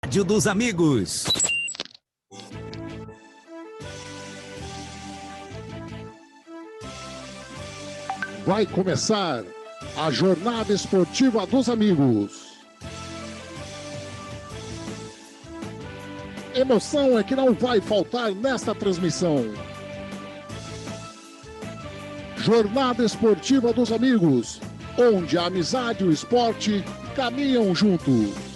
Rádio dos Amigos. Vai começar a Jornada Esportiva dos Amigos. Emoção é que não vai faltar nesta transmissão. Jornada Esportiva dos Amigos, onde a amizade e o esporte caminham juntos.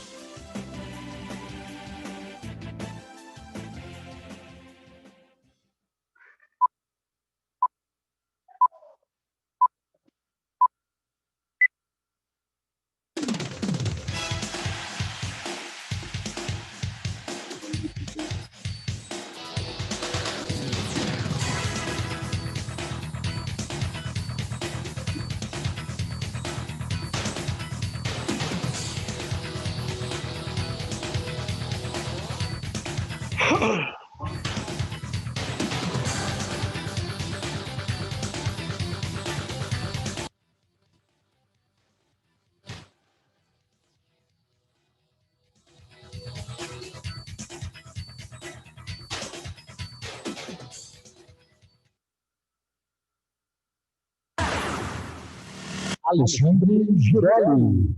Alexandre Girelli.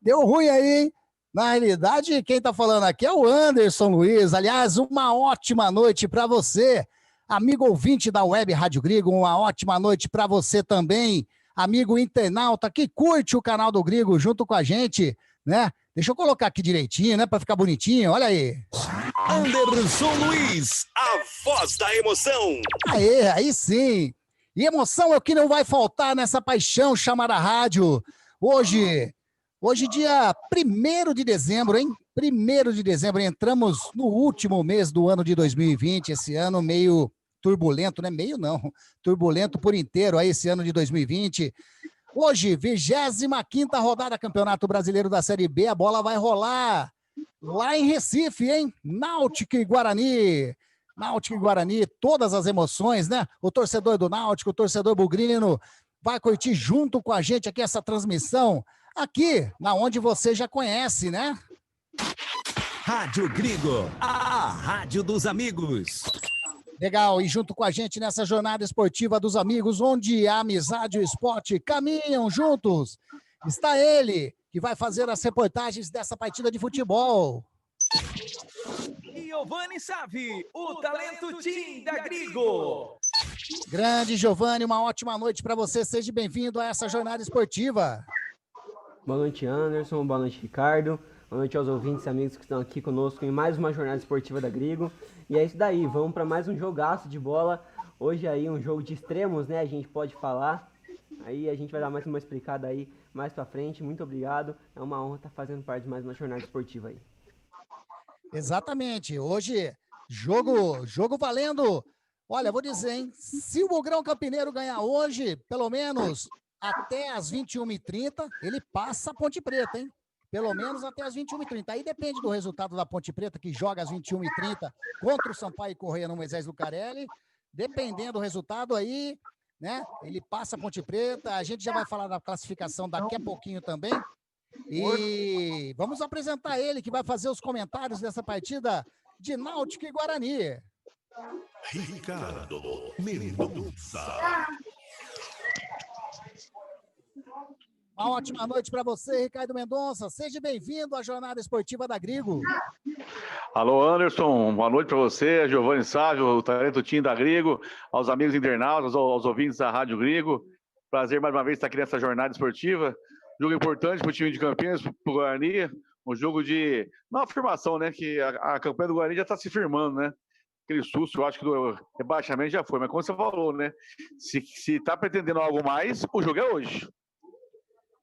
Deu ruim aí, hein? Na realidade, quem tá falando aqui é o Anderson Luiz. Aliás, uma ótima noite para você, amigo ouvinte da Web Rádio Grigo. Uma ótima noite para você também, amigo internauta que curte o canal do Grigo junto com a gente, né? Deixa eu colocar aqui direitinho, né? Para ficar bonitinho. Olha aí. Anderson Luiz, a voz da emoção. Aí sim. E emoção é o que não vai faltar nessa paixão chamada rádio. Hoje dia 1º de dezembro, hein? 1º de dezembro, entramos no último mês do ano de 2020, esse ano meio turbulento, né? Meio não, turbulento por inteiro aí esse ano de 2020. Hoje, 25ª rodada Campeonato Brasileiro da Série B, a bola vai rolar lá em Recife, hein? Náutico e Guarani. Náutico e Guarani, todas as emoções, né? O torcedor do Náutico, o torcedor bugrino, vai curtir junto com a gente aqui essa transmissão, aqui, na onde você já conhece, né? Rádio Grigo, a rádio dos amigos. Legal, e junto com a gente nessa jornada esportiva dos amigos, onde a amizade e o esporte caminham juntos, está ele, que vai fazer as reportagens dessa partida de futebol. Giovanni Savi, o talento Team da Grigo. Grande Giovanni, uma ótima noite para você, seja bem-vindo a essa jornada esportiva. Boa noite, Anderson, boa noite, Ricardo, boa noite aos ouvintes e amigos que estão aqui conosco em mais uma jornada esportiva da Grigo. E é isso daí, vamos para mais um jogaço de bola. Hoje aí um jogo de extremos, né, a gente pode falar. Aí a gente vai dar mais uma explicada aí mais pra frente. Muito obrigado, é uma honra estar fazendo parte de mais uma jornada esportiva aí. Exatamente, hoje jogo valendo. Olha, vou dizer, hein, se o Bugrão Campineiro ganhar hoje, pelo menos até as 21h30, ele passa a Ponte Preta, hein? Pelo menos até as 21h30. Aí depende do resultado da Ponte Preta, que joga às 21h30 contra o Sampaio Corrêa no Moisés Lucarelli. Dependendo do resultado aí, né? Ele passa a Ponte Preta. A gente já vai falar da classificação daqui a pouquinho também. E vamos apresentar ele, que vai fazer os comentários dessa partida de Náutico e Guarani. Ricardo Mendonça. Uma ótima noite para você, Ricardo Mendonça. Seja bem-vindo à Jornada Esportiva da Grigo. Alô, Anderson. Boa noite para você, Giovanni Sávio, o talento Team da Grigo, aos amigos internautas, aos ouvintes da Rádio Grigo. Prazer mais uma vez estar aqui nessa jornada esportiva. Jogo importante para o time de Campinas, para o Guarani. Um jogo de... Não, afirmação, né? Que a campanha do Guarani já está se firmando, né? Aquele susto, eu acho que do rebaixamento já foi. Mas como você falou, né? Se está pretendendo algo mais, o jogo é hoje.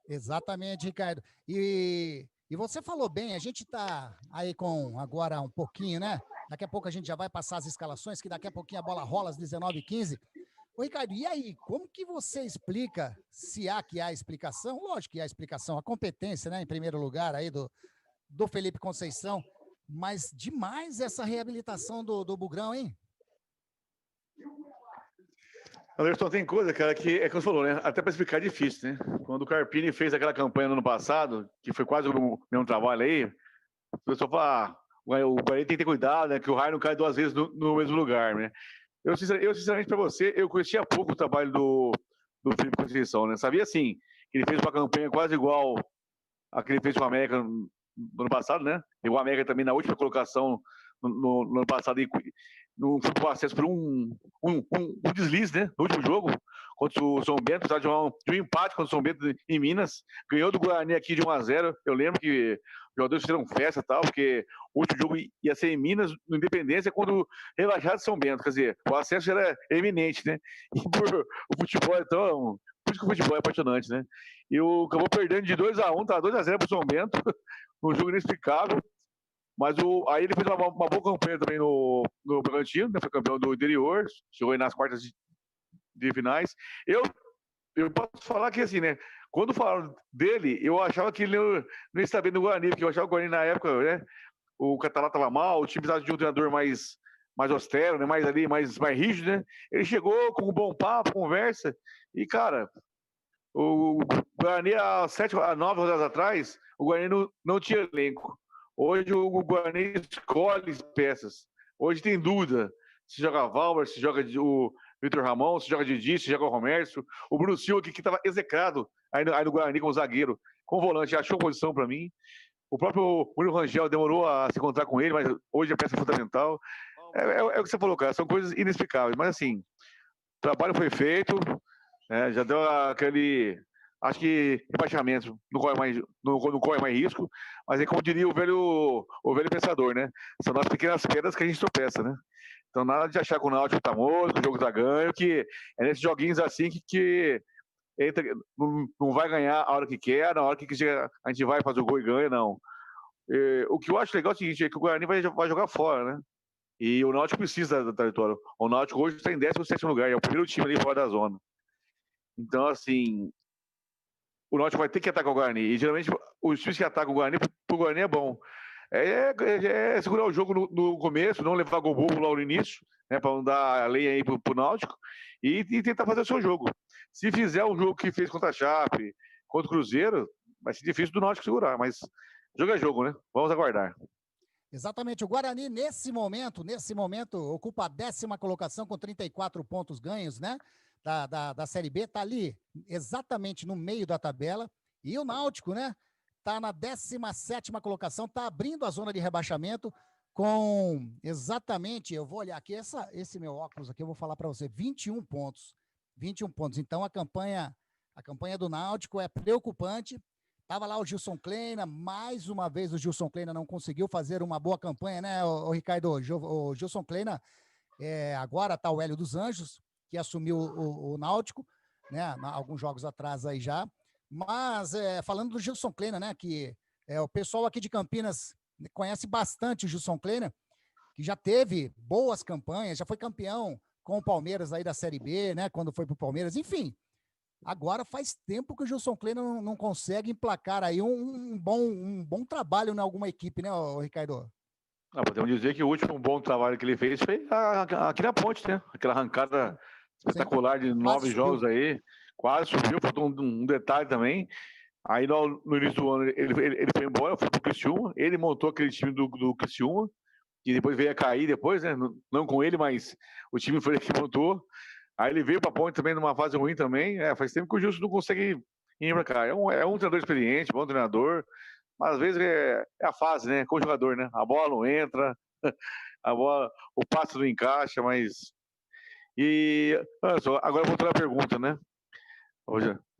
Exatamente, Ricardo. E você falou bem, a gente está aí com agora um pouquinho, né? Daqui a pouco a gente já vai passar as escalações, que daqui a pouquinho a bola rola às 19h15. Ô, Ricardo, e aí, como que você explica, se há que há explicação? Lógico que há explicação, a competência, né, em primeiro lugar aí do Felipe Conceição, mas demais essa reabilitação do Bugrão, hein? Anderson, tem coisa, cara, que é como você falou, né? Até para explicar é difícil, né? Quando o Carpini fez aquela campanha no ano passado, que foi quase o mesmo trabalho aí, o pessoal fala, o Guarani tem que ter cuidado, né? Que o raio não cai 2 vezes no mesmo lugar, né? Eu sinceramente, para você, eu conhecia pouco o trabalho do Felipe Conceição, né? Sabia, assim, que ele fez uma campanha quase igual a que ele fez com o América no ano passado, né? E o América também na última colocação no ano passado, não foi pro acesso por um deslize, né? No último jogo, contra o São Bento, apesar de um empate contra o São Bento em Minas, ganhou do Guarani aqui de 1-0. Eu lembro que os jogadores fizeram festa e tal, porque o último jogo ia ser em Minas, no Independência, quando rebaixado de São Bento. Quer dizer, o acesso era eminente, né? E o futebol, então, por isso que o futebol é apaixonante, né? E acabou perdendo de 2-1, tá 2-0 pro São Bento, um jogo inexplicável. Mas aí ele fez uma boa campanha também no Bragantino, né? Foi campeão do interior, chegou aí nas quartas de finais. Eu posso falar que, assim, né? Quando falaram dele, eu achava que ele não estava bem no Guarani, porque eu achava que o Guarani na época, né? O Catalá estava mal, o time precisava de um treinador mais austero, né? Mais rígido, né? Ele chegou com um bom papo, conversa, e, cara, o Guarani há 9 rodadas atrás, o Guarani não tinha elenco. Hoje o Guarani escolhe peças. Hoje tem dúvida. Se joga Valber, se joga o Vitor Ramon, se joga Didi, se joga o Romércio. O Bruno Silva, que estava execrado aí no Guarani como zagueiro, com volante, achou posição para mim. O próprio Murilo Rangel demorou a se encontrar com ele, mas hoje é peça fundamental. É o que você falou, cara. São coisas inexplicáveis. Mas, assim, o trabalho foi feito, né, já deu aquele... Acho que rebaixamento não corre mais risco, mas é como diria o velho pensador, né? São nas pequenas pedras que a gente tropeça, né? Então nada de achar que o Náutico tá morto, que o jogo tá ganho, que é nesses joguinhos assim que entra, não vai ganhar a hora que quer, na hora que a gente vai fazer o gol e ganha, não. O que eu acho legal é o seguinte, é que o Guarani vai jogar fora, né? E o Náutico precisa da vitória. O Náutico hoje está em 17º lugar, é o primeiro time ali fora da zona. Então, assim... O Náutico vai ter que atacar o Guarani. E geralmente os times que atacam o Guarani, pro Guarani é bom. É segurar o jogo no começo, não levar gol bobo lá no início, né, para não dar a lei aí pro Náutico, e tentar fazer o seu jogo. Se fizer um jogo que fez contra a Chape, contra o Cruzeiro, vai ser difícil do Náutico segurar, mas jogo é jogo, né? Vamos aguardar. Exatamente. O Guarani, nesse momento, ocupa a 10ª colocação com 34 pontos ganhos, né? Da Série B, tá ali exatamente no meio da tabela, e o Náutico, né, tá na 17ª colocação, tá abrindo a zona de rebaixamento com exatamente, eu vou olhar aqui, esse meu óculos aqui, eu vou falar para você, 21 pontos, então a campanha do Náutico é preocupante. Tava lá o Gilson Kleina, mais uma vez o Gilson Kleina não conseguiu fazer uma boa campanha, né, o Ricardo? O Gilson Kleina, agora tá o Hélio dos Anjos, que assumiu o Náutico, né, alguns jogos atrás aí já, mas falando do Gilson Kleina, né, que o pessoal aqui de Campinas conhece bastante o Gilson Kleina, que já teve boas campanhas, já foi campeão com o Palmeiras aí da Série B, né, quando foi pro Palmeiras, enfim, agora faz tempo que o Gilson Kleina não consegue emplacar aí um bom trabalho em alguma equipe, né, Ricardo? Podemos dizer que o último bom trabalho que ele fez foi aqui na Ponte, né, aquela arrancada espetacular de 9 jogos aí, quase subiu, faltou um detalhe também. Aí no início do ano ele foi embora, foi pro Criciúma, ele montou aquele time do Criciúma, que depois veio a cair depois, né? Não com ele, mas o time foi ele que montou. Aí ele veio pra Ponte também numa fase ruim também. Faz tempo que o Gilson não consegue ir pra cá. É um treinador experiente, bom treinador, mas às vezes é a fase, né? Com o jogador, né? A bola não entra, o passe não encaixa, mas... E, agora voltando à pergunta, né?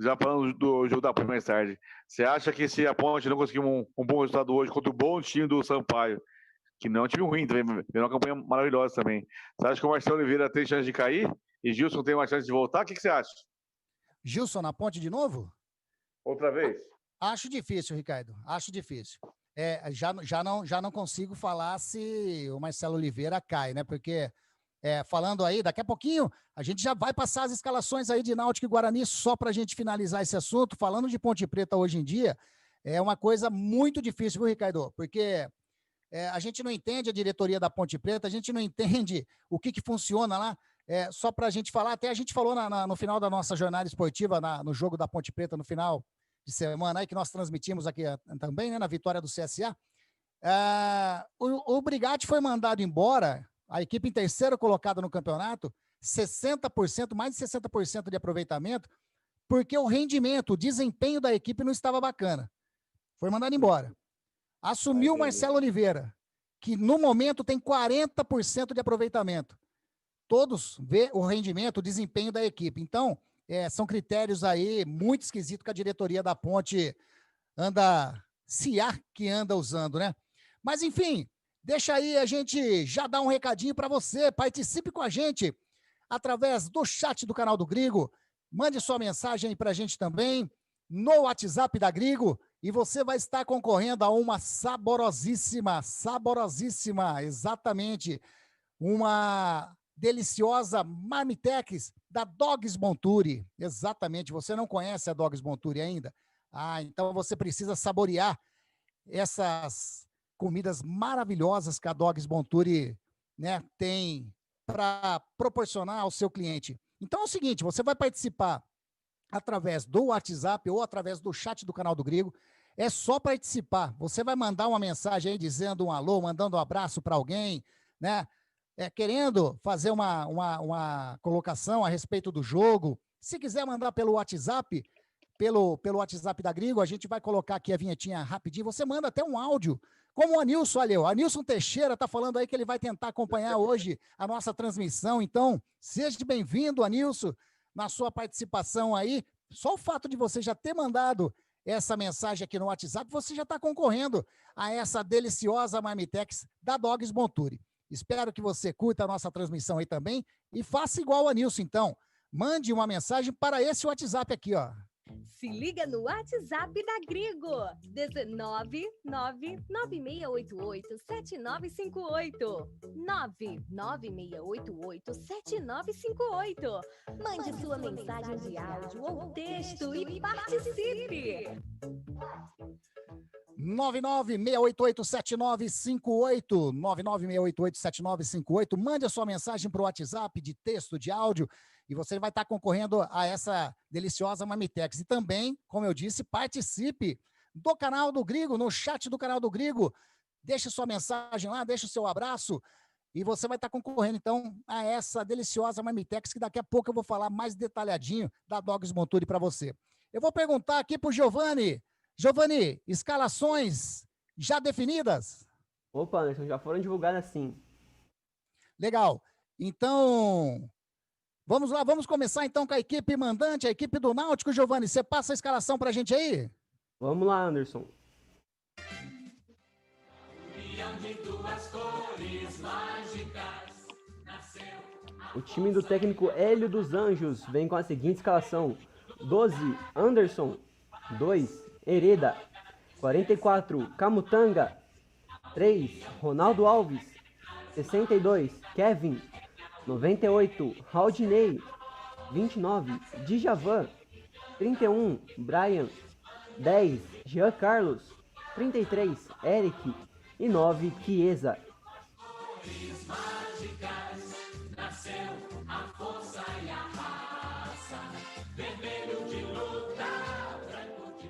Já falando do jogo da Ponte mais tarde, você acha que se a Ponte não conseguir um bom resultado hoje contra o bom time do Sampaio, que não é um time ruim também, é uma campanha maravilhosa também, você acha que o Marcelo Oliveira tem chance de cair e Gilson tem uma chance de voltar? O que você acha? Gilson na Ponte de novo? Outra vez? Acho difícil, Ricardo, acho difícil. Já não consigo falar se o Marcelo Oliveira cai, né? Porque... falando aí, daqui a pouquinho, a gente já vai passar as escalações aí de Náutico e Guarani, só para a gente finalizar esse assunto. Falando de Ponte Preta hoje em dia, é uma coisa muito difícil, viu, Ricardo? Porque a gente não entende a diretoria da Ponte Preta, a gente não entende o que funciona lá. só para a gente falar, até a gente falou no final da nossa jornada esportiva, no jogo da Ponte Preta, no final de semana, aí, que nós transmitimos aqui também, né, na vitória do CSA. O Brigatti foi mandado embora, a equipe em terceiro colocada no campeonato, 60%, mais de 60% de aproveitamento, porque o rendimento, o desempenho da equipe não estava bacana. Foi mandado embora. Assumiu o Marcelo Oliveira, que no momento tem 40% de aproveitamento. Todos vê o rendimento, o desempenho da equipe. Então, são critérios aí muito esquisitos que a diretoria da Ponte anda usando, né? Mas, enfim, deixa aí a gente já dar um recadinho para você. Participe com a gente através do chat do canal do Grigo. Mande sua mensagem aí para a gente também no WhatsApp da Grigo e você vai estar concorrendo a uma saborosíssima, exatamente, uma deliciosa Marmitex da Dogs Monturi. Exatamente, você não conhece a Dogs Monturi ainda? Então você precisa saborear essas comidas maravilhosas que a Dogs Monturi, né, tem para proporcionar ao seu cliente. Então é o seguinte, você vai participar através do WhatsApp ou através do chat do canal do Grigo. É só participar. Você vai mandar uma mensagem aí dizendo um alô, mandando um abraço para alguém, né? Querendo fazer uma colocação a respeito do jogo. Se quiser mandar pelo WhatsApp, pelo WhatsApp da Grigo, a gente vai colocar aqui a vinhetinha rapidinho. Você manda até um áudio, como o Anilson, olha, o Anilson Teixeira está falando aí que ele vai tentar acompanhar hoje a nossa transmissão. Então, seja bem-vindo, Anilson, na sua participação aí. Só o fato de você já ter mandado essa mensagem aqui no WhatsApp, você já está concorrendo a essa deliciosa Marmitex da Dogs Monturi. Espero que você curta a nossa transmissão aí também e faça igual o Anilson, então. Mande uma mensagem para esse WhatsApp aqui, ó. Se liga no WhatsApp da Grigo, 19996887958, 996887958. Mande sua mensagem de áudio ou texto e participe. 996887958, 996887958. Mande a sua mensagem para o WhatsApp de texto, de áudio, e você vai estar concorrendo a essa deliciosa Marmitex. E também, como eu disse, participe do canal do Grigo, no chat do canal do Grigo. Deixe sua mensagem lá, deixe o seu abraço, e você vai estar concorrendo, então, a essa deliciosa Marmitex, que daqui a pouco eu vou falar mais detalhadinho da Dogs Monturi para você. Eu vou perguntar aqui para o Giovanni. Giovanni, escalações já definidas? Opa, Anderson, já foram divulgadas sim. Legal. Então, vamos lá, vamos começar então com a equipe mandante, a equipe do Náutico. Giovanni, você passa a escalação pra gente aí? Vamos lá, Anderson. O time do técnico Hélio dos Anjos vem com a seguinte escalação: 12, Anderson. 2, Hereda. 44, Camutanga. 3, Ronaldo Alves. 62, Kevin. 98, Raudinei. 29, Djavan. 31, Brian. 10, Jean Carlos. 33, Eric. E 9, Chiesa.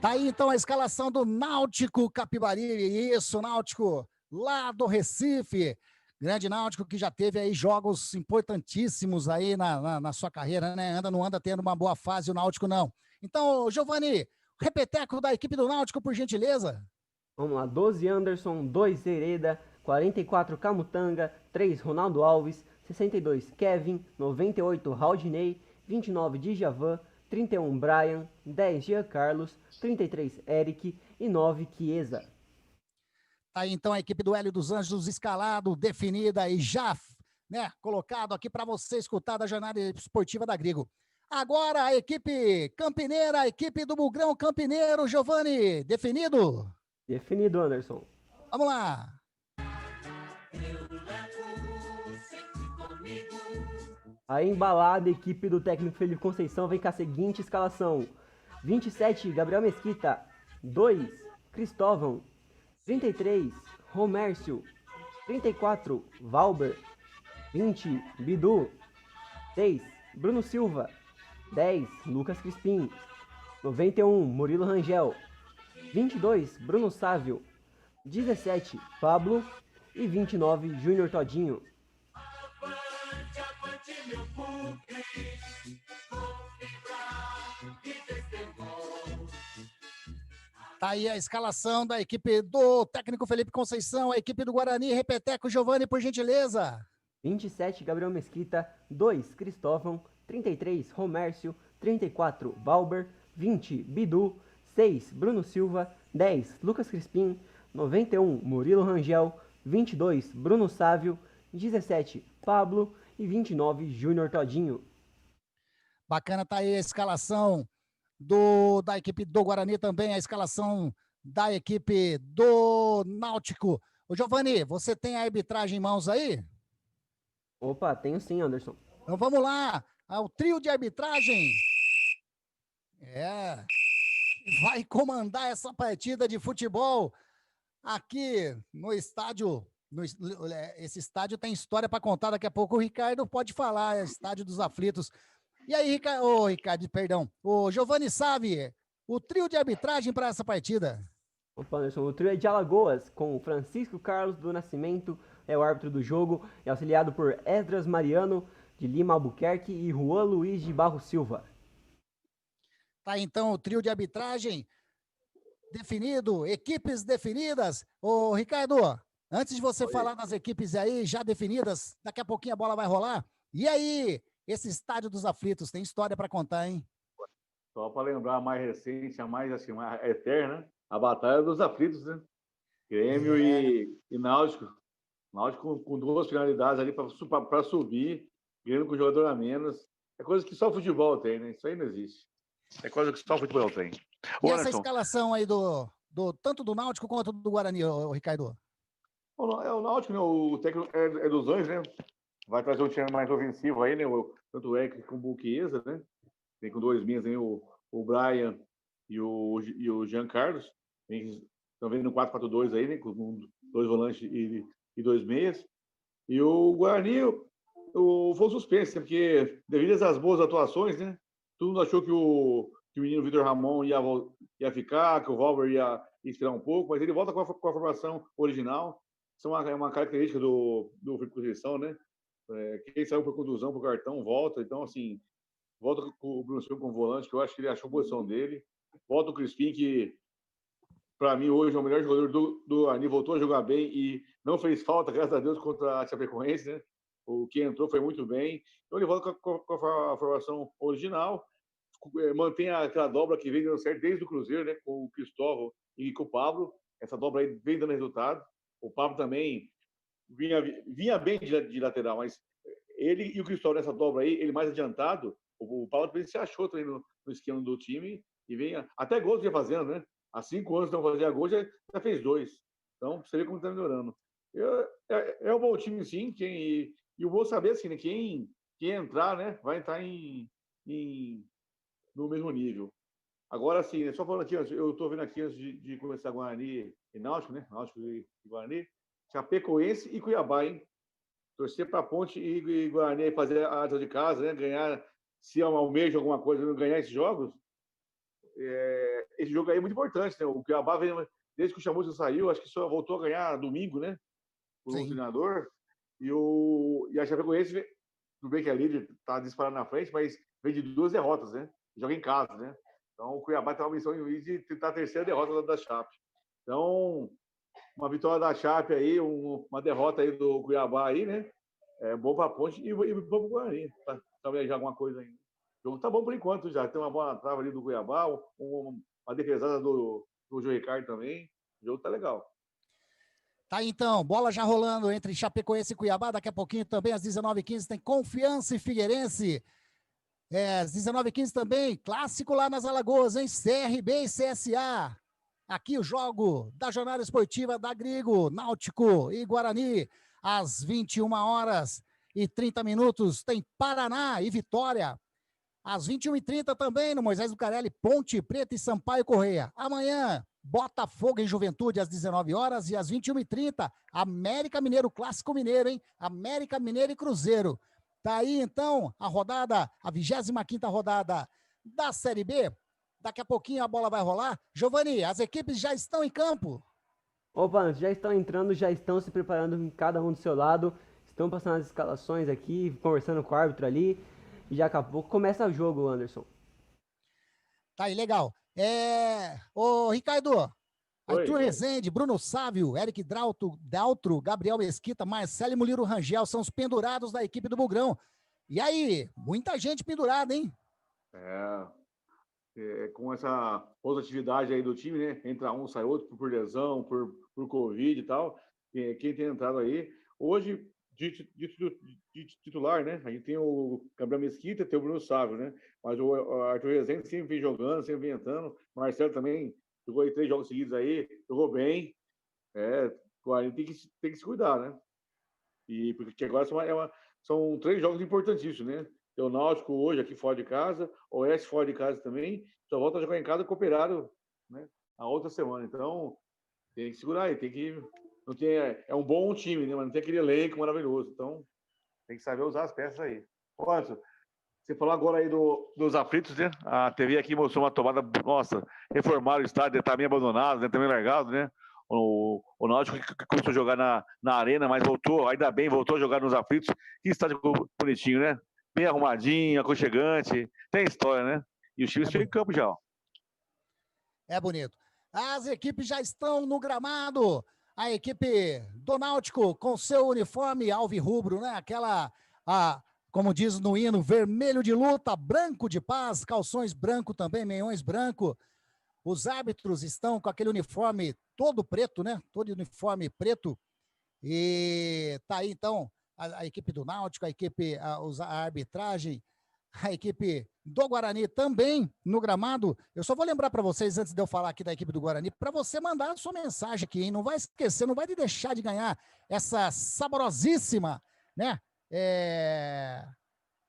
Tá aí então a escalação do Náutico Capivari, isso, Náutico lá do Recife, grande Náutico que já teve aí jogos importantíssimos aí na sua carreira, né? Não anda tendo uma boa fase o Náutico não. Então, Giovanni, repeteco da equipe do Náutico, por gentileza. Vamos lá, 12 Anderson, 2 Hereda, 44 Camutanga, 3 Ronaldo Alves, 62 Kevin, 98 Raudinei, 29 Djavan, 31 Brian, 10 Jean Carlos, 33 Eric e 9 Chiesa. Aí então a equipe do Hélio dos Anjos escalado, definida e já, né, colocado aqui para você escutar da jornada esportiva da Grigo. Agora a equipe campineira, a equipe do Bugrão Campineiro, Giovanni, definido? Definido, Anderson. Vamos lá. A embalada equipe do técnico Felipe Conceição vem com a seguinte escalação: 27, Gabriel Mesquita. 2, Cristóvão. 33, Romércio. 34, Valber. 20, Bidu. 6, Bruno Silva. 10, Lucas Crispim. 91, Murilo Rangel. 22, Bruno Sávio. 17, Pablo. E 29, Júnior Todinho. Tá aí a escalação da equipe do técnico Felipe Conceição, a equipe do Guarani. Repeteco, Giovani, por gentileza. 27, Gabriel Mesquita. 2, Cristóvão. 33, Romércio. 34, Valber. 20, Bidu. 6, Bruno Silva. 10, Lucas Crispim. 91, Murilo Rangel. 22, Bruno Sávio. 17, Pablo. E 29, Júnior Todinho. Bacana, tá aí a escalação da equipe do Guarani também, a escalação da equipe do Náutico. Ô, Giovani, você tem a arbitragem em mãos aí? Opa, tenho sim, Anderson. Então vamos lá, ao trio de arbitragem. Vai comandar essa partida de futebol aqui no estádio. Esse estádio tem história para contar, daqui a pouco o Ricardo pode falar, é Estádio dos Aflitos. E aí, o Giovani Savi, o trio de arbitragem para essa partida. Opa, Anderson, o trio é de Alagoas, com Francisco Carlos do Nascimento, é o árbitro do jogo, é auxiliado por Esdras Mariano, de Lima Albuquerque, e Juan Luiz de Barro Silva. Tá, então, o trio de arbitragem definido, equipes definidas. Ô, Ricardo, antes de você falar das equipes aí já definidas, daqui a pouquinho a bola vai rolar. E aí, esse Estádio dos Aflitos tem história para contar, hein? Só para lembrar a mais recente, a mais assim, a eterna, a Batalha dos Aflitos, né? Grêmio e Náutico. Náutico com duas finalidades ali para subir, Grêmio com jogador a menos. É coisa que só o futebol tem, né? Isso aí não existe. É coisa que só o futebol tem. E essa escalação aí tanto do Náutico quanto do Guarani, Ricardo? O Náutico, né? O técnico é dos dois, né? Vai trazer um time mais ofensivo aí, né? Tanto o Eric como o Chiesa, né? Tem com 2 meias aí o Brian e o Jean Carlos. Estão vendo no 4-4-2 aí, né? Com 2 volantes e 2 meias. E o Guarani foi um suspense, né? Porque devido às boas atuações, né? Todo mundo achou que o menino Vitor Ramon ia ficar, que o Valber ia esperar um pouco, mas ele volta com a formação original. Isso é uma característica do Felipe Conceição, né? Quem saiu por contusão, por cartão, volta. Então, assim, volta com o Bruno Silva como volante, que eu acho que ele achou a posição dele. Volta o Crispim, que, para mim, hoje é o melhor jogador do Ani, voltou a jogar bem e não fez falta, graças a Deus, contra a Chapecoense, né? O que entrou foi muito bem. Então, ele volta com a formação original, mantém aquela dobra que vem dando certo desde o Cruzeiro, né? Com o Cristóvão e com o Pablo. Essa dobra aí vem dando resultado. O Pablo também vinha bem de lateral, mas ele e o Cristóvão nessa dobra aí, ele mais adiantado, o Paulo também se achou também no esquema do time e vem até gols vinha fazendo, né? Há 5 anos não fazia gol, já fez 2. Então, você vê como está melhorando. É um bom time, sim, e eu vou saber assim, né? Quem entrar, né? Vai entrar no mesmo nível. Agora, sim, só falando aqui, eu estou vendo aqui antes de começar Guarani e Náutico, né? Náutico e Guarani, Chapecoense e Cuiabá, hein? Torcer para a Ponte e Guarani fazer a ata de casa, né? Ganhar, se almeja alguma coisa, ganhar esses jogos. Esse jogo aí é muito importante, né? O Cuiabá vem, desde que o Chamusca saiu, acho que só voltou a ganhar domingo, né? O treinador. E a Chapecoense, tudo bem que a líder está disparando na frente, mas vem de 2 derrotas, né? Joga em casa, né? Então o Cuiabá tem uma missão de tentar a 3ª derrota da Chape. Então, uma vitória da Chape aí, uma derrota aí do Cuiabá aí, né? É bom para a Ponte e bom para o Guarani. Talvez já alguma coisa ainda. O jogo tá bom por enquanto já. Tem uma boa trava ali do Cuiabá, uma defesada do João Ricardo também. O jogo tá legal. Tá, então, bola já rolando entre Chapecoense e Cuiabá. Daqui a pouquinho também, às 19h15, tem Confiança e Figueirense. Às 19h15 também, clássico lá nas Alagoas, hein? CRB e CSA. Aqui o jogo da jornada esportiva da Grigo, Náutico e Guarani. Às 21h30 tem Paraná e Vitória. Às 21h30 também, no Moisés Lucarelli, Ponte Preta e Sampaio Correia. Amanhã, Botafogo e Juventude às 19h e às 21h30, América Mineiro, Clássico Mineiro, hein? América Mineiro e Cruzeiro. Tá aí, então, a 25ª rodada da Série B. Daqui a pouquinho a bola vai rolar. Giovani, as equipes já estão em campo. Opa, já estão entrando, já estão se preparando cada um do seu lado. Estão passando as escalações aqui, conversando com o árbitro ali. E já acabou. Começa o jogo, Anderson. Tá aí, legal. Ô, Ricardo, Arthur Rezende, Bruno Sávio, Eric Daltro, Gabriel Mesquita, Marcelo e Muliro Rangel são os pendurados da equipe do Bugrão. E aí, muita gente pendurada, hein? Com essa positividade aí do time, né? Entra um, sai outro por lesão, por Covid e tal. Quem tem entrado aí. Hoje, de titular, né? A gente tem o Gabriel Mesquita, tem o Bruno Sávio, né? Mas o Arthur Rezende sempre vem jogando, sempre vem entrando. O Marcelo também jogou aí 3 jogos seguidos aí, jogou bem. A gente tem que se cuidar, né? E porque agora são 3 jogos importantíssimos, né? Tem o Náutico hoje aqui fora de casa, o Oeste fora de casa também, só volta a jogar em casa com o Operário, né? A outra semana. Então, tem que segurar aí, tem que... Não tem, é um bom time, né? Mas não tem aquele elenco maravilhoso. Então, tem que saber usar as peças aí. Anderson, você falou agora aí dos aflitos, né? A TV aqui mostrou uma tomada, nossa, reformaram o estádio, tá meio abandonado, né? Tá meio largado, né? O Náutico que começou a jogar na arena, mas voltou, ainda bem, voltou a jogar nos aflitos. Que estádio bonitinho, né? Bem arrumadinho, aconchegante, tem história, né? E os times ficam em campo já, ó. É bonito. As equipes já estão no gramado. A equipe do Náutico com seu uniforme alvirrubro, né? Como diz no hino, vermelho de luta, branco de paz, calções branco também, meiões branco. Os árbitros estão com aquele uniforme todo preto, né? Todo uniforme preto. E tá aí, então, a equipe do Náutico, a arbitragem, a equipe do Guarani também no gramado. Eu só vou lembrar para vocês, antes de eu falar aqui da equipe do Guarani, para você mandar a sua mensagem aqui, hein? Não vai esquecer, não vai deixar de ganhar essa saborosíssima, né?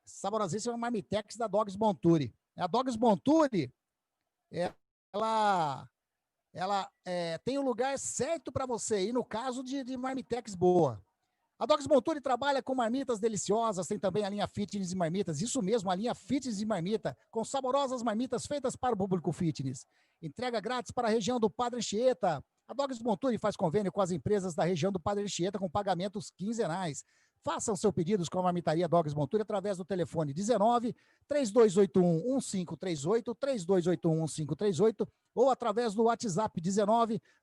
Saborosíssima Marmitex da Dogs Monturi. A Dogs Monturi, ela tem o lugar certo para você ir no caso de Marmitex boa. A Dogs Monturi trabalha com marmitas deliciosas, tem também a linha fitness e marmitas, isso mesmo, a linha fitness e marmita, com saborosas marmitas feitas para o público fitness. Entrega grátis para a região do Padre Anchieta. A Dogs Monturi faz convênio com as empresas da região do Padre Anchieta com pagamentos quinzenais. Façam seus pedidos com a marmitaria Dogs Monturi através do telefone 19-3281-1538, 3281-1538, ou através do WhatsApp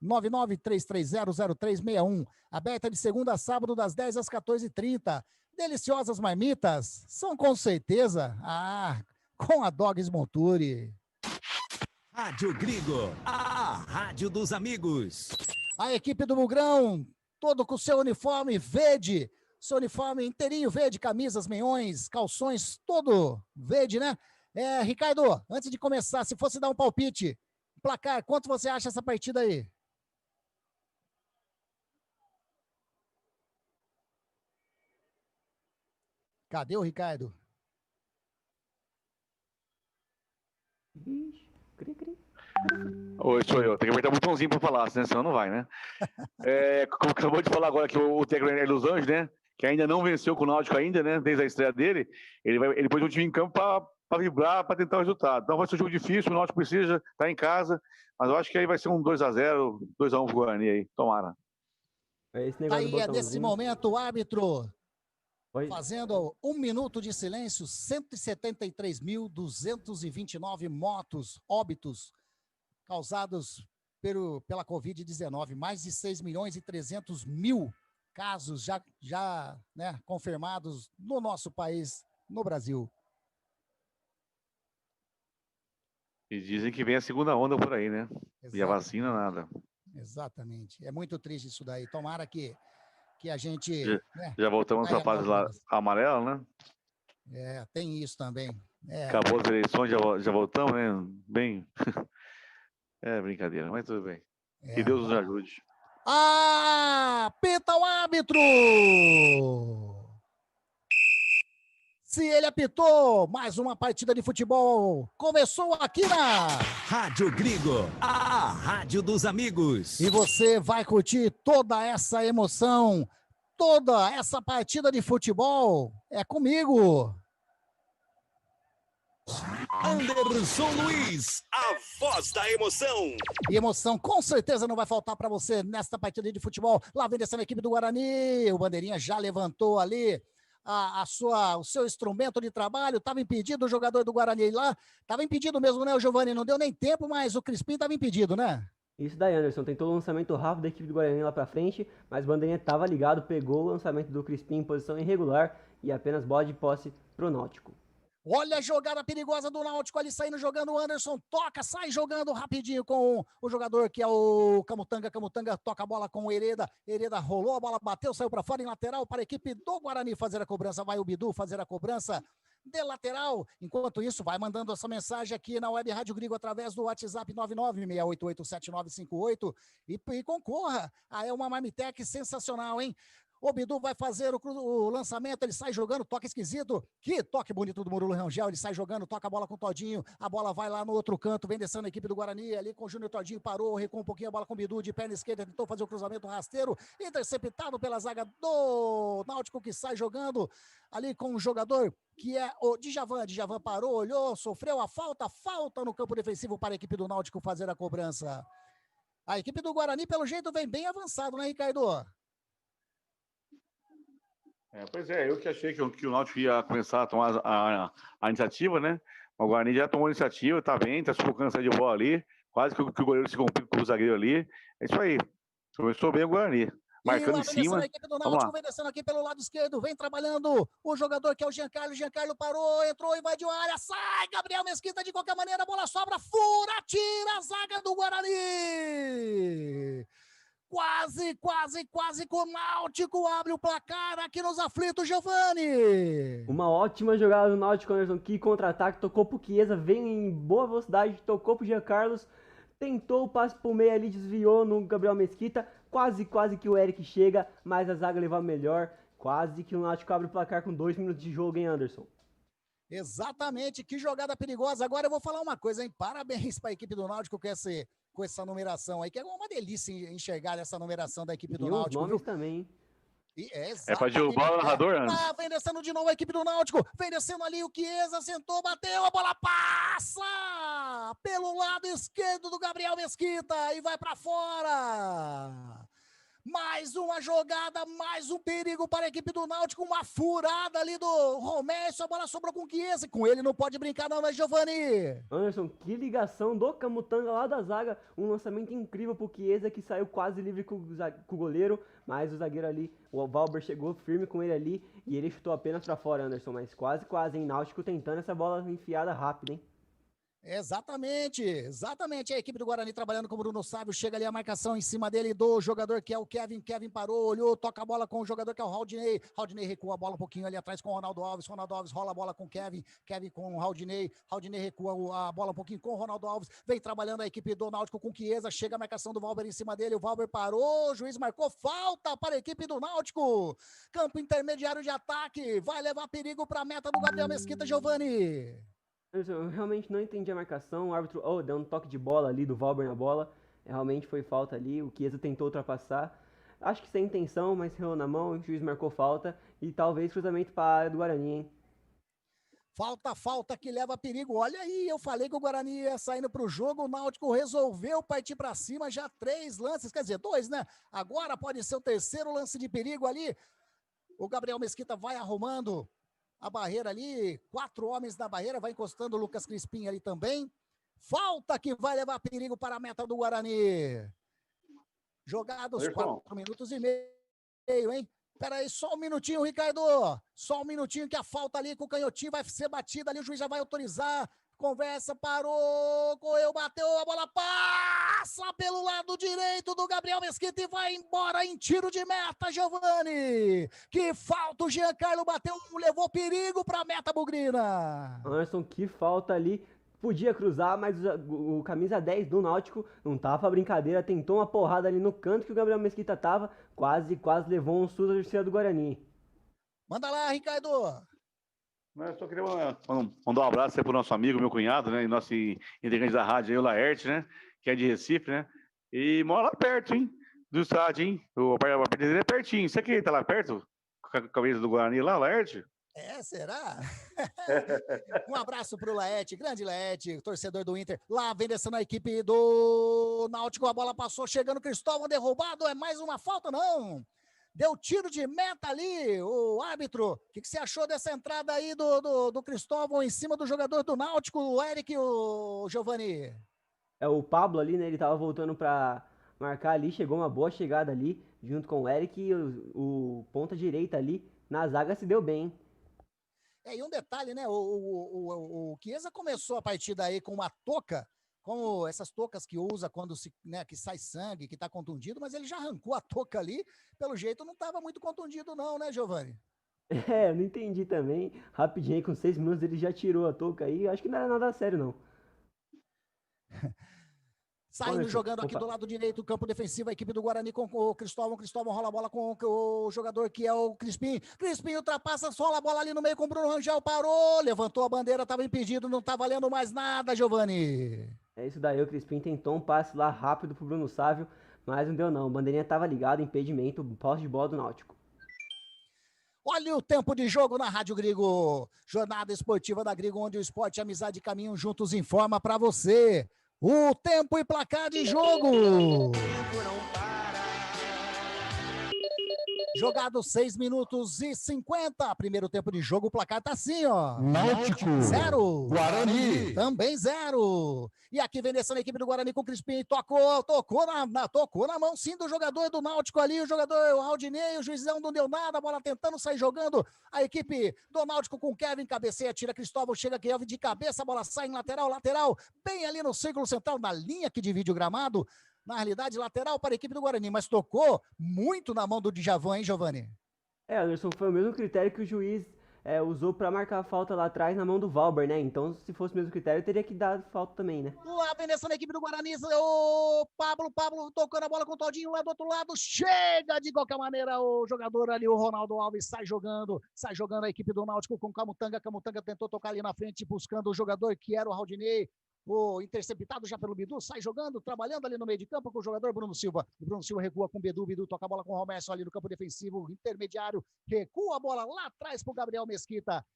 19-993300361. Aberta de segunda a sábado, das 10 às 14h30. Deliciosas marmitas são com certeza com a Dogs Monturi. Rádio Grigo, a rádio dos amigos. A equipe do Bugrão, todo com seu uniforme verde, seu uniforme inteirinho verde, camisas, meiões, calções, todo verde, né? Ricardo, antes de começar, se fosse dar um palpite, placar, quanto você acha essa partida aí? Cadê o Ricardo? Oi, sou eu. Tem que apertar o botãozinho para falar, senão não vai, né? Como acabou de falar agora que o técnico é Los Angeles, né? Que ainda não venceu com o Náutico ainda, né? Desde a estreia dele. Ele pôs um time em campo para vibrar, para tentar o resultado. Então vai ser um jogo difícil, o Náutico precisa estar em casa, mas eu acho que aí vai ser um 2-0, 2-1 pro Guarani aí. Tomara. Aí nesse momento o árbitro fazendo 1 minuto de silêncio, 173.229 óbitos causados pela Covid-19, mais de 6.300.000 casos já né, confirmados no nosso país, no Brasil. E dizem que vem a segunda onda por aí, né? Exatamente. E a vacina, nada. Exatamente. É muito triste isso daí. Tomara que a gente... Já voltamos para a fase lá amarela, né? Tem isso também. Acabou as eleições, já voltamos, né? Bem... brincadeira, mas tudo bem. Que Deus nos ajude. Apita o árbitro! Se ele apitou, mais uma partida de futebol começou aqui na Rádio Grigo, a rádio dos amigos. E você vai curtir toda essa emoção, toda essa partida de futebol é comigo. Anderson Luiz, a voz da emoção. E emoção com certeza não vai faltar para você nesta partida de futebol. Lá vem descendo a equipe do Guarani. O Bandeirinha já levantou ali o seu instrumento de trabalho. Estava impedido o jogador do Guarani lá. Estava impedido mesmo, né, o Giovani? Não deu nem tempo, mas o Crispim estava impedido, né? Isso daí, Anderson. Tentou o lançamento rápido da equipe do Guarani lá pra frente, mas o Bandeirinha estava ligado, pegou o lançamento do Crispim em posição irregular e apenas bola de posse pro Náutico. Olha a jogada perigosa do Náutico ali saindo jogando. O Anderson toca, sai jogando rapidinho com o jogador que é o Camutanga. Camutanga toca a bola com o Hereda. Hereda rolou, a bola bateu, saiu para fora em lateral para a equipe do Guarani fazer a cobrança. Vai o Bidu fazer a cobrança de lateral. Enquanto isso, vai mandando essa mensagem aqui na Web Rádio Grigo através do WhatsApp 996887958 e concorra. É uma Marmitec sensacional, hein? O Bidu vai fazer o lançamento, ele sai jogando, toque esquisito, que toque bonito do Murilo Rangel, ele sai jogando, toca a bola com o Todinho, a bola vai lá no outro canto, vem descendo a equipe do Guarani, ali com o Júnior Todinho, parou, recuou um pouquinho a bola com o Bidu, de perna esquerda, tentou fazer o cruzamento rasteiro, interceptado pela zaga do Náutico, que sai jogando, ali com o jogador que é o Djavan. Djavan parou, olhou, sofreu a falta no campo defensivo para a equipe do Náutico fazer a cobrança. A equipe do Guarani, pelo jeito, vem bem avançado, né, Ricardo? Pois é, eu que achei que o Náutico ia começar a tomar a iniciativa, né? O Guarani já tomou a iniciativa, tá bem, tá sufocando essa de bola ali, quase que o goleiro se complica com o zagueiro ali. É isso aí, começou bem o Guarani, marcando em cima. A equipe do Náutico vem descendo aqui pelo lado esquerdo, vem trabalhando o jogador que é o Giancarlo. Giancarlo parou, entrou, invadiu a área, sai Gabriel Mesquita, de qualquer maneira, a bola sobra, fura, tira a zaga do Guarani. Quase que o Náutico abre o placar aqui nos aflitos, Giovani. Uma ótima jogada do Náutico, Anderson, que contra-ataque, tocou pro Chiesa, veio em boa velocidade, tocou pro Jean Carlos, tentou o passe pro meio ali, desviou no Gabriel Mesquita, quase que o Eric chega, mas a zaga levava melhor, quase que o Náutico abre o placar com 2 minutos de jogo, hein, Anderson? Exatamente, que jogada perigosa. Agora eu vou falar uma coisa, hein, parabéns para a equipe do Náutico com essa numeração aí, que é uma delícia enxergar essa numeração da equipe do Náutico. Os nomes também, hein? É pra derrubar o narrador, Anderson. Vem descendo de novo a equipe do Náutico, vem descendo ali o Chiesa, sentou, bateu, a bola passa pelo lado esquerdo do Gabriel Mesquita e vai para fora. Mais uma jogada, mais um perigo para a equipe do Náutico, uma furada ali do Romero, a bola sobrou com o Chiesa, com ele não pode brincar não, né, Giovani? Anderson, que ligação do Camutanga lá da zaga, um lançamento incrível pro Chiesa, que saiu quase livre com o goleiro, mas o zagueiro ali, o Valber chegou firme com ele ali, e ele chutou apenas para fora, Anderson, mas quase, hein, Náutico tentando essa bola enfiada rápida, hein? Exatamente, a equipe do Guarani trabalhando com o Bruno Sávio, chega ali a marcação em cima dele do jogador que é o Kevin parou, olhou, toca a bola com o jogador que é o Raudinei recua a bola um pouquinho ali atrás com o Ronaldo Alves rola a bola com o Kevin com o Raudinei recua a bola um pouquinho com o Ronaldo Alves, vem trabalhando a equipe do Náutico com o Chiesa, chega a marcação do Valber em cima dele, o Valber parou, o juiz marcou falta para a equipe do Náutico, campo intermediário de ataque, vai levar perigo para a meta do Gabriel Mesquita, Giovani. Eu realmente não entendi a marcação, o árbitro deu um toque de bola ali do Valber na bola, realmente foi falta ali, o Chiesa tentou ultrapassar, acho que sem intenção, mas errou na mão, o juiz marcou falta e talvez cruzamento para a área do Guarani, hein? Falta que leva perigo, olha aí, eu falei que o Guarani ia saindo para o jogo, o Náutico resolveu partir para cima, já 3 lances, quer dizer, 2, né? Agora pode ser o 3º lance de perigo ali, o Gabriel Mesquita vai arrumando a barreira ali, 4 homens na barreira, vai encostando o Lucas Crispim ali também. Falta que vai levar perigo para a meta do Guarani. Jogados 4 minutos e meio, hein? Peraí, só um minutinho, Ricardo. Só um minutinho que a falta ali com o canhotinho vai ser batida ali, o juiz já vai autorizar. Conversa, parou, correu, bateu, a bola passa pelo lado direito do Gabriel Mesquita e vai embora em tiro de meta, Giovani. Que falta, o Giancarlo bateu, levou perigo para a meta bugrina. Anderson, que falta ali, podia cruzar, mas o camisa 10 do Náutico não tava pra brincadeira, tentou uma porrada ali no canto que o Gabriel Mesquita tava, quase levou um susto da torcida do Guarani. Manda lá, Ricardo. Eu só queria mandar um abraço aí pro nosso amigo, meu cunhado, né? E nosso integrante da rádio aí, o Laerte, né? Que é de Recife, né? E mora lá perto, hein? Do estádio, hein? A partida dele é pertinho. Você que tá lá perto? Com a camisa do Guarani lá, Laerte? Será? Um abraço pro Laerte, grande Laerte, torcedor do Inter. Lá vem descendo a equipe do Náutico, a bola passou, chegando Cristóvão, derrubado, é mais uma falta, não? Deu tiro de meta ali, o árbitro. O que você achou dessa entrada aí do Cristóvão em cima do jogador do Náutico, o Eric, o Giovani? O Pablo ali, né? Ele tava voltando pra marcar ali, chegou uma boa chegada ali, junto com o Eric, e o ponta direita ali, na zaga se deu bem, hein? E um detalhe, né? O Chiesa começou a partida aí com uma touca, como essas toucas que usa quando que sai sangue, que tá contundido, mas ele já arrancou a touca ali, pelo jeito não tava muito contundido não, né, Giovani? Eu não entendi também. Rapidinho, aí, com 6 minutos ele já tirou a touca aí, acho que não era nada sério, não. Saindo, jogando aqui do lado direito, campo defensivo, a equipe do Guarani com o Cristóvão. Cristóvão rola a bola com o jogador que é o Crispim. Crispim ultrapassa, rola a bola ali no meio com o Bruno Rangel, parou, levantou a bandeira, estava impedido, não tá valendo mais nada, Giovani. É isso daí, o Crispim tentou um passe lá rápido pro Bruno Sávio, mas não deu não. A bandeirinha tava ligada, impedimento, posse de bola do Náutico. Olha o tempo de jogo na Rádio Grigo. Jornada esportiva da Grigo, onde o esporte e a amizade caminham juntos, informa para você o tempo e placar de jogo. Jogado 6 minutos e 50. Primeiro tempo de jogo, o placar tá assim, ó. Náutico 0. Guarani Também 0. E aqui vem descendo a equipe do Guarani com o Crispim. Tocou na mão sim do jogador do Náutico ali. O jogador Aldinei, o juizão não deu nada. A bola tentando sair jogando. A equipe do Náutico com o Kevin. Cabeceia, tira Cristóvão. Chega aqui de cabeça. A bola sai em lateral. Bem ali no círculo central, na linha que divide o gramado. Na realidade, lateral para a equipe do Guarani, mas tocou muito na mão do Djavan, hein, Giovani? Anderson, foi o mesmo critério que o juiz usou para marcar a falta lá atrás na mão do Valber, né? Então, se fosse o mesmo critério, teria que dar falta também, né? Lá vem nessa equipe do Guarani, o Pablo tocando a bola com o Todinho lá do outro lado, chega de qualquer maneira o jogador ali, o Ronaldo Alves, sai jogando a equipe do Náutico com Camutanga tentou tocar ali na frente, buscando o jogador que era o Raudinei, o interceptado já pelo Bidu, sai jogando, trabalhando ali no meio de campo com o jogador Bruno Silva. O Bruno Silva recua com o Bidu toca a bola com o Romércio ali no campo defensivo, intermediário, recua a bola lá atrás para o Gabriel Mesquita.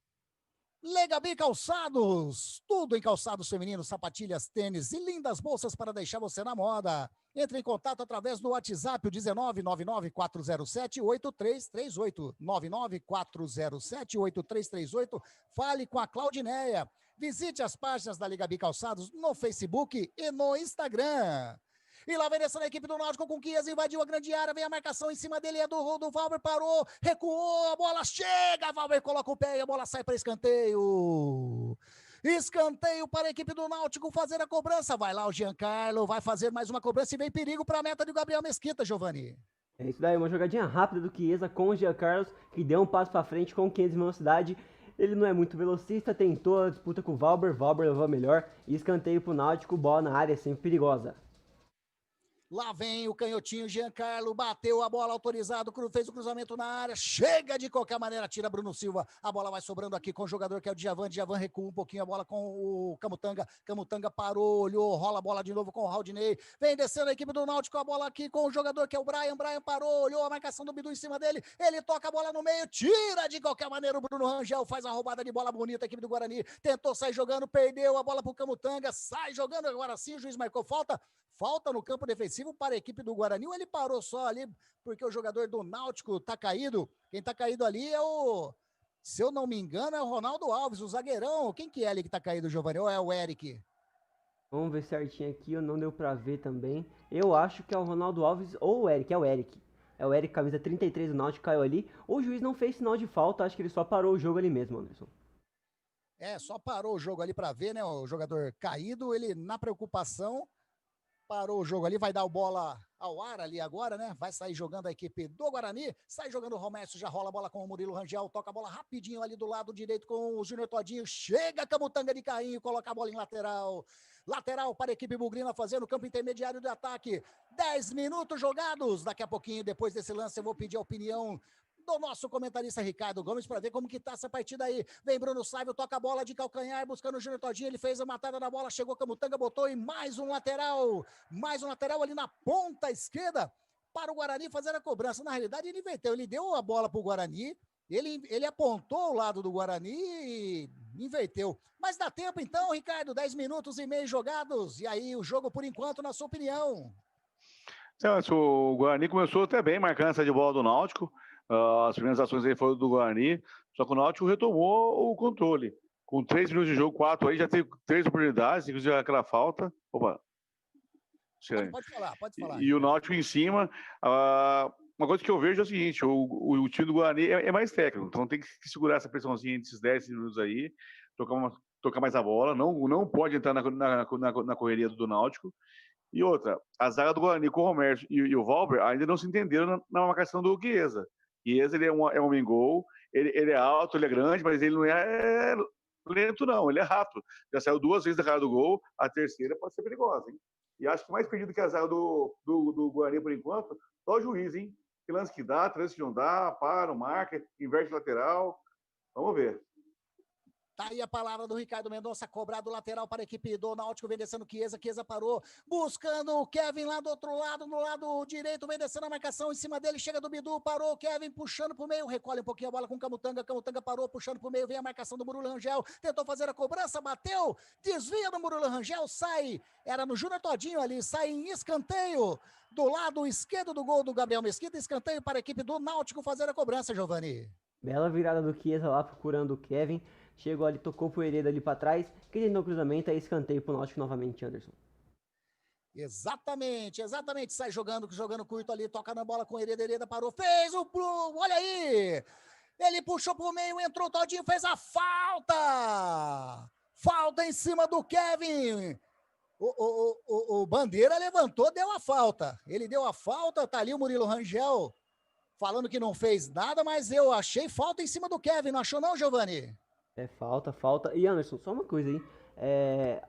Legabi Calçados, tudo em calçados femininos, sapatilhas, tênis e lindas bolsas para deixar você na moda. Entre em contato através do WhatsApp, o 19994078338, 994078338. Fale com a Claudineia. Visite as páginas da Legabi Calçados no Facebook e no Instagram. E lá vem descendo a equipe do Náutico com Chiesa, invadiu a grande área, vem a marcação em cima dele, é do Valber, parou, recuou, a bola chega, Valber coloca o pé e a bola sai para escanteio. Escanteio para a equipe do Náutico fazer a cobrança. Vai lá o Giancarlo, vai fazer mais uma cobrança e vem perigo para a meta do Gabriel Mesquita, Giovani. É isso daí, uma jogadinha rápida do Chiesa com o Giancarlo, que deu um passo para frente com o 15 de velocidade. Ele não é muito velocista, tentou a disputa com o Valber levou a melhor. E escanteio para o Náutico, bola na área, sempre perigosa. Lá vem o canhotinho Giancarlo, bateu a bola autorizado, fez o cruzamento na área, chega de qualquer maneira, tira Bruno Silva, a bola vai sobrando aqui com o jogador que é o Djavan recua um pouquinho a bola com o Camutanga parou, olhou, rola a bola de novo com o Raudinei, vem descendo a equipe do Náutico, a bola aqui com o jogador que é o Brian parou, olhou a marcação do Bidu em cima dele, ele toca a bola no meio, tira de qualquer maneira o Bruno Rangel, faz a roubada de bola bonita, a equipe do Guarani, tentou sair jogando, perdeu a bola pro Camutanga, sai jogando, agora sim o juiz marcou falta no campo defensivo para a equipe do Guarani, ou ele parou só ali porque o jogador do Náutico tá caído? Quem tá caído ali é se eu não me engano, é o Ronaldo Alves, o zagueirão. Quem que é ali que tá caído, Giovani? Ou é o Eric? Vamos ver certinho aqui, não deu pra ver também. Eu acho que é o Ronaldo Alves ou o Eric, é o Eric. É o Eric, camisa 33 do Náutico, caiu ali. O juiz não fez sinal de falta, acho que ele só parou o jogo ali mesmo, Anderson. Só parou o jogo ali para ver, né? O jogador caído, ele na preocupação parou o jogo ali, vai dar a bola ao ar ali agora, né? Vai sair jogando a equipe do Guarani, sai jogando o Romércio, já rola a bola com o Murilo Rangel, toca a bola rapidinho ali do lado direito com o Júnior Todinho, chega Camutanga de carrinho, coloca a bola em lateral para a equipe bugrina fazendo o campo intermediário de ataque, 10 minutos jogados, daqui a pouquinho, depois desse lance, eu vou pedir a opinião do nosso comentarista Ricardo Gomes para ver como que tá essa partida aí. Vem Bruno Sávio, toca a bola de calcanhar, buscando o Júnior Todinho, ele fez a matada da bola, chegou Camutanga, botou e mais um lateral ali na ponta esquerda para o Guarani fazer a cobrança. Na realidade, ele inverteu, ele deu a bola para o Guarani, ele apontou o lado do Guarani e inverteu. Mas dá tempo então, Ricardo, 10 minutos e meio jogados. E aí, o jogo por enquanto, na sua opinião? O Guarani começou até bem, marcando essa de bola do Náutico. As primeiras ações aí foram do Guarani, só que o Náutico retomou o controle. Com 3 minutos de jogo, 4 aí, já teve 3 oportunidades, inclusive aquela falta. Opa. Pode falar. E o Náutico em cima. Uma coisa que eu vejo é o seguinte, o time do Guarani é mais técnico, então tem que segurar essa pressãozinha desses 10 minutos aí, tocar mais a bola, não pode entrar na correria do Náutico. E outra, a zaga do Guarani com o Romero e o Valber ainda não se entenderam na marcação do Chiesa. Chiesa, ele é um homem gol, ele é alto, ele é grande, mas ele não é lento não, ele é rápido. Já saiu 2 vezes da cara do gol, a terceira pode ser perigosa, hein? E acho que mais perdido que a zaga do Guarani por enquanto, só o juiz, hein? Que lance que dá, trânsito que não dá, para, marca, inverte lateral. Vamos ver. Tá aí a palavra do Ricardo Mendonça, cobrado lateral para a equipe do Náutico, vem descendo Chiesa parou, buscando o Kevin lá do outro lado, no lado direito, vem descendo a marcação, em cima dele, chega do Bidu, parou, Kevin puxando pro meio, recolhe um pouquinho a bola com o Camutanga parou, puxando pro meio, vem a marcação do Murilo Rangel, tentou fazer a cobrança, bateu, desvia do Murilo Rangel, sai, era no Júnior Todinho ali, sai em escanteio, do lado esquerdo do gol do Gabriel Mesquita, escanteio para a equipe do Náutico fazer a cobrança, Giovani. Bela virada do Chiesa lá, procurando o Kevin. Chegou ali, tocou pro Hereda ali pra trás. Que no cruzamento, aí escanteio pro Náutico novamente, Anderson. Exatamente. Sai jogando curto ali, toca na bola com o Hereda parou, fez o pulo, olha aí! Ele puxou pro meio, entrou o Todinho, fez a falta! Falta em cima do Kevin! O Bandeira levantou, deu a falta. Ele deu a falta, tá ali o Murilo Rangel falando que não fez nada, mas eu achei falta em cima do Kevin, não achou não, Giovani? É falta. E Anderson, só uma coisa aí.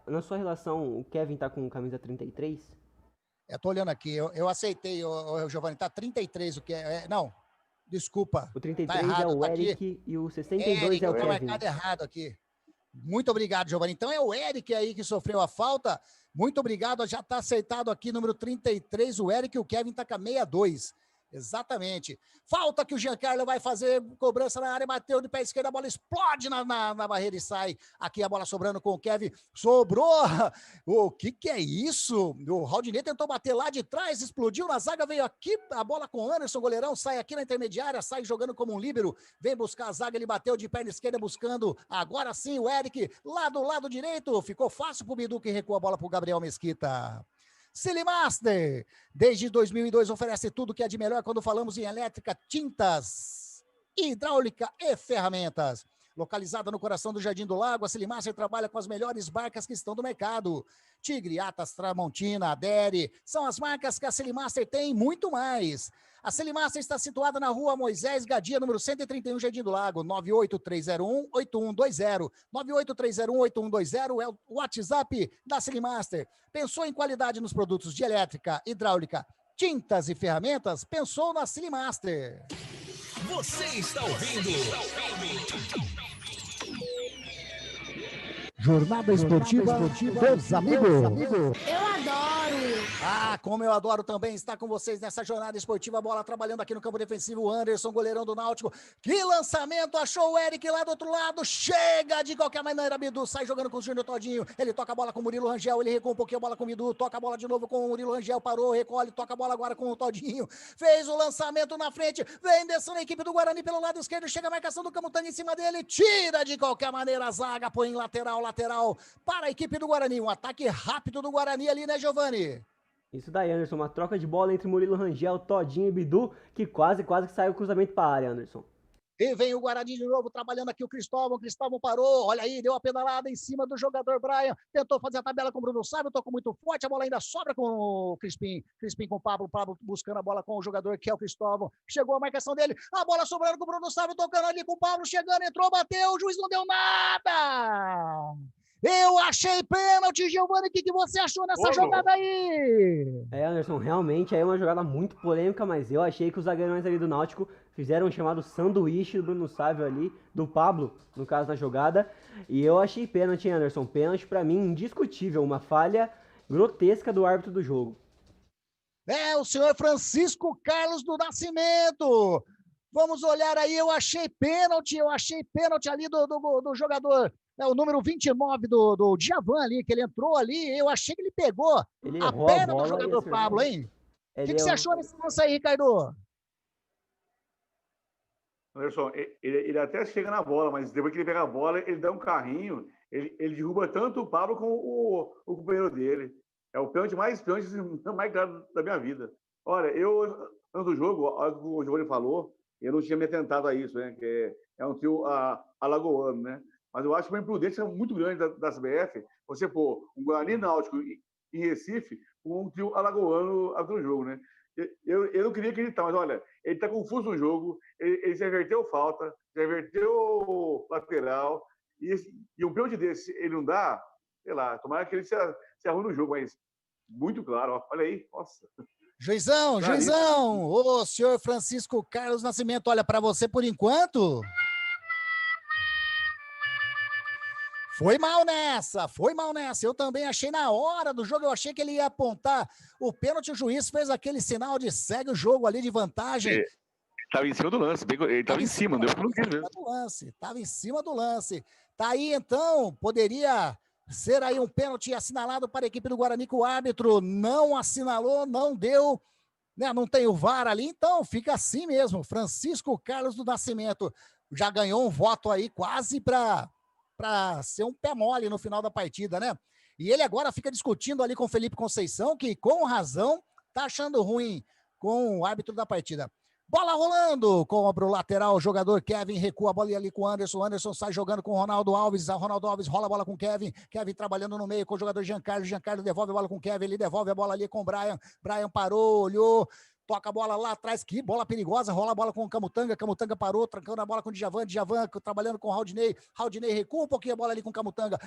Na sua relação, o Kevin tá com camisa 33? Eu tô olhando aqui, eu aceitei, Giovani, tá 33 o que não, desculpa. O 33 tá errado, é o tá Eric aqui. E o 62 é o Kevin. Marcado errado aqui. Muito obrigado, Giovani. Então é o Eric aí que sofreu a falta. Muito obrigado, já tá aceitado aqui, número 33, o Eric, e o Kevin tá com a 62. Exatamente. Falta que o Giancarlo vai fazer, cobrança na área, bateu de pé esquerdo, a bola explode na barreira e sai. Aqui a bola sobrando com o Kevin, sobrou. O que é isso? O Raldinei tentou bater lá de trás, explodiu na zaga, veio aqui, a bola com o Anderson, goleirão, sai aqui na intermediária, sai jogando como um líbero, vem buscar a zaga, ele bateu de perna esquerda buscando, agora sim o Eric, lá do lado direito, ficou fácil pro Bidu que recuou a bola pro Gabriel Mesquita. Silimaster, desde 2002 oferece tudo que é de melhor quando falamos em elétrica, tintas, hidráulica e ferramentas. Localizada no coração do Jardim do Lago, a Silimaster trabalha com as melhores marcas que estão no mercado. Tigre, Atas, Tramontina, Adere, são as marcas que a Silimaster tem e muito mais. A Silimaster está situada na rua Moisés Gadia, número 131, Jardim do Lago, 98301-8120. 98301-8120 é o WhatsApp da Silimaster. Pensou em qualidade nos produtos de elétrica, hidráulica, tintas e ferramentas? Pensou na Silimaster. Você está ouvindo Jornada Esportiva dos Amigos. Eu adoro! Ah, como eu adoro também estar com vocês nessa jornada esportiva, bola trabalhando aqui no campo defensivo, Anderson, goleirão do Náutico, que lançamento, achou o Eric lá do outro lado, chega de qualquer maneira, Bidu, sai jogando com o Júnior Todinho, ele toca a bola com o Murilo Rangel, ele recua um pouquinho a bola com o Bidu, toca a bola de novo com o Murilo Rangel, parou, recolhe, toca a bola agora com o Todinho, fez o lançamento na frente, vem descendo a equipe do Guarani pelo lado esquerdo, chega a marcação do Camutanga em cima dele, tira de qualquer maneira a zaga, põe em lateral para a equipe do Guarani, um ataque rápido do Guarani ali, né, Giovani? Isso daí, Anderson, uma troca de bola entre Murilo Rangel, Todinho e Bidu, que quase que saiu o cruzamento para a área, Anderson. E vem o Guarani de novo, trabalhando aqui o Cristóvão parou, olha aí, deu a pedalada em cima do jogador Brian, tentou fazer a tabela com o Bruno Sávio, tocou muito forte, a bola ainda sobra com o Crispim com o Pablo buscando a bola com o jogador que é o Cristóvão, chegou a marcação dele, a bola sobrando com o Bruno Sávio, tocando ali com o Pablo, chegando, entrou, bateu, o juiz não deu nada! Eu achei pênalti, Giovani, o que você achou nessa jogada aí? Anderson, realmente é uma jogada muito polêmica, mas eu achei que os zagueirões ali do Náutico fizeram um chamado sanduíche do Bruno Sávio ali, do Pablo, no caso na jogada, e eu achei pênalti, Anderson, pênalti pra mim indiscutível, uma falha grotesca do árbitro do jogo. É o senhor Francisco Carlos do Nascimento. Vamos olhar aí, eu achei pênalti ali do jogador, o número 29 do Djavan ali, que ele entrou ali, eu achei que ele pegou Ele a errou a perna do bola e jogador acertou. Pablo, hein? O que você errou. achou nesse lance aí, Ricardo? Anderson, ele até chega na bola, mas depois que ele pega a bola, ele dá um carrinho, ele derruba tanto o Pablo como o companheiro dele. É o pênalti mais claro da minha vida. Olha, eu, antes do jogo, a hora que o Giovanni falou, eu não tinha me atentado a isso, né? Que é um trio alagoano, né? Mas eu acho uma imprudência muito grande da CBF você pôr um Guarani Náutico em Recife com um trio alagoano do jogo, né? Eu não queria acreditar, mas olha, ele está confuso no jogo, ele se reverteu falta, se reverteu lateral, e um pênalti desse ele não dá, sei lá, tomara que ele se arrume no jogo, mas muito claro, ó, olha aí, nossa. Juizão, o senhor Francisco Carlos Nascimento, olha, para você por enquanto... Foi mal nessa. Eu também achei na hora do jogo, eu achei que ele ia apontar o pênalti, o juiz fez aquele sinal de segue o jogo ali de vantagem. Estava em cima do lance, ele estava em cima, não deu para Estava em cima do lance. Tá aí então, poderia ser aí um pênalti assinalado para a equipe do Guarani, que o árbitro não assinalou, não deu, né? Não tem o VAR ali, então fica assim mesmo. Francisco Carlos do Nascimento já ganhou um voto aí quase para ser um pé mole no final da partida, né? E ele agora fica discutindo ali com o Felipe Conceição, que com razão tá achando ruim com o árbitro da partida. Bola rolando, cobra o lateral, o jogador Kevin recua a bola ali com o Anderson sai jogando com o Ronaldo Alves rola a bola com o Kevin trabalhando no meio com o jogador Giancarlo devolve a bola com o Kevin, ele devolve a bola ali com o Brian parou, olhou, toca a bola lá atrás, que bola perigosa, rola a bola com o Camutanga parou, trancando a bola com o Djavan trabalhando com o Raudinei recua um pouquinho a bola ali com o Camutanga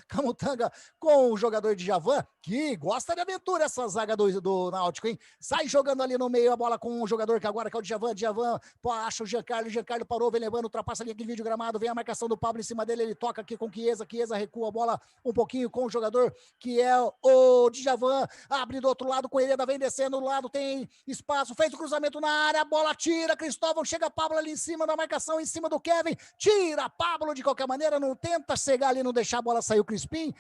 com o jogador Djavan, que gosta de aventura essa zaga do Náutico, hein? Sai jogando ali no meio a bola com o jogador que agora que é o Djavan, pô, acha o Giancarlo parou, vem levando, ultrapassa ali aquele vídeo gramado, vem a marcação do Pablo em cima dele, ele toca aqui com o Chiesa recua a bola um pouquinho com o jogador que é o Djavan, abre do outro lado com ele, vem descendo do lado, tem espaço, fez o cruzamento na área, a bola tira, Cristóvão, chega Pablo ali em cima da marcação, em cima do Kevin, tira Pablo de qualquer maneira, não tenta chegar ali, não deixar a bola sair o Crispim,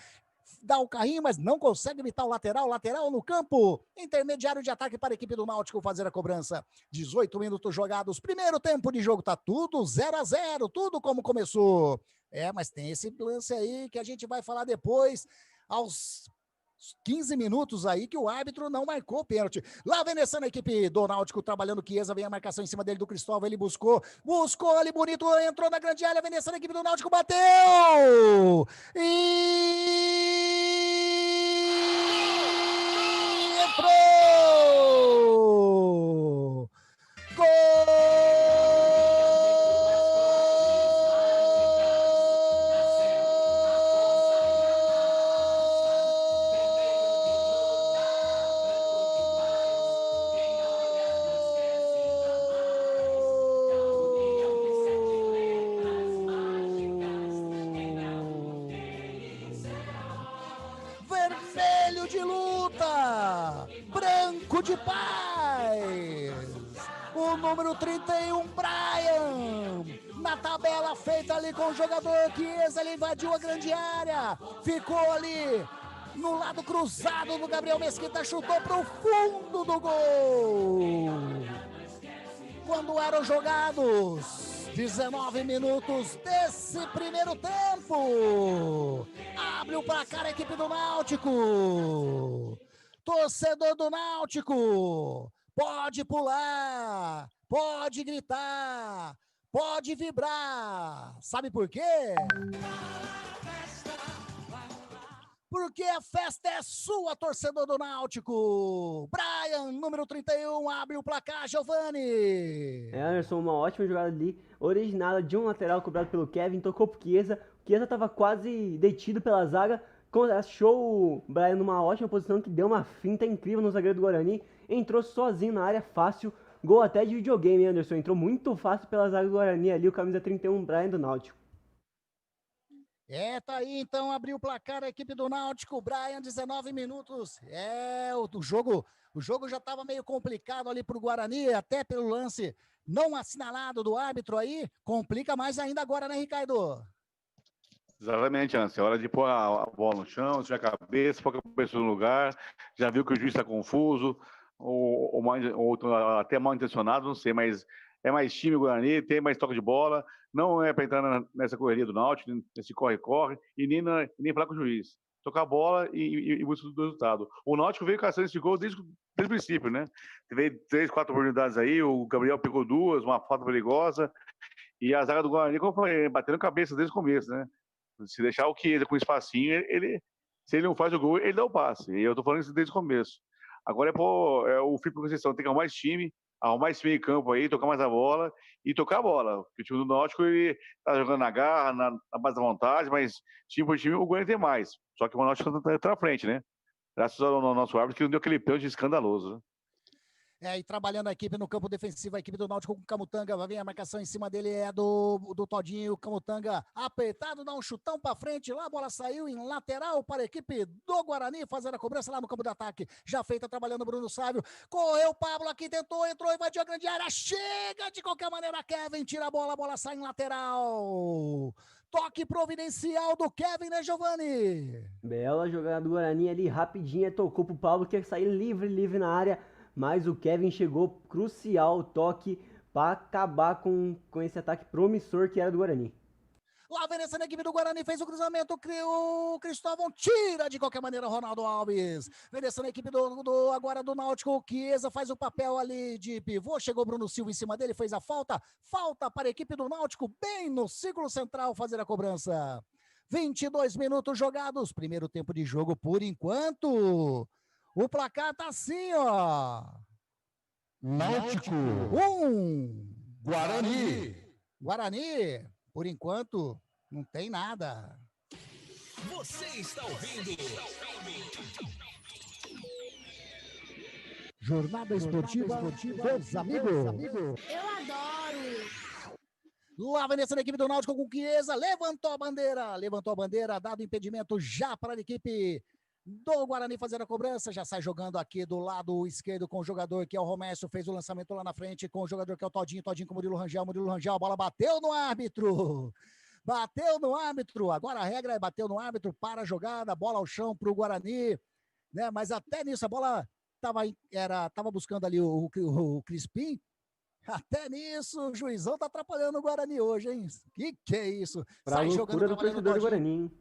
dá o carrinho, mas não consegue evitar o lateral no campo, intermediário de ataque para a equipe do Náutico fazer a cobrança, 18 minutos jogados, primeiro tempo de jogo, tá tudo 0-0, tudo como começou, mas tem esse lance aí que a gente vai falar depois, aos 15 minutos aí que o árbitro não marcou o pênalti. Lá vem descendo a equipe do Náutico, trabalhando o Chiesa, vem a marcação em cima dele do Cristóvão, ele buscou ali bonito, entrou na grande área, vem descendo a equipe do Náutico, bateu! E entrou! Vermelho de luta, branco de paz, o número 31, Brian, na tabela feita ali com o jogador Chiesa, ele invadiu a grande área, ficou ali no lado cruzado do Gabriel Mesquita, chutou para o fundo do gol. Quando eram jogados 19 minutos desse primeiro tempo, abre o placar a equipe do Náutico. Torcedor do Náutico, pode pular, pode gritar, pode vibrar. Sabe por quê? Porque a festa é sua, torcedor do Náutico. Brian, número 31, abre o placar, Giovanni. Anderson, uma ótima jogada ali, originada de um lateral cobrado pelo Kevin, tocou pro Chiesa. O Chiesa estava quase detido pela zaga, achou o Brian numa ótima posição, que deu uma finta incrível no zagueiro do Guarani, entrou sozinho na área, fácil, gol até de videogame, Anderson, entrou muito fácil pela zaga do Guarani ali, o camisa 31, Brian do Náutico. Tá aí, então, abriu o placar a equipe do Náutico, Brian, 19 minutos. O jogo O jogo já estava meio complicado ali para o Guarani, até pelo lance não assinalado do árbitro aí. Complica mais ainda agora, né, Ricardo? Exatamente, Anderson. É hora de pôr a bola no chão, tirar a cabeça, pôr a cabeça no lugar. Já viu que o juiz está confuso, ou até mal intencionado, não sei, mas é mais time o Guarani, tem mais toque de bola. Não é para entrar nessa correria do Náutico, nesse corre-corre, e nem falar com o juiz. Tocar a bola e buscar o resultado. O Náutico veio caçando esse gol desde o princípio, né? Teve 3, 4 oportunidades aí, o Gabriel pegou 2, uma falta perigosa, e a zaga do Guarani, como eu falei, batendo cabeça desde o começo, né? Se deixar o Chiesa com espacinho, se ele não faz o gol, ele dá o passe. E eu tô falando isso desde o começo. Agora o Felipe Conceição tem que arrumar mais time em campo aí, tocar mais a bola e tocar a bola. Porque o time do Náutico, ele tá jogando na garra, na base da vontade, mas time por time o Guarani tem mais. Só que o Náutico tá na frente, né? Graças ao nosso árbitro que não deu aquele pênalti escandaloso, né? E trabalhando a equipe no campo defensivo, a equipe do Náutico com o Camutanga, vai vir a marcação em cima dele, é do Todinho, o Camutanga apertado, dá um chutão pra frente, lá a bola saiu em lateral para a equipe do Guarani, fazendo a cobrança lá no campo de ataque, já feita, trabalhando o Bruno Sávio, correu o Pablo aqui, tentou, entrou, invadiu a grande área, chega de qualquer maneira, Kevin, tira a bola sai em lateral, toque providencial do Kevin, né, Giovani? Bela jogada do Guarani ali, rapidinha, tocou pro Pablo, que ia sair livre na área, mas o Kevin chegou crucial, toque, para acabar com esse ataque promissor que era do Guarani. Lá vem essa equipe do Guarani, fez o cruzamento, o Cristóvão tira de qualquer maneira Ronaldo Alves. Vem descendo a equipe agora do Náutico, Chiesa faz o papel ali de pivô, chegou Bruno Silva em cima dele, fez a falta para a equipe do Náutico, bem no círculo central fazer a cobrança. 22 minutos jogados, primeiro tempo de jogo por enquanto. O placar tá assim, ó. Náutico 1. Guarani. Por enquanto, não tem nada. Você está ouvindo Jornada Esportiva dos Amigos. Eu adoro! Lá vem essa equipe do Náutico com Chiesa, levantou a bandeira, dado impedimento já para a equipe do Guarani fazer a cobrança, já sai jogando aqui do lado esquerdo com o jogador que é o Romércio, fez o lançamento lá na frente com o jogador que é o Todinho com o Murilo Rangel, a bola bateu no árbitro, agora a regra é bateu no árbitro, para a jogada, bola ao chão para o Guarani, né? Mas até nisso a bola tava buscando ali o Crispim, até nisso o juizão tá atrapalhando o Guarani hoje, hein? Que é isso? Pra sai jogando do torcedor do Guarani, hein?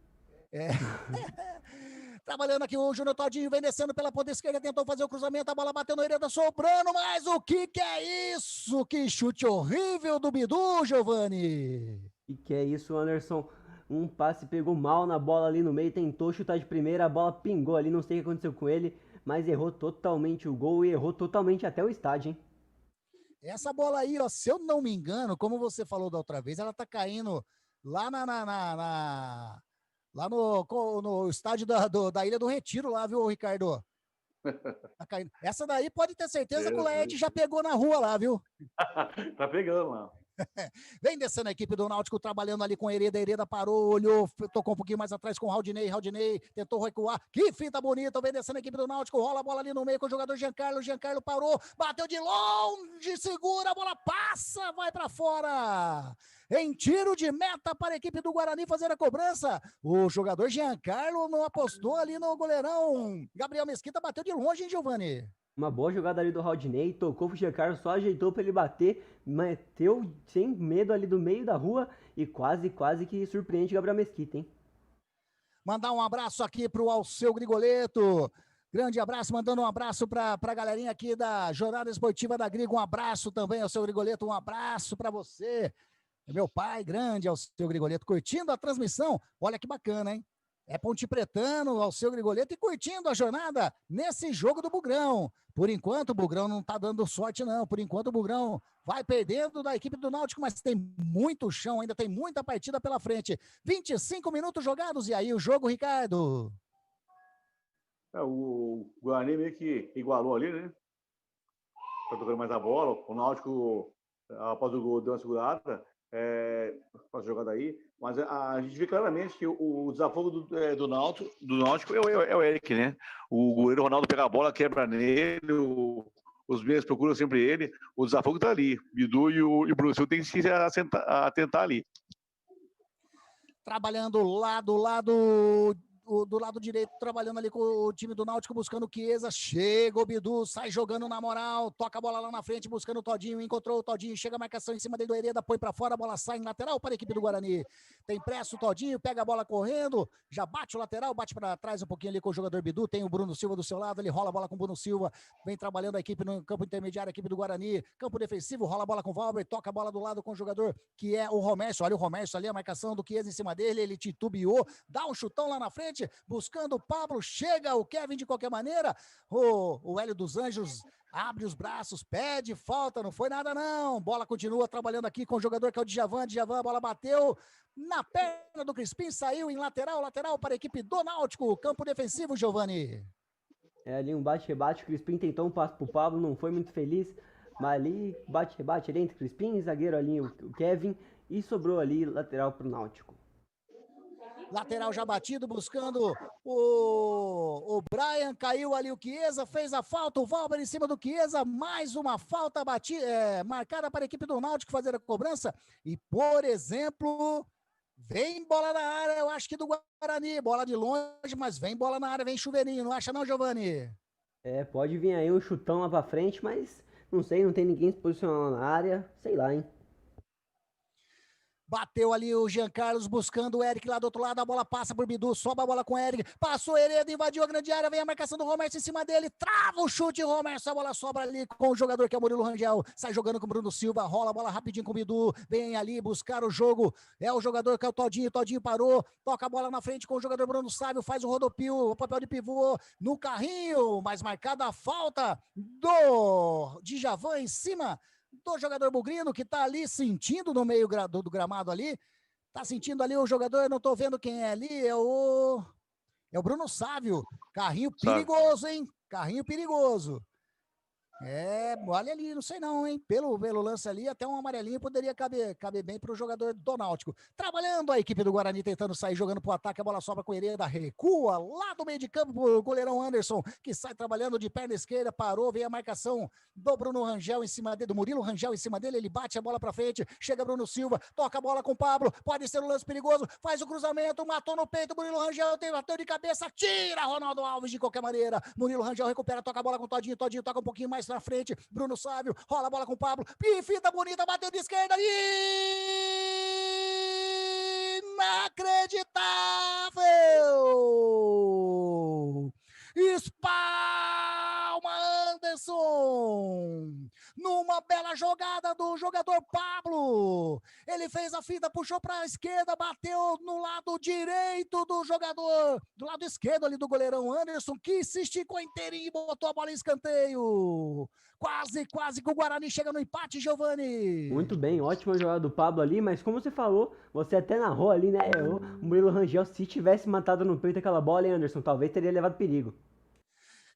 Trabalhando aqui o Júnior Todinho, vem descendo pela ponta esquerda, tentou fazer o cruzamento, a bola bateu no Hereda, sobrando, mas o que é isso? Que chute horrível do Bidu, Giovani! Que é isso, Anderson? Um passe pegou mal na bola ali no meio, tentou chutar de primeira, a bola pingou ali, não sei o que aconteceu com ele, mas errou totalmente o gol e errou totalmente até o estádio, hein? Essa bola aí, ó, se eu não me engano, como você falou da outra vez, ela tá caindo lá lá no estádio da Ilha do Retiro, lá, viu, Ricardo? Tá caindo. Essa daí pode ter certeza que o Laerte já pegou na rua lá, viu? Tá pegando lá. Vem descendo a equipe do Náutico, trabalhando ali com Hereda parou, olhou, tocou um pouquinho mais atrás com o Raudinei tentou recuar, que fita bonita, vem descendo a equipe do Náutico, rola a bola ali no meio com o jogador Giancarlo parou, bateu de longe, segura, a bola passa, vai pra fora, em tiro de meta para a equipe do Guarani fazer a cobrança, o jogador Giancarlo não apostou ali no goleirão, Gabriel Mesquita bateu de longe, hein, Giovani? Uma boa jogada ali do Raudinei, tocou pro Giancarlo, só ajeitou para ele bater, meteu sem medo ali do meio da rua e quase que surpreende o Gabriel Mesquita, hein? Mandar um abraço aqui pro Alceu Grigoleto, grande abraço, mandando um abraço pra galerinha aqui da Jornada Esportiva da Grigo, um abraço também, Alceu Grigoleto, um abraço pra você, meu pai, grande Alceu Grigoleto, curtindo a transmissão, olha que bacana, hein? É Ponte Pretano, Alceu Grigoleto e curtindo a jornada nesse jogo do Bugrão. Por enquanto, o Bugrão não tá dando sorte, não. Por enquanto, o Bugrão vai perdendo da equipe do Náutico, mas tem muito chão, ainda tem muita partida pela frente. 25 minutos jogados, e aí o jogo, Ricardo? O Guarani meio que igualou ali, né? Tá tocando mais a bola. O Náutico, após o gol, deu uma segurada. com a jogada aí, mas a gente vê claramente que o desafogo do Náutico é o Eric, né? O goleiro Ronaldo pega a bola, quebra nele, os meios procuram sempre ele, o desafogo tá ali. Bidu e o Bruno Silva tem que se atentar ali. Trabalhando do lado direito, trabalhando ali com o time do Náutico, buscando o Chiesa, chega o Bidu, sai jogando na moral, toca a bola lá na frente, buscando o Todinho, encontrou o Todinho, chega a marcação em cima dele do Hereda, põe pra fora, a bola sai em lateral para a equipe do Guarani. Tem pressa o Todinho, pega a bola correndo, já bate o lateral, bate para trás um pouquinho ali com o jogador Bidu, tem o Bruno Silva do seu lado, ele rola a bola com o Bruno Silva, vem trabalhando a equipe no campo intermediário, a equipe do Guarani, campo defensivo, rola a bola com o Valber, toca a bola do lado com o jogador que é o Romércio, olha o Romércio ali, a marcação do Chiesa em cima dele, ele titubeou, dá um chutão lá na frente, buscando o Pablo, chega o Kevin de qualquer maneira, o Hélio dos Anjos abre os braços, pede falta, não foi nada não, bola continua trabalhando aqui com o jogador que é o Djavan, a bola bateu na perna do Crispim, saiu em lateral para a equipe do Náutico, campo defensivo, Giovani. É ali um bate-rebate, o Crispim tentou um passo pro Pablo, não foi muito feliz, mas ali bate-rebate ali entre Crispim, zagueiro ali o Kevin, e sobrou ali lateral pro Náutico. Lateral já batido, buscando o Brian, caiu ali o Chiesa, fez a falta, o Valber em cima do Chiesa, mais uma falta marcada para a equipe do Náutico fazer a cobrança, e por exemplo, vem bola na área, eu acho que do Guarani, bola de longe, mas vem bola na área, vem chuveirinho, não acha não, Giovani? Pode vir aí um chutão lá pra frente, mas não sei, não tem ninguém se posicionando na área, sei lá, hein. Bateu ali o Jean Carlos buscando o Eric lá do outro lado, a bola passa por Bidu, sobe a bola com o Eric, passou Hereda, invadiu a grande área, vem a marcação do Romércio em cima dele, trava o chute, Romércio, a bola sobra ali com o jogador que é o Murilo Rangel, sai jogando com o Bruno Silva, rola a bola rapidinho com o Bidu, vem ali buscar o jogo, é o jogador que é o Todinho parou, toca a bola na frente com o jogador Bruno Sávio, faz o rodopio, o papel de pivô no carrinho, mas marcada a falta do Djavan em cima do jogador Bugrino, que tá ali sentindo no meio do gramado ali, tá sentindo ali o jogador, eu não tô vendo quem é ali, é o Bruno Sávio, carrinho perigoso, hein, carrinho perigoso. Olha ali, não sei não, hein? Pelo lance ali, até um amarelinho poderia caber bem pro jogador do Náutico. Trabalhando a equipe do Guarani, tentando sair, jogando pro ataque, a bola sobra com o Hereda, recua lá do meio de campo pro goleirão Anderson, que sai trabalhando de perna esquerda, parou, vem a marcação do Bruno Rangel em cima dele, do Murilo Rangel em cima dele, ele bate a bola pra frente, chega Bruno Silva, toca a bola com o Pablo, pode ser um lance perigoso, faz o cruzamento, matou no peito, Murilo Rangel, bateu de cabeça, tira Ronaldo Alves de qualquer maneira, Murilo Rangel recupera, toca a bola com o Todinho toca um pouquinho mais na frente, Bruno Sávio, rola a bola com o Pablo, fita bonita, bateu de esquerda, inacreditável! Espalma Anderson! Numa bela jogada do jogador Pablo, ele fez a fita, puxou para a esquerda, bateu no lado direito do jogador, do lado esquerdo ali do goleirão Anderson, que se esticou inteirinho e botou a bola em escanteio. Quase que o Guarani chega no empate, Giovani. Muito bem, ótima jogada do Pablo ali, mas como você falou, você até narrou ali, né, o Murilo Rangel, se tivesse matado no peito aquela bola, hein, Anderson, talvez teria levado perigo.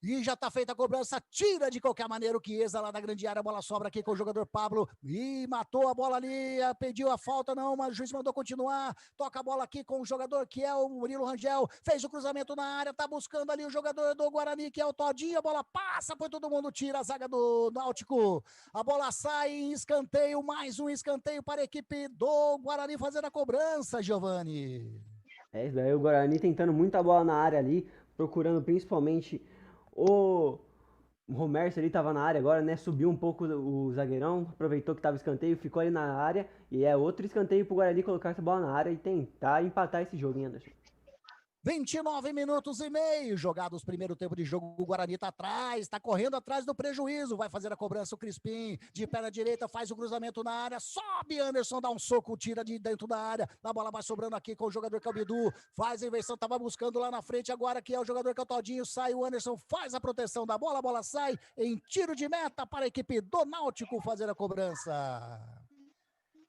E já tá feita a cobrança, tira de qualquer maneira o Chiesa lá da grande área, a bola sobra aqui com o jogador Pablo, e matou a bola ali, pediu a falta não, mas o juiz mandou continuar, toca a bola aqui com o jogador que é o Murilo Rangel, fez o cruzamento na área, tá buscando ali o jogador do Guarani que é o Todinho, a bola passa por todo mundo, tira a zaga do Náutico, a bola sai em escanteio, mais um escanteio para a equipe do Guarani fazer a cobrança, Giovani. Isso daí, o Guarani tentando muita bola na área ali, procurando principalmente o Romércio ali tava na área agora, né? Subiu um pouco o zagueirão, aproveitou que tava escanteio, ficou ali na área. E é outro escanteio pro Guarani colocar essa bola na área e tentar empatar esse jogo, hein, Anderson? 29 minutos e meio, jogados primeiro tempo de jogo, o Guarani tá atrás, tá correndo atrás do prejuízo, vai fazer a cobrança o Crispim, de perna direita, faz o cruzamento na área, sobe Anderson, dá um soco, tira de dentro da área, a bola vai sobrando aqui com o jogador que é o Bidu, faz a inversão, tava buscando lá na frente, agora que é o jogador que é o Todinho, sai o Anderson, faz a proteção da bola, a bola sai em tiro de meta para a equipe do Náutico fazer a cobrança.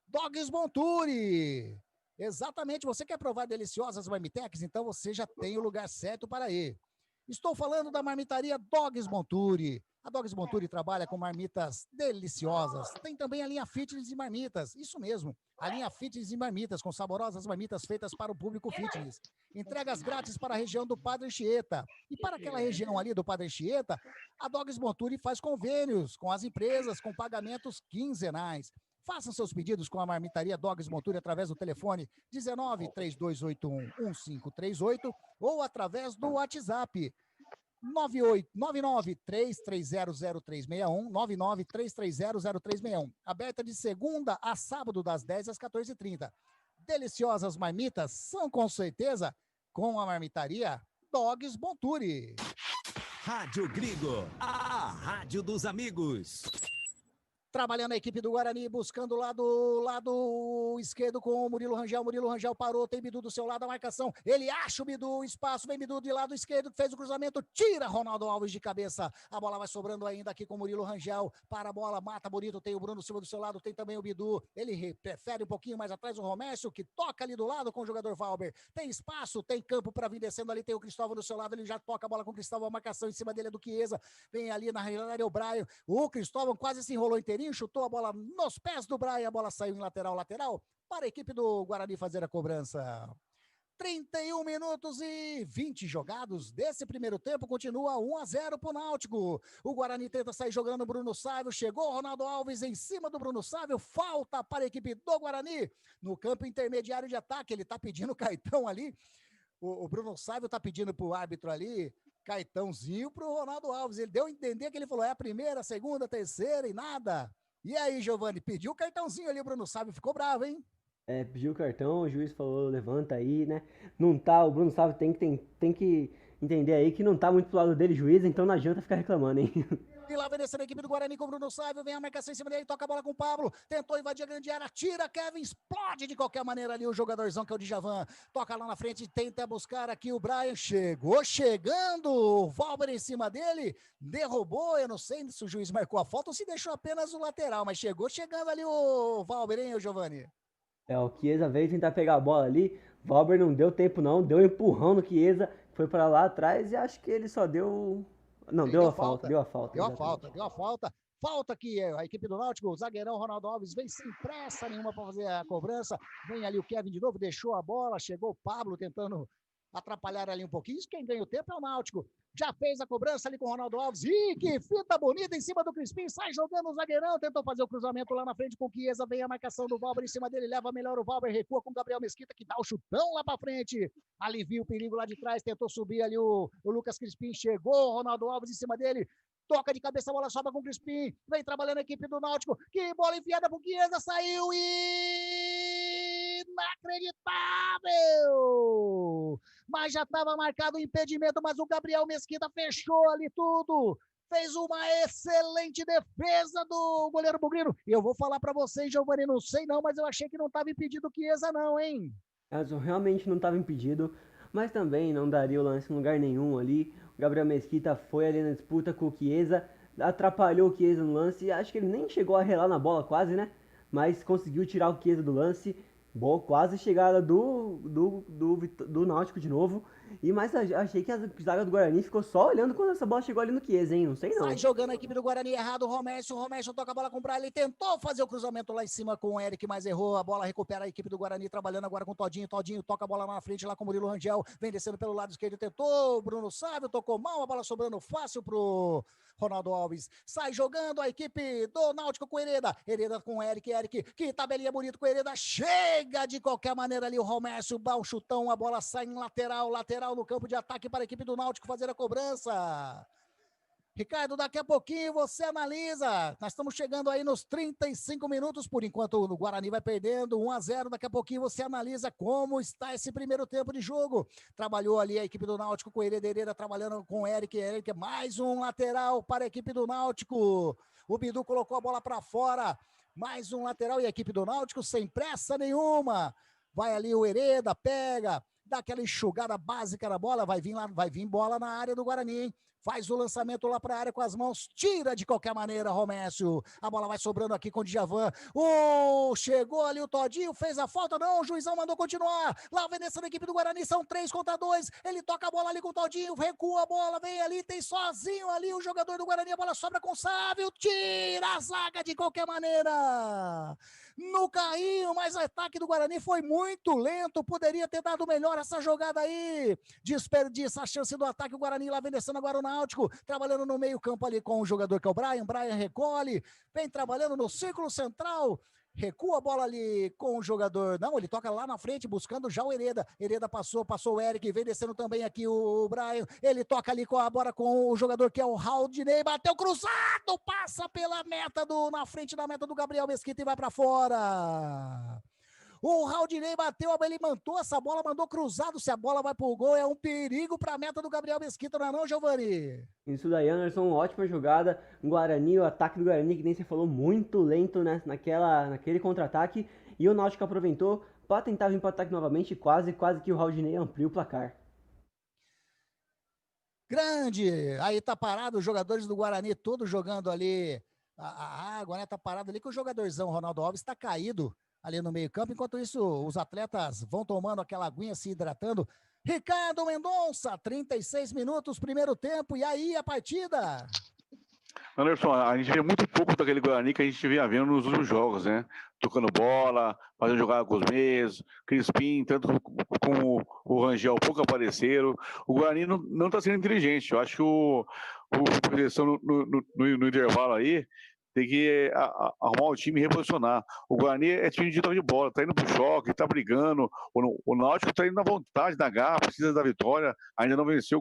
Dogs Monturi. Exatamente, você quer provar deliciosas marmitex? Então você já tem o lugar certo para ir. Estou falando da marmitaria Dogs Monturi. A Dogs Monturi trabalha com marmitas deliciosas. Tem também a linha fitness de marmitas. Isso mesmo, a linha fitness de marmitas, com saborosas marmitas feitas para o público fitness. Entregas grátis para a região do Padre Anchieta. E para aquela região ali do Padre Anchieta, a Dogs Monturi faz convênios com as empresas com pagamentos quinzenais. Façam seus pedidos com a marmitaria Dogs Monturi através do telefone 19-3281-1538 ou através do WhatsApp 99-3300361, 99-3300361. Aberta de segunda a sábado, das 10 às 14h30. Deliciosas marmitas são, com certeza, com a marmitaria Dogs Monturi. Rádio Grigo, a rádio dos amigos. Trabalhando a equipe do Guarani, buscando o lado esquerdo com o Murilo Rangel. Murilo Rangel parou, tem Bidu do seu lado, a marcação. Ele acha o Bidu, espaço, vem Bidu de lado esquerdo, fez o cruzamento, tira Ronaldo Alves de cabeça. A bola vai sobrando ainda aqui com o Murilo Rangel. Para a bola, mata bonito, tem o Bruno Silva do seu lado, tem também o Bidu. Ele prefere um pouquinho mais atrás o Romércio, que toca ali do lado com o jogador Valber. Tem espaço, tem campo para vir descendo ali, tem o Cristóvão do seu lado, ele já toca a bola com o Cristóvão, a marcação em cima dele é do Chiesa. Vem ali na realidade é o Brian. O Cristóvão quase se enrolou inteirinho, chutou a bola nos pés do Brian, a bola saiu em lateral para a equipe do Guarani fazer a cobrança. 31 minutos e 20 jogados desse primeiro tempo, continua 1-0 pro Náutico. O Guarani tenta sair jogando o Bruno Sávio, chegou o Ronaldo Alves em cima do Bruno Sávio, falta para a equipe do Guarani no campo intermediário de ataque, ele tá pedindo cartão ali, o Bruno Sávio tá pedindo pro árbitro ali, cartãozinho pro Ronaldo Alves, ele deu a entender que ele falou, é a primeira, a segunda, a terceira e nada. E aí, Giovani, pediu o cartãozinho ali, o Bruno Sávio ficou bravo, hein? Pediu o cartão, o juiz falou, levanta aí, né? Não tá, o Bruno Sávio tem que entender aí que não tá muito pro lado dele, juiz, então não adianta ficar reclamando, hein? E lá vai descer a equipe do Guarani com o Bruno Sávio, vem a marcação em cima dele, toca a bola com o Pablo, tentou invadir a grande área, tira, Kevin, explode de qualquer maneira ali o jogadorzão que é o Djavan, toca lá na frente, tenta buscar aqui o Brian, chegou chegando, o Valber em cima dele, derrubou, eu não sei se o juiz marcou a falta ou se deixou apenas o lateral, mas chegou chegando ali o Valber, hein, Giovani? O Chiesa veio tentar pegar a bola ali, Valber não deu tempo não, deu um empurrão no Chiesa, foi para lá atrás e acho que ele só deu... Não, deu a falta. Deu a falta. Falta que a equipe do Náutico, o zagueirão Ronaldo Alves vem sem pressa nenhuma para fazer a cobrança. Vem ali o Kevin de novo, deixou a bola, chegou o Pablo tentando atrapalhar ali um pouquinho. Isso quem ganha o tempo é o Náutico. Já fez a cobrança ali com o Ronaldo Alves. Ih, que fita bonita em cima do Crispim. Sai jogando o zagueirão. Tentou fazer o cruzamento lá na frente com o Chiesa. Vem a marcação do Valber em cima dele. Leva melhor o Valber. Recua com o Gabriel Mesquita, que dá o chutão lá para frente. Alivia o perigo lá de trás. Tentou subir ali o Lucas Crispim. Chegou o Ronaldo Alves em cima dele. Toca de cabeça, a bola sobra com o Crispim. Vem trabalhando a equipe do Náutico. Que bola enfiada pro Chiesa. Saiu e... inacreditável! Mas já estava marcado o impedimento, mas o Gabriel Mesquita fechou ali tudo. Fez uma excelente defesa do goleiro Bugrino. E eu vou falar para vocês, Giovani, não sei não, mas eu achei que não estava impedido o Chiesa não, hein? Realmente não estava impedido, mas também não daria o lance em lugar nenhum ali. O Gabriel Mesquita foi ali na disputa com o Chiesa, atrapalhou o Chiesa no lance, e acho que ele nem chegou a relar na bola quase, né? Mas conseguiu tirar o Chiesa do lance. Boa, quase chegada do Náutico de novo. Mas achei que a zaga do Guarani ficou só olhando quando essa bola chegou ali no Chiesa, hein? Não sei não. Sai jogando a equipe do Guarani errado, o Romércio toca a bola com o Brian, ele tentou fazer o cruzamento lá em cima com o Eric, mas errou, a bola recupera a equipe do Guarani, trabalhando agora com o Todinho toca a bola lá na frente, lá com o Murilo Rangel, vem descendo pelo lado esquerdo, tentou, Bruno Sávio, tocou mal, a bola sobrando fácil pro Ronaldo Alves, sai jogando a equipe do Náutico com o Hereda com o Eric, que tabelinha bonito com o Hereda, chega de qualquer maneira ali o Romércio, dá um chutão, a bola sai em lateral no campo de ataque para a equipe do Náutico fazer a cobrança. Ricardo, daqui a pouquinho você analisa. Nós estamos chegando aí nos 35 minutos, por enquanto o Guarani vai perdendo 1-0. Daqui a pouquinho você analisa como está esse primeiro tempo de jogo. Trabalhou ali a equipe do Náutico com o Hereda trabalhando com o Eric, mais um lateral para a equipe do Náutico. O Bidu colocou a bola para fora, mais um lateral e a equipe do Náutico sem pressa nenhuma. Vai ali o Hereda, pega, dá aquela enxugada básica na bola, vai vir bola na área do Guarani, hein? faz o lançamento lá para a área com as mãos, tira de qualquer maneira, Romécio. A bola vai sobrando aqui com o Djavan. Chegou ali o Todinho, fez a falta, não, o juizão mandou continuar. Lá vem descendo a equipe do Guarani, são 3 contra 2. Ele toca a bola ali com o Todinho, recua a bola, vem ali, tem sozinho ali o jogador do Guarani, a bola sobra com o Sávio, tira a zaga de qualquer maneira. No carrinho, mas o ataque do Guarani foi muito lento, poderia ter dado melhor essa jogada aí. Desperdiça a chance do ataque, o Guarani lá vem descendo agora o Náutico, trabalhando no meio campo ali com o jogador que é o Brian recolhe, vem trabalhando no círculo central, recua a bola ali com o jogador, não, ele toca lá na frente, buscando já o Hereda passou o Eric, vem descendo também aqui o Brian, ele toca ali com a bola com o jogador que é o Raudinei, bateu cruzado, passa pela meta na frente da meta do Gabriel Mesquita e vai pra fora. O Raudinei bateu, ele mandou essa bola, mandou cruzado, se a bola vai pro gol, é um perigo pra meta do Gabriel Mesquita, não é não, Giovani? Isso daí, Anderson, ótima jogada. Guarani, o ataque do Guarani, que nem você falou, muito lento, né, naquele contra-ataque. E o Náutico aproveitou para tentar vir para o ataque novamente, quase que o Raudinei amplia o placar. Grande! Aí tá parado os jogadores do Guarani, todos jogando ali a água, né? Tá parado ali que o jogadorzão Ronaldo Alves tá caído ali no meio campo. Enquanto isso, os atletas vão tomando aquela aguinha, se hidratando. Ricardo Mendonça, 36 minutos, primeiro tempo, e aí a partida? Anderson, a gente vê muito pouco daquele Guarani que a gente vinha vendo nos últimos jogos, né? Tocando bola, fazendo jogada com os meios, Crispim, tanto como o Rangel, pouco apareceram. O Guarani não está sendo inteligente. Eu acho que o direção no intervalo aí tem que arrumar o time e reposicionar. O Guarani é time de toque de bola, tá indo pro choque, tá brigando. O Náutico tá indo na vontade, na garra, precisa da vitória. Ainda não venceu,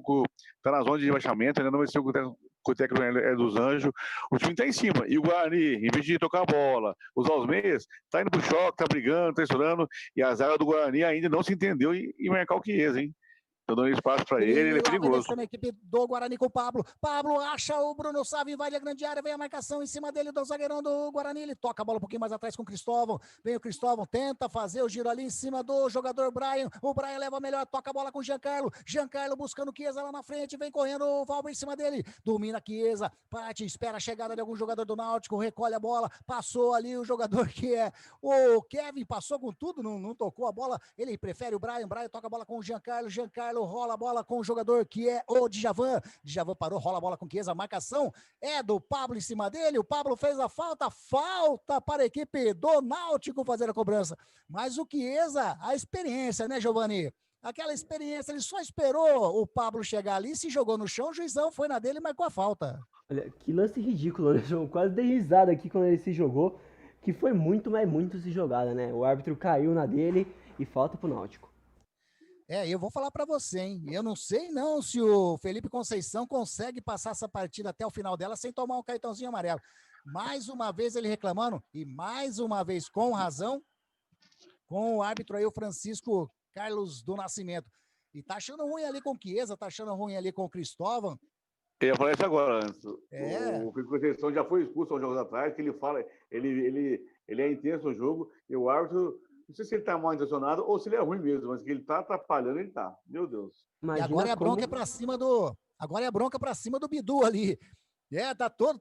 tá na zona de rebaixamento, ainda não venceu com o técnico é dos Anjos. O time tá em cima. E o Guarani, em vez de tocar a bola, usar os meias, tá indo pro choque, tá brigando, tá estourando. E a zaga do Guarani ainda não se entendeu e marcar o Chiesa, hein? Tô dando espaço pra ele é perigoso. A equipe do Guarani com o Pablo. Pablo acha o Bruno Sávio, invade a grande área, vem a marcação em cima dele do zagueirão do Guarani. Ele toca a bola um pouquinho mais atrás com o Cristóvão. Vem o Cristóvão, tenta fazer o giro ali em cima do jogador Brian. O Brian leva melhor, toca a bola com o Giancarlo. Giancarlo buscando o Chiesa lá na frente, vem correndo o Valber em cima dele. Domina Chiesa, parte, espera a chegada de algum jogador do Náutico, recolhe a bola. Passou ali o jogador que é o Kevin, passou com tudo, não tocou a bola. Ele prefere o Brian. Brian toca a bola com o Giancarlo. Giancarlo rola a bola com o jogador que é o Djavan. Djavan parou, rola a bola com o Chiesa. A marcação é do Pablo em cima dele. O Pablo fez a falta para a equipe do Náutico fazer a cobrança. Mas o Chiesa, a experiência, né, Giovani? Aquela experiência, ele só esperou o Pablo chegar ali, se jogou no chão, o juizão foi na dele e marcou a falta. Olha, que lance ridículo, né? Eu quase dei risada aqui quando ele se jogou, que foi muito, mas muito se jogada, né? O árbitro caiu na dele e falta pro Náutico. Eu vou falar para você, hein? Eu não sei não se o Felipe Conceição consegue passar essa partida até o final dela sem tomar um cartãozinho amarelo. Mais uma vez ele reclamando, e mais uma vez com razão, com o árbitro aí, o Francisco Carlos do Nascimento. E tá achando ruim ali com o Chiesa, tá achando ruim ali com o Cristóvão. Eu ia falar isso agora, antes. É. O Felipe Conceição já foi expulso há uns jogos atrás, que ele fala, ele é intenso no jogo, e o árbitro, não sei se ele tá mal intencionado ou se ele é ruim mesmo, mas que ele tá atrapalhando, ele tá. Meu Deus. Imagina, e agora é a bronca pra cima do... Agora é a bronca pra cima do Bidu ali.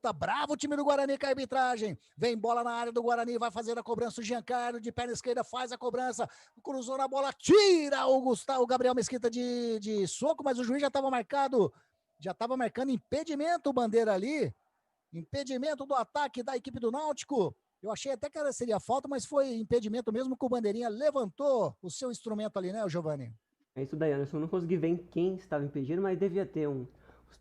Tá bravo o time do Guarani com a arbitragem. Vem bola na área do Guarani, vai fazer a cobrança. O Giancarlo de perna esquerda faz a cobrança. Cruzou na bola, tira o Gabriel Mesquita de soco, mas o juiz já estava marcando impedimento, o bandeira ali. Impedimento do ataque da equipe do Náutico. Eu achei até que seria falta, mas foi impedimento mesmo, que o bandeirinha levantou o seu instrumento ali, né, Giovani? É isso daí, Anderson. Eu não consegui ver quem estava impedido, mas devia ter os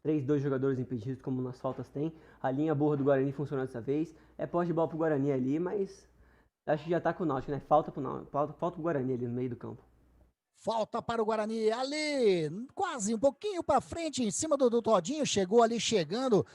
2 jogadores impedidos, como nas faltas tem. A linha boa do Guarani funcionou dessa vez. É posse de bola pro Guarani ali, mas acho que já tá com o Náutico, né? Falta pro Guarani ali no meio do campo. Falta para o Guarani ali, quase um pouquinho para frente, em cima do Todinho. Chegou ali, chegando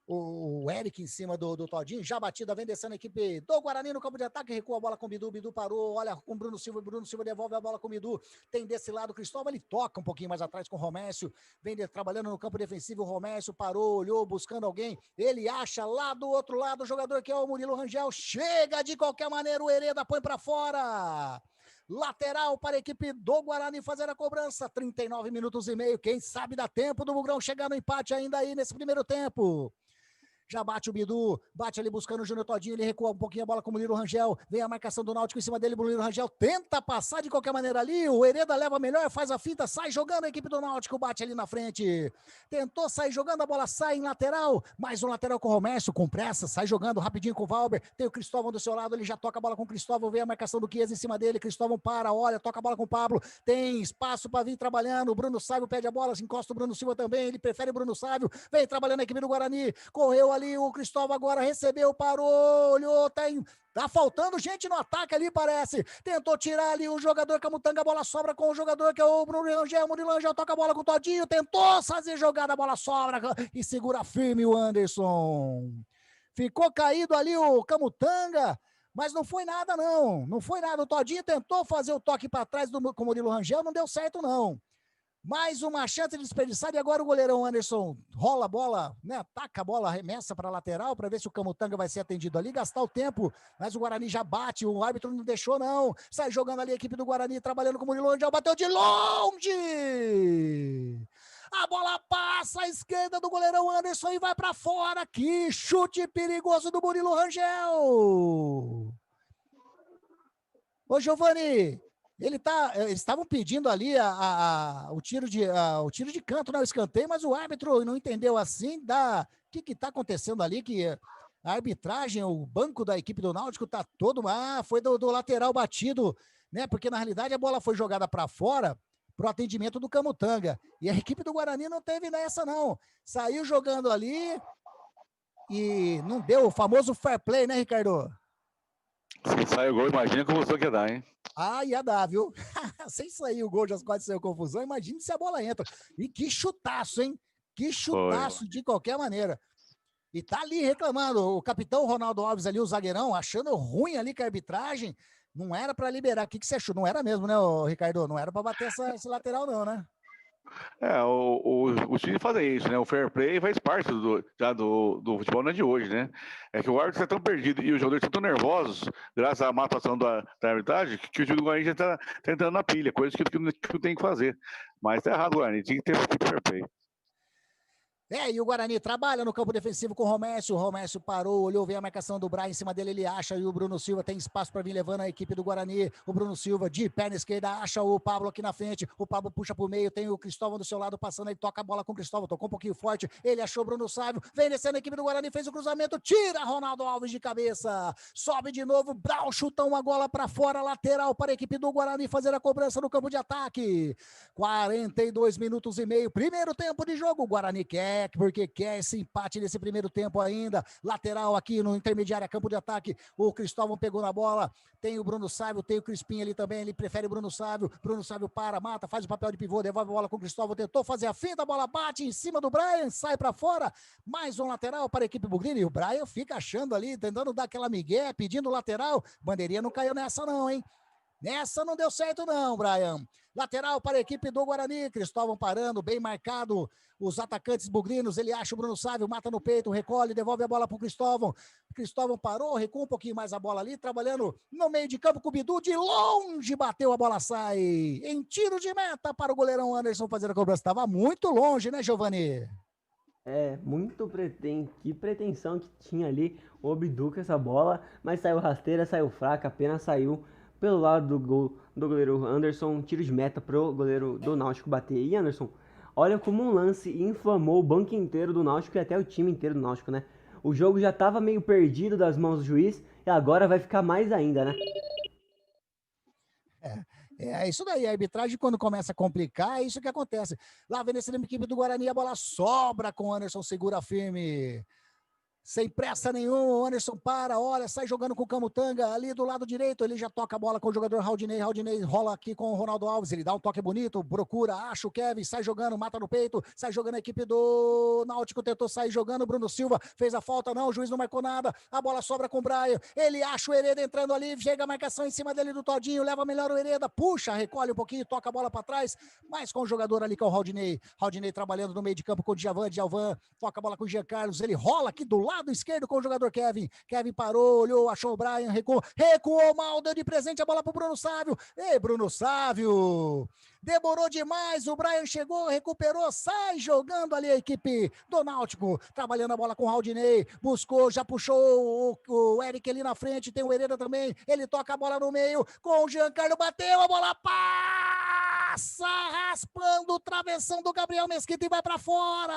o Eric em cima do Todinho, já batida, vem descendo a equipe do Guarani no campo de ataque, recua a bola com o Bidu parou, olha com o Bruno Silva devolve a bola com o Bidu, tem desse lado o Cristóvão, ele toca um pouquinho mais atrás com o Romécio, vem trabalhando no campo defensivo, o Romécio parou, olhou, buscando alguém, ele acha lá do outro lado o jogador que é o Murilo Rangel, chega de qualquer maneira, o Hereda põe pra fora, lateral para a equipe do Guarani fazer a cobrança, 39 minutos e meio, quem sabe dá tempo do Mugrão chegar no empate ainda aí nesse primeiro tempo. Já bate o Bidu, bate ali buscando o Júnior Todinho, ele recua um pouquinho a bola com o Murilo Rangel, vem a marcação do Náutico em cima dele, o Murilo Rangel tenta passar de qualquer maneira ali, o Hereda leva melhor, faz a finta, sai jogando a equipe do Náutico, bate ali na frente, tentou sair jogando, a bola sai em lateral, mais um lateral com o Romércio, com pressa, sai jogando rapidinho com o Valber, tem o Cristóvão do seu lado, ele já toca a bola com o Cristóvão, vem a marcação do Chiesa em cima dele, Cristóvão para, olha, toca a bola com o Pablo, tem espaço para vir trabalhando, o Bruno Sávio pede a bola, encosta o Bruno Silva também, ele prefere o Bruno Sávio, vem trabalhando a equipe do Guarani, correu ali o Cristóvão, agora recebeu, parou, olhou, tá faltando gente no ataque ali, parece. Tentou tirar ali o jogador Camutanga, a bola sobra com o jogador que é o Murilo Rangel toca a bola com o Todinho, tentou fazer jogada, a bola sobra e segura firme o Anderson. Ficou caído ali o Camutanga, mas não foi nada não foi nada. O Todinho tentou fazer o toque para trás com o Murilo Rangel, não deu certo não. Mais uma chance desperdiçada e agora o goleirão Anderson rola a bola, né? Ataca a bola, arremessa para a lateral para ver se o Camutanga vai ser atendido ali, gastar o tempo, mas o Guarani já bate, o árbitro não deixou não, sai jogando ali a equipe do Guarani, trabalhando com o Murilo Rangel, bateu de longe! A bola passa à esquerda do goleirão Anderson e vai para fora, que chute perigoso do Murilo Rangel! Ô Giovani, eles estavam pedindo ali o tiro de canto, né, o escanteio, mas o árbitro não entendeu assim, o que está acontecendo ali, que a arbitragem, o banco da equipe do Náutico está todo, foi do lateral batido, né, porque na realidade a bola foi jogada para fora, pro atendimento do Camutanga, e a equipe do Guarani não teve nessa não, saiu jogando ali e não deu o famoso fair play, né, Ricardo? Se sai o gol, imagina como você quer dar, hein? Ia dar, viu? Sem sair o gol, já quase saiu confusão. Imagine se a bola entra. E que chutaço, hein? Que chutaço de qualquer maneira. E tá ali reclamando. O capitão Ronaldo Alves ali, o zagueirão, achando ruim ali com a arbitragem. Não era para liberar. O que você achou? Não era mesmo, né, Ricardo? Não era para bater esse lateral, não, né? Os times fazem isso, né? O fair play faz parte do futebol, não é de hoje, né? É que o árbitro está tão perdido e os jogadores estão tão nervosos, graças à má atuação da arbitragem, que o time do Guarani já está entrando na pilha, coisa que não tem que fazer. Mas tá errado o Guarani, tinha que ter fair play. E o Guarani trabalha no campo defensivo com o Romércio parou, olhou, veio a marcação do Brian em cima dele, ele acha, e o Bruno Silva tem espaço para vir levando a equipe do Guarani, o Bruno Silva de perna esquerda, acha o Pablo aqui na frente, o Pablo puxa pro meio, tem o Cristóvão do seu lado passando aí, toca a bola com o Cristóvão, tocou um pouquinho forte, ele achou o Bruno Sávio, vem descendo a equipe do Guarani, fez o cruzamento, tira Ronaldo Alves de cabeça, sobe de novo, Brau chuta uma bola para fora, lateral para a equipe do Guarani fazer a cobrança no campo de ataque, 42 minutos e meio, primeiro tempo de jogo, o Guarani quer, porque quer esse empate nesse primeiro tempo ainda, lateral aqui no intermediário, campo de ataque, o Cristóvão pegou na bola, tem o Bruno Sávio, tem o Crispim ali também, ele prefere o Bruno Sávio para, mata, faz o papel de pivô, devolve a bola com o Cristóvão, tentou fazer a finta, a bola bate em cima do Brian, sai para fora, mais um lateral para a equipe bugrina, e o Brian fica achando ali, tentando dar aquela migué, pedindo lateral, bandeirinha não caiu nessa não, hein? Nessa não deu certo não, Brian. Lateral para a equipe do Guarani, Cristóvão parando, bem marcado, os atacantes bugrinos, ele acha o Bruno Sávio, mata no peito, recolhe, devolve a bola para o Cristóvão. Cristóvão parou, recua um pouquinho mais a bola ali, trabalhando no meio de campo com o Bidu, de longe bateu, a bola sai. Em tiro de meta para o goleirão Anderson fazer a cobrança. Estava muito longe, né, Giovani? Que pretensão que tinha ali o Bidu com essa bola, mas saiu rasteira, saiu fraca, apenas saiu pelo lado do goleiro Anderson, tiro de meta pro goleiro do Náutico bater. E Anderson, olha como um lance inflamou o banco inteiro do Náutico e até o time inteiro do Náutico, né? O jogo já tava meio perdido das mãos do juiz e agora vai ficar mais ainda, né? É isso daí, a arbitragem quando começa a complicar, é isso que acontece. Lá vem esse equipe do Guarani, a bola sobra com o Anderson, segura firme. Sem pressa nenhuma, o Anderson para, olha, sai jogando com o Camutanga, ali do lado direito, ele já toca a bola com o jogador Raudinei rola aqui com o Ronaldo Alves, ele dá um toque bonito, procura, acha o Kevin, sai jogando, mata no peito, sai jogando a equipe do Náutico, tentou sair jogando, Bruno Silva fez a falta, não, o juiz não marcou nada, a bola sobra com o Brian, ele acha o Hereda entrando ali, chega a marcação em cima dele do Todinho, leva melhor o Hereda, puxa, recolhe um pouquinho, toca a bola para trás, mas com o jogador ali que é o Raudinei trabalhando no meio de campo com o Djalvan, toca a bola com o Jean Carlos, ele rola aqui do lado lado esquerdo com o jogador Kevin. Kevin parou, olhou, achou o Brian, recuou mal, deu de presente a bola pro Bruno Sávio. Ei, Bruno Sávio! Demorou demais, o Brian chegou, recuperou, sai jogando ali a equipe do Náutico, trabalhando a bola com o Raudinei, buscou, já puxou o Eric ali na frente, tem o Hereda também, ele toca a bola no meio, com o Giancarlo, bateu, a bola passa, raspando o travessão do Gabriel Mesquita e vai para fora.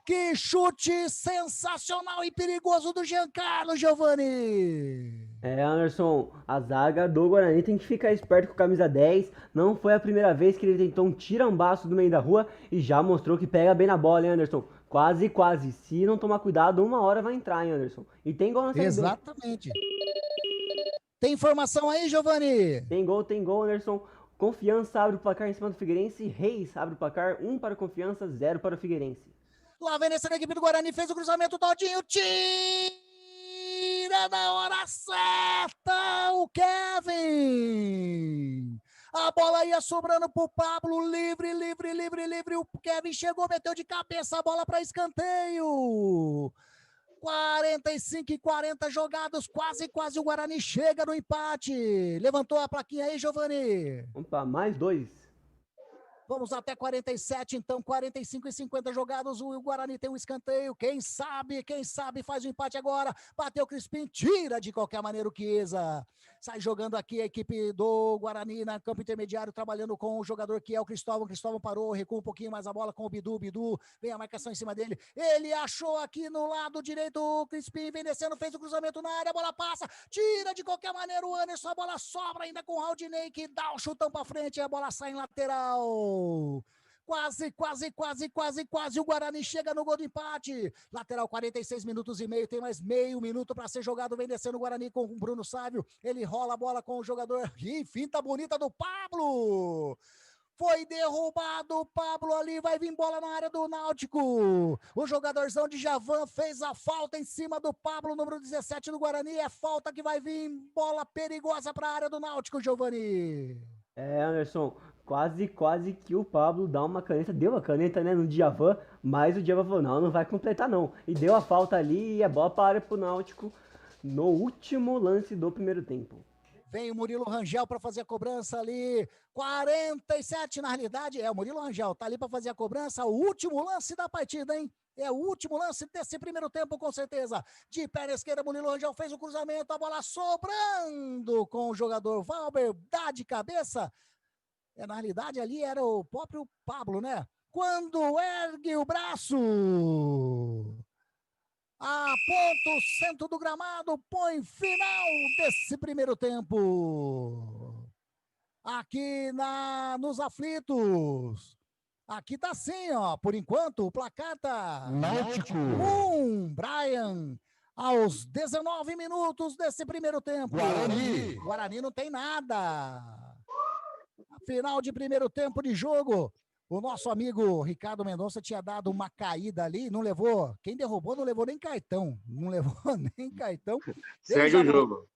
Que chute sensacional e perigoso do Giancarlo, Giovani. Anderson, a zaga do Guarani tem que ficar esperto com a camisa 10. Não foi a primeira vez que ele tentou um tirambaço do meio da rua e já mostrou que pega bem na bola, hein, Anderson? Quase, quase. Se não tomar cuidado, uma hora vai entrar, hein, Anderson? E tem gol na Série B. Exatamente. Tem informação aí, Giovani? Tem gol, Anderson. Confiança abre o placar em cima do Figueirense. Reis abre o placar, 1 para o Confiança, 0 para o Figueirense. Lá vem nessa equipe do Guarani, fez o cruzamento, Todinho, tira na hora certa o Kevin. A bola ia sobrando pro Pablo, livre. O Kevin chegou, meteu de cabeça a bola para escanteio. 45 e 40 jogados, quase o Guarani chega no empate. Levantou a plaquinha aí, Giovani. Opa, mais 2. Vamos até 47, então 45 e 50 jogados, o Guarani tem um escanteio, quem sabe faz o empate agora, bateu o Crispim, tira de qualquer maneira o Chiesa, sai jogando aqui a equipe do Guarani na campo intermediário, trabalhando com o jogador que é o Cristóvão parou, recua um pouquinho mais a bola com o Bidu, vem a marcação em cima dele, ele achou aqui no lado direito o Crispim, vem descendo, fez o cruzamento na área, a bola passa, tira de qualquer maneira o Anderson, a bola sobra ainda com o Raudinei, que dá o chutão pra frente, a bola sai em lateral. Quase, o Guarani chega no gol do empate, lateral 46 minutos e meio, tem mais meio minuto para ser jogado, vem descendo o Guarani com o Bruno Sávio, ele rola a bola com o jogador, e finta bonita do Pablo, foi derrubado o Pablo ali, vai vir bola na área do Náutico, o jogadorzão de Javan fez a falta em cima do Pablo, número 17 do Guarani, é falta que vai vir, bola perigosa para a área do Náutico, Giovani. Anderson, quase que o Pablo deu uma caneta, né, no Djavan, mas o Djavan falou, não vai completar não, e deu a falta ali, e a bola para a área pro Náutico, no último lance do primeiro tempo. Vem o Murilo Rangel para fazer a cobrança ali, 47 na realidade, o Murilo Rangel tá ali para fazer a cobrança, o último lance da partida, hein? É o último lance desse primeiro tempo, com certeza. De perna esquerda, Murilo Rangel fez o cruzamento, a bola sobrando com o jogador Valber, dá de cabeça. Na realidade, ali era o próprio Pablo, né? Quando ergue o braço, aponta o centro do gramado, põe final desse primeiro tempo. Aqui nos aflitos. Aqui tá assim, ó, por enquanto o placar tá Náutico. Brian, aos 19 minutos desse primeiro tempo. Guarani não tem nada. Final de primeiro tempo de jogo. O nosso amigo Ricardo Mendonça tinha dado uma caída ali, não levou, quem derrubou não levou nem cartão, Segue o jogo.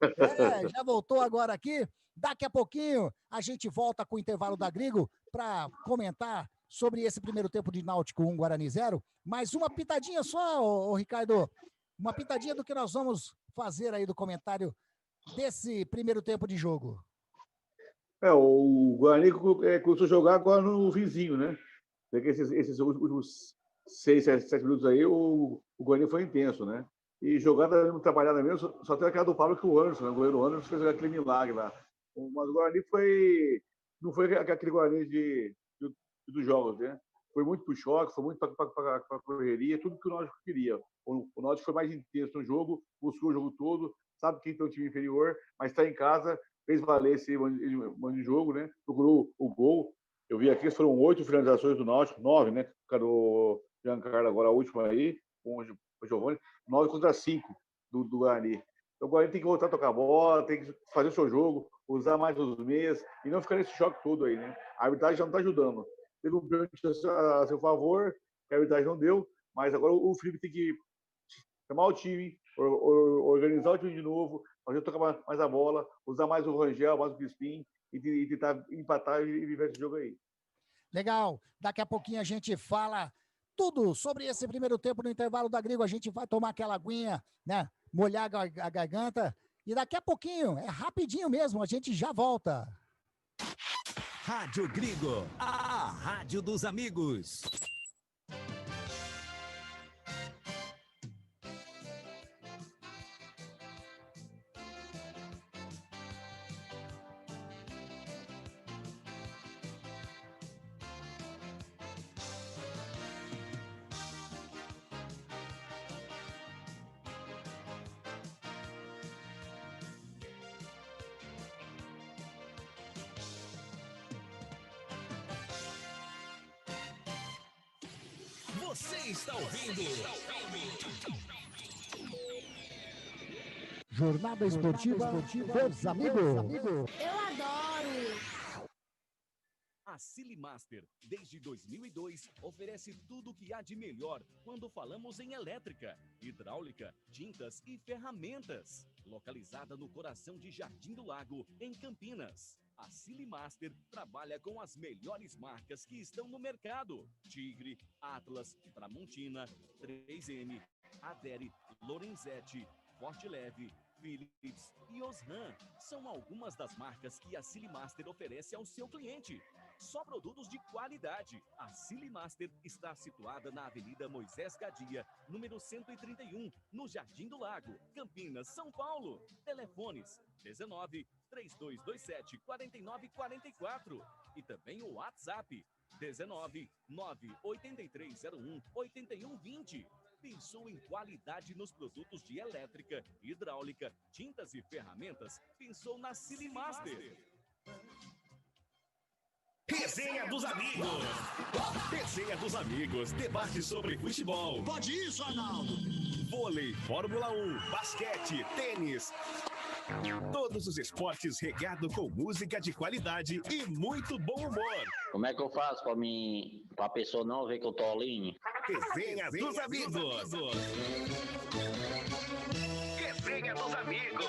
Já voltou agora aqui, daqui a pouquinho a gente volta com o intervalo da Grigo para comentar sobre esse primeiro tempo de Náutico 1, Guarani 0, mas uma pitadinha só, ô Ricardo, uma pitadinha do que nós vamos fazer aí do comentário desse primeiro tempo de jogo. O Guarani começou a jogar agora no vizinho, né? Porque esses últimos 6, 7 minutos aí, o Guarani foi intenso, né? E jogada mesmo, trabalhada mesmo, só tem aquela do Pablo que o Anderson, né? O goleiro Anderson fez aquele milagre lá. Mas o Guarani não foi aquele Guarani dos jogos, né? Foi muito pro choque, foi muito para a correria, tudo que o Náutico queria. O Náutico foi mais intenso no jogo, buscou o jogo todo, sabe quem tem um time inferior, mas está em casa, fez valer esse mano de jogo, né? Procurou o gol. Eu vi aqui, foram 8 finalizações do Náutico, 9, né? O cara do Giancarlo agora, a última aí, com o Giovani, 9 contra 5 do Guarani. Então o Guarani tem que voltar a tocar a bola, tem que fazer o seu jogo, usar mais os meias e não ficar nesse choque todo aí, né? A arbitragem já não está ajudando. Teve um pênalti a seu favor, que a arbitragem não deu, mas agora o Felipe tem que chamar o time, organizar o time de novo, fazer tocar mais a bola, usar mais o Rangel, mais o Crispim e tentar empatar e viver esse jogo aí. Legal. Daqui a pouquinho a gente fala tudo sobre esse primeiro tempo no intervalo da Grigo. A gente vai tomar aquela aguinha, né? Molhar a garganta. E daqui a pouquinho, é rapidinho mesmo, a gente já volta. Rádio Grigo, a rádio dos amigos. Você está ouvindo Jornada Esportiva dos Amigos. Eu adoro! a Silimaster. Desde 2002, oferece tudo o que há de melhor quando falamos em elétrica, hidráulica, tintas e ferramentas. Localizada no coração de Jardim do Lago, em Campinas. A Silimaster trabalha com as melhores marcas que estão no mercado: Tigre, Atlas, Tramontina, 3M, Adere, Lorenzetti, Forte Leve, Philips e Osram. São algumas das marcas que a Silimaster oferece ao seu cliente. Só produtos de qualidade. A Silimaster está situada na Avenida Moisés Gadia, número 131, no Jardim do Lago, Campinas, São Paulo. Telefones 19 3227 4944 e também o WhatsApp 19 98301 8120. Pensou em qualidade nos produtos de elétrica, hidráulica, tintas e ferramentas? Pensou na Silimaster. Resenha dos Amigos. Resenha dos Amigos. Debate sobre futebol. Pode isso, Arnaldo. Vôlei, Fórmula 1, basquete, tênis. Todos os esportes regado com música de qualidade e muito bom humor. Como é que eu faço pra pessoa não ver que eu tô alinho? Resenha dos Amigos. Resenha dos Amigos.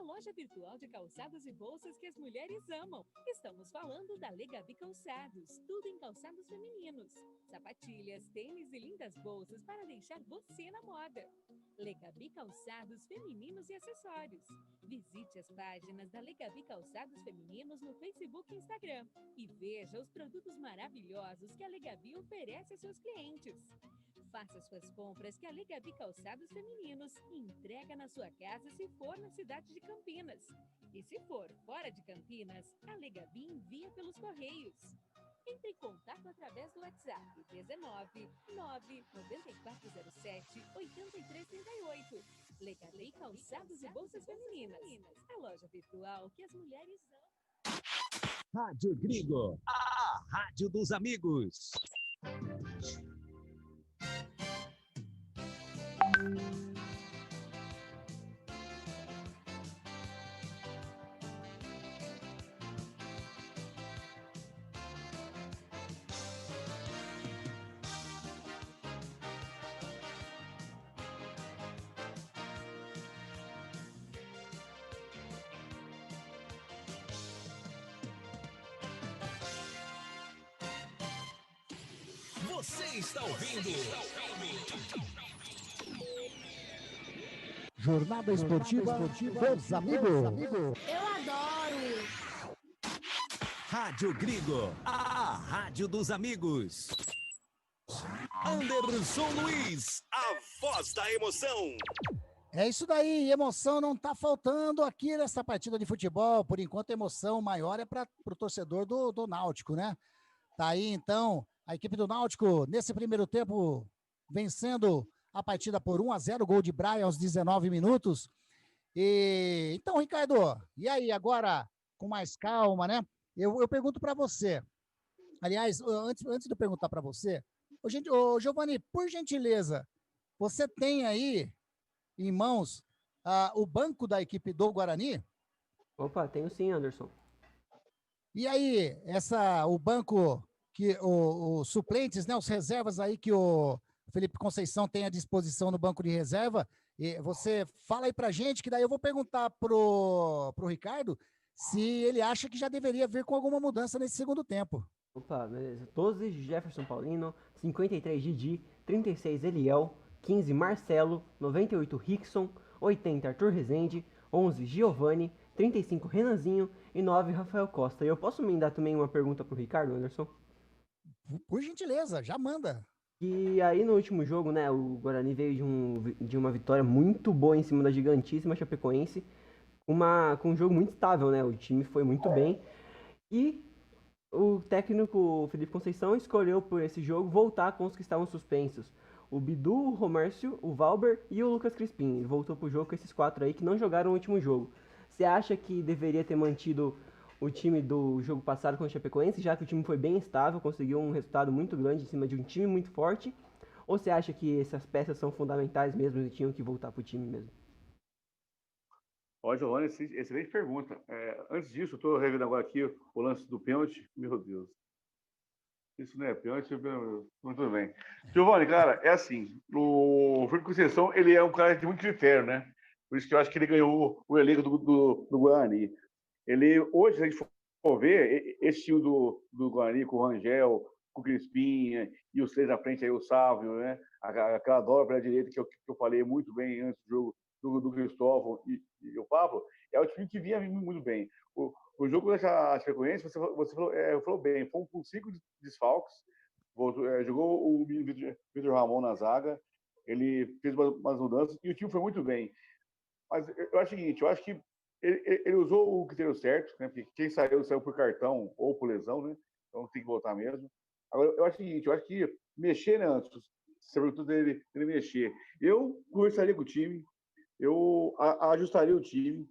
Loja virtual de calçados e bolsas que as mulheres amam. Estamos falando da Legabi Calçados, tudo em calçados femininos. Sapatilhas, tênis e lindas bolsas para deixar você na moda. Legabi Calçados Femininos e Acessórios. Visite as páginas da Legabi Calçados Femininos no Facebook e Instagram e veja os produtos maravilhosos que a Legabi oferece a seus clientes. Faça suas compras que a Legabi Calçados Femininos entrega na sua casa se for na cidade de Campinas. E se for fora de Campinas, a Legabi envia pelos correios. Entre em contato através do WhatsApp 19 99407 8338. Legabi Calçados e Bolsas Femininas. A loja virtual que as mulheres amam. Rádio Grigo, a rádio dos amigos. Você está ouvindo Jornada Esportiva dos Amigos. Eu adoro! Rádio Grigo, a rádio dos amigos. Anderson Luiz, a voz da emoção. É isso daí, emoção não tá faltando aqui nessa partida de futebol. Por enquanto, a emoção maior é para o torcedor do Náutico, né? Tá aí, então, a equipe do Náutico, nesse primeiro tempo, vencendo a partida por 1-0, gol de Brian aos 19 minutos. E então, Ricardo, e aí, agora, com mais calma, né? Eu pergunto para você. Aliás, antes de eu perguntar para você, ô Giovanni, por gentileza, você tem aí em mãos o banco da equipe do Guarani? Opa, tenho sim, Anderson. E aí, o banco, que os suplentes, né, os reservas aí que o Felipe Conceição tem à disposição no banco de reserva, e você fala aí pra gente, que daí eu vou perguntar pro Ricardo se ele acha que já deveria vir com alguma mudança nesse segundo tempo. Opa, beleza. 12, Jefferson Paulino. 53, Didi. 36, Eliel. 15, Marcelo. 98, Rickson. 80, Arthur Rezende. 11, Giovanni. 35, Renanzinho. E 9, Rafael Costa. E eu posso me dar também uma pergunta pro Ricardo, Anderson? Por gentileza, já manda. E aí no último jogo, né, o Guarani veio de uma vitória muito boa em cima da gigantíssima Chapecoense, com um jogo muito estável, né, o time foi muito bem, e o técnico Felipe Conceição escolheu por esse jogo voltar com os que estavam suspensos, o Bidu, o Romércio, o Valber e o Lucas Crispim. Ele voltou pro jogo com esses 4 aí que não jogaram o último jogo. Você acha que deveria ter mantido o time do jogo passado com o Chapecoense, já que o time foi bem estável, conseguiu um resultado muito grande em cima de um time muito forte? Ou você acha que essas peças são fundamentais mesmo e tinham que voltar pro time mesmo? Ó, Giovanni, excelente pergunta. Antes disso, eu estou revendo agora aqui o lance do pênalti. Meu Deus. Isso não é pênalti, muito bem. Giovanni, cara, é assim, o Felipe Conceição, ele é um cara de muito critério, né? Por isso que eu acho que ele ganhou o elenco do Guarani. Ele, hoje, se a gente for ver, esse time do Guarani, com o Rangel, com o Crispim, e os 3 na frente aí, o Sávio, né? Aquela dobra pela direita que eu falei muito bem antes do jogo do Cristóvão e o Pablo, é o time que vinha muito bem. O jogo da Chapecoense, você falou bem, foi com 5 desfalques, jogou o Vitor Ramon na zaga, ele fez umas mudanças e o time foi muito bem. Mas eu acho o seguinte, eu acho que ele usou o critério certo, né? Porque quem saiu por cartão ou por lesão, né? Então tem que voltar mesmo. Agora, eu acho o seguinte, eu acho que mexer, né, antes, você perguntou dele mexer. Eu conversaria com o time, eu ajustaria o time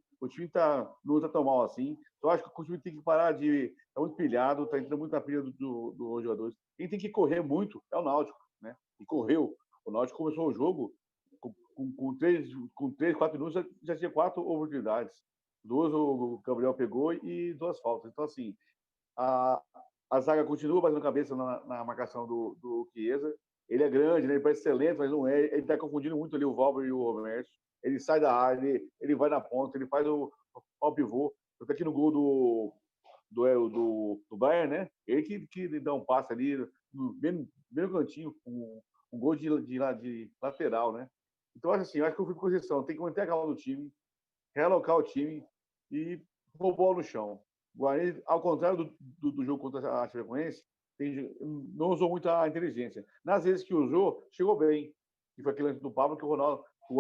não está tão mal assim. Então, acho que o time tem que parar de... Está muito pilhado, está entrando muito na pilha dos jogadores. Quem tem que correr muito é o Náutico, né? E correu. O Náutico começou o jogo com 3, 4 minutos, já tinha 4 oportunidades. 2 o Gabriel pegou e 2 faltas. Então, assim, a zaga continua batendo cabeça na marcação do Chiesa. Ele é grande, né? Ele parece ser lento, mas não é. Ele está confundindo muito ali o Valber e o Romércio. Ele sai da área, ele vai na ponta, ele faz o pivô. Até aqui no gol do Bayern, né? Ele que dá um passe ali, bem no cantinho, um gol de lateral, né? Então, assim, eu acho que o Felipe Conceição tem que manter a calma do time, realocar o time e pôr a bola no chão. O Guarani, ao contrário do jogo contra a Chapecoense, não usou muito a inteligência. Nas vezes que usou, chegou bem. E foi aquele lance do Pablo que o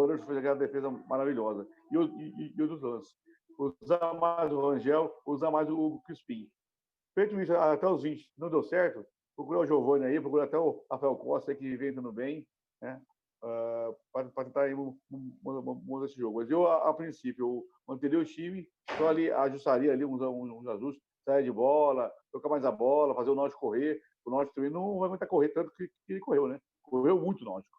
Anderson fez aquela defesa maravilhosa. E outros lances. Usar mais o Rangel, usar mais o Crispim. Feito isso até os 20, não deu certo, procura o Giovanni aí, procura até o Rafael Costa, que vem entrando bem, né? Para tentar mudar esse jogo. Mas eu, a princípio, eu manteria o time, só ali ajustaria ali uns ajustes, sair de bola, tocar mais a bola, fazer o Náutico correr. O Náutico também não vai aguentar correr tanto que ele correu, né? Correu muito o Náutico.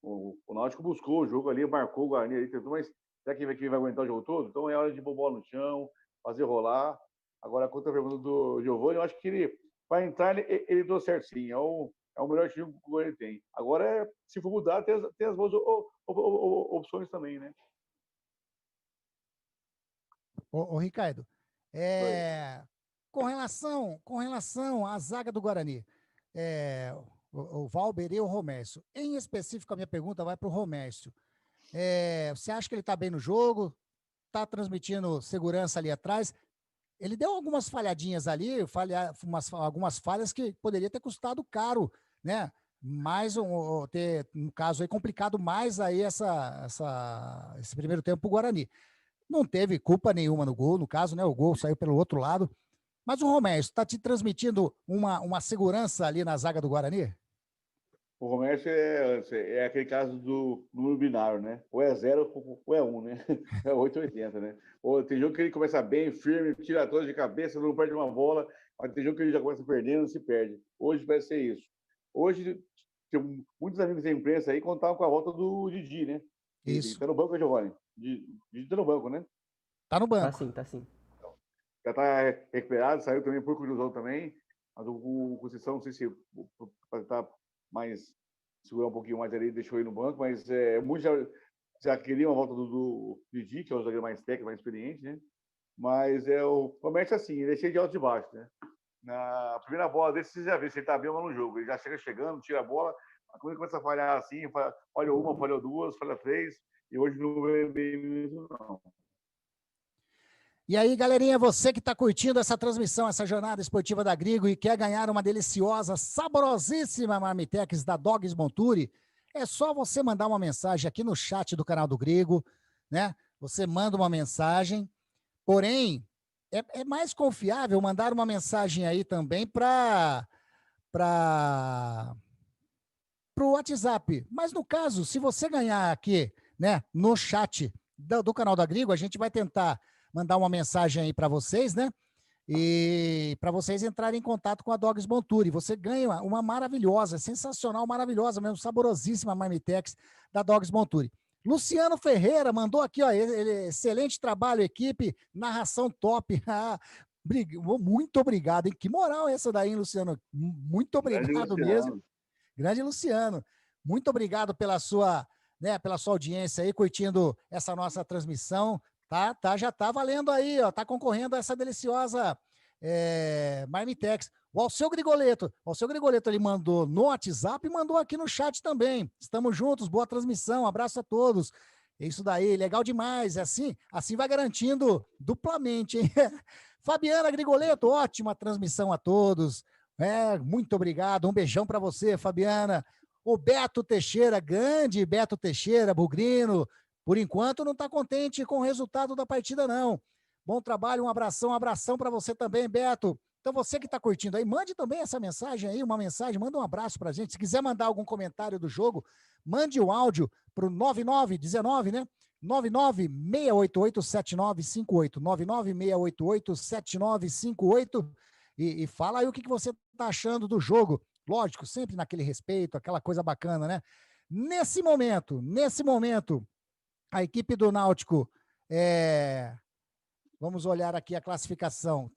O Náutico buscou o jogo ali, marcou o Guarani ali, mas será que vai aguentar o jogo todo? Então é hora de pôr bola no chão, fazer rolar. Agora, quanto à pergunta do Giovanni, eu acho que ele, para entrar, ele deu certo sim. É o melhor time que o Guarani tem. Agora, se for mudar, tem as boas opções também, né? Ô Ricardo, com relação à zaga do Guarani, o Valber e o Romércio. Em específico, a minha pergunta vai para o Romércio. Você acha que ele está bem no jogo? Está transmitindo segurança ali atrás? Ele deu algumas falhadinhas ali, algumas falhas que poderia ter custado caro, né? Mais no caso aí, complicado mais aí esse primeiro tempo para o Guarani. Não teve culpa nenhuma no gol, no caso, né? O gol saiu pelo outro lado. Mas o Romércio está te transmitindo uma segurança ali na zaga do Guarani? O Romércio é aquele caso do número binário, né? Ou é 0 ou é 1, né? É 880, né? Ou tem jogo que ele começa bem, firme, tira todas de cabeça, não perde uma bola, mas tem jogo que ele já começa perdendo, se perde. Hoje vai ser isso. Hoje, tem muitos amigos da imprensa aí contavam com a volta do Didi, né? Isso. Tá no banco, Giovanni? Didi tá no banco, né? Tá no banco. Tá sim. Já tá recuperado, saiu também por cruzão também. Mas o Conceição, não sei se para estar mais segurar um pouquinho mais ali, deixou ele no banco, mas muitos já queriam a volta do Didi, que é o zagueiro mais técnico, mais experiente, né? Mas o Comércio, assim, ele é cheio de alto e baixo, né? Na primeira bola dele, você já vê se ele tá bem ou não no jogo. Ele já chega chegando, tira a bola, quando ele começa a falhar assim, falhou uma, falhou duas, falhou três, e hoje não veio bem mesmo, não. E aí, galerinha, você que está curtindo essa transmissão, essa jornada esportiva da Grigo e quer ganhar uma deliciosa, saborosíssima Marmitex da Dogs Monturi, é só você mandar uma mensagem aqui no chat do canal do Grigo, né? Você manda uma mensagem, porém, é mais confiável mandar uma mensagem aí também para o WhatsApp. Mas no caso, se você ganhar aqui, né, no chat do canal da Grigo, a gente vai tentar mandar uma mensagem aí para vocês, né? E para vocês entrarem em contato com a Dogs Monturi. Você ganha uma maravilhosa, sensacional, maravilhosa mesmo, saborosíssima Marmitex da Dogs Monturi. Luciano Ferreira mandou aqui, ó, excelente trabalho, equipe, narração top. Muito obrigado, hein? Que moral essa daí, hein, Luciano? Muito obrigado mesmo. Grande Luciano. Muito obrigado pela sua, né, pela sua audiência aí, curtindo essa nossa transmissão. Tá, já tá valendo aí, ó, tá concorrendo a essa deliciosa Marmitex. O Alceu Grigoleto, ele mandou no WhatsApp e mandou aqui no chat também. Estamos juntos, boa transmissão, abraço a todos. É isso daí, legal demais, é assim vai garantindo duplamente, hein? Fabiana Grigoleto, ótima transmissão a todos. Muito obrigado, um beijão para você, Fabiana. O Beto Teixeira, grande Beto Teixeira, bugrino, por enquanto não está contente com o resultado da partida, não. Bom trabalho, um abração para você também, Beto. Então, você que está curtindo aí, mande também essa mensagem aí, manda um abraço para a gente. Se quiser mandar algum comentário do jogo, mande o áudio para o 9919, né? 996887958, 996887958 e fala aí o que você está achando do jogo. Lógico, sempre naquele respeito, aquela coisa bacana, né? Nesse momento, a equipe do Náutico, vamos olhar aqui a classificação,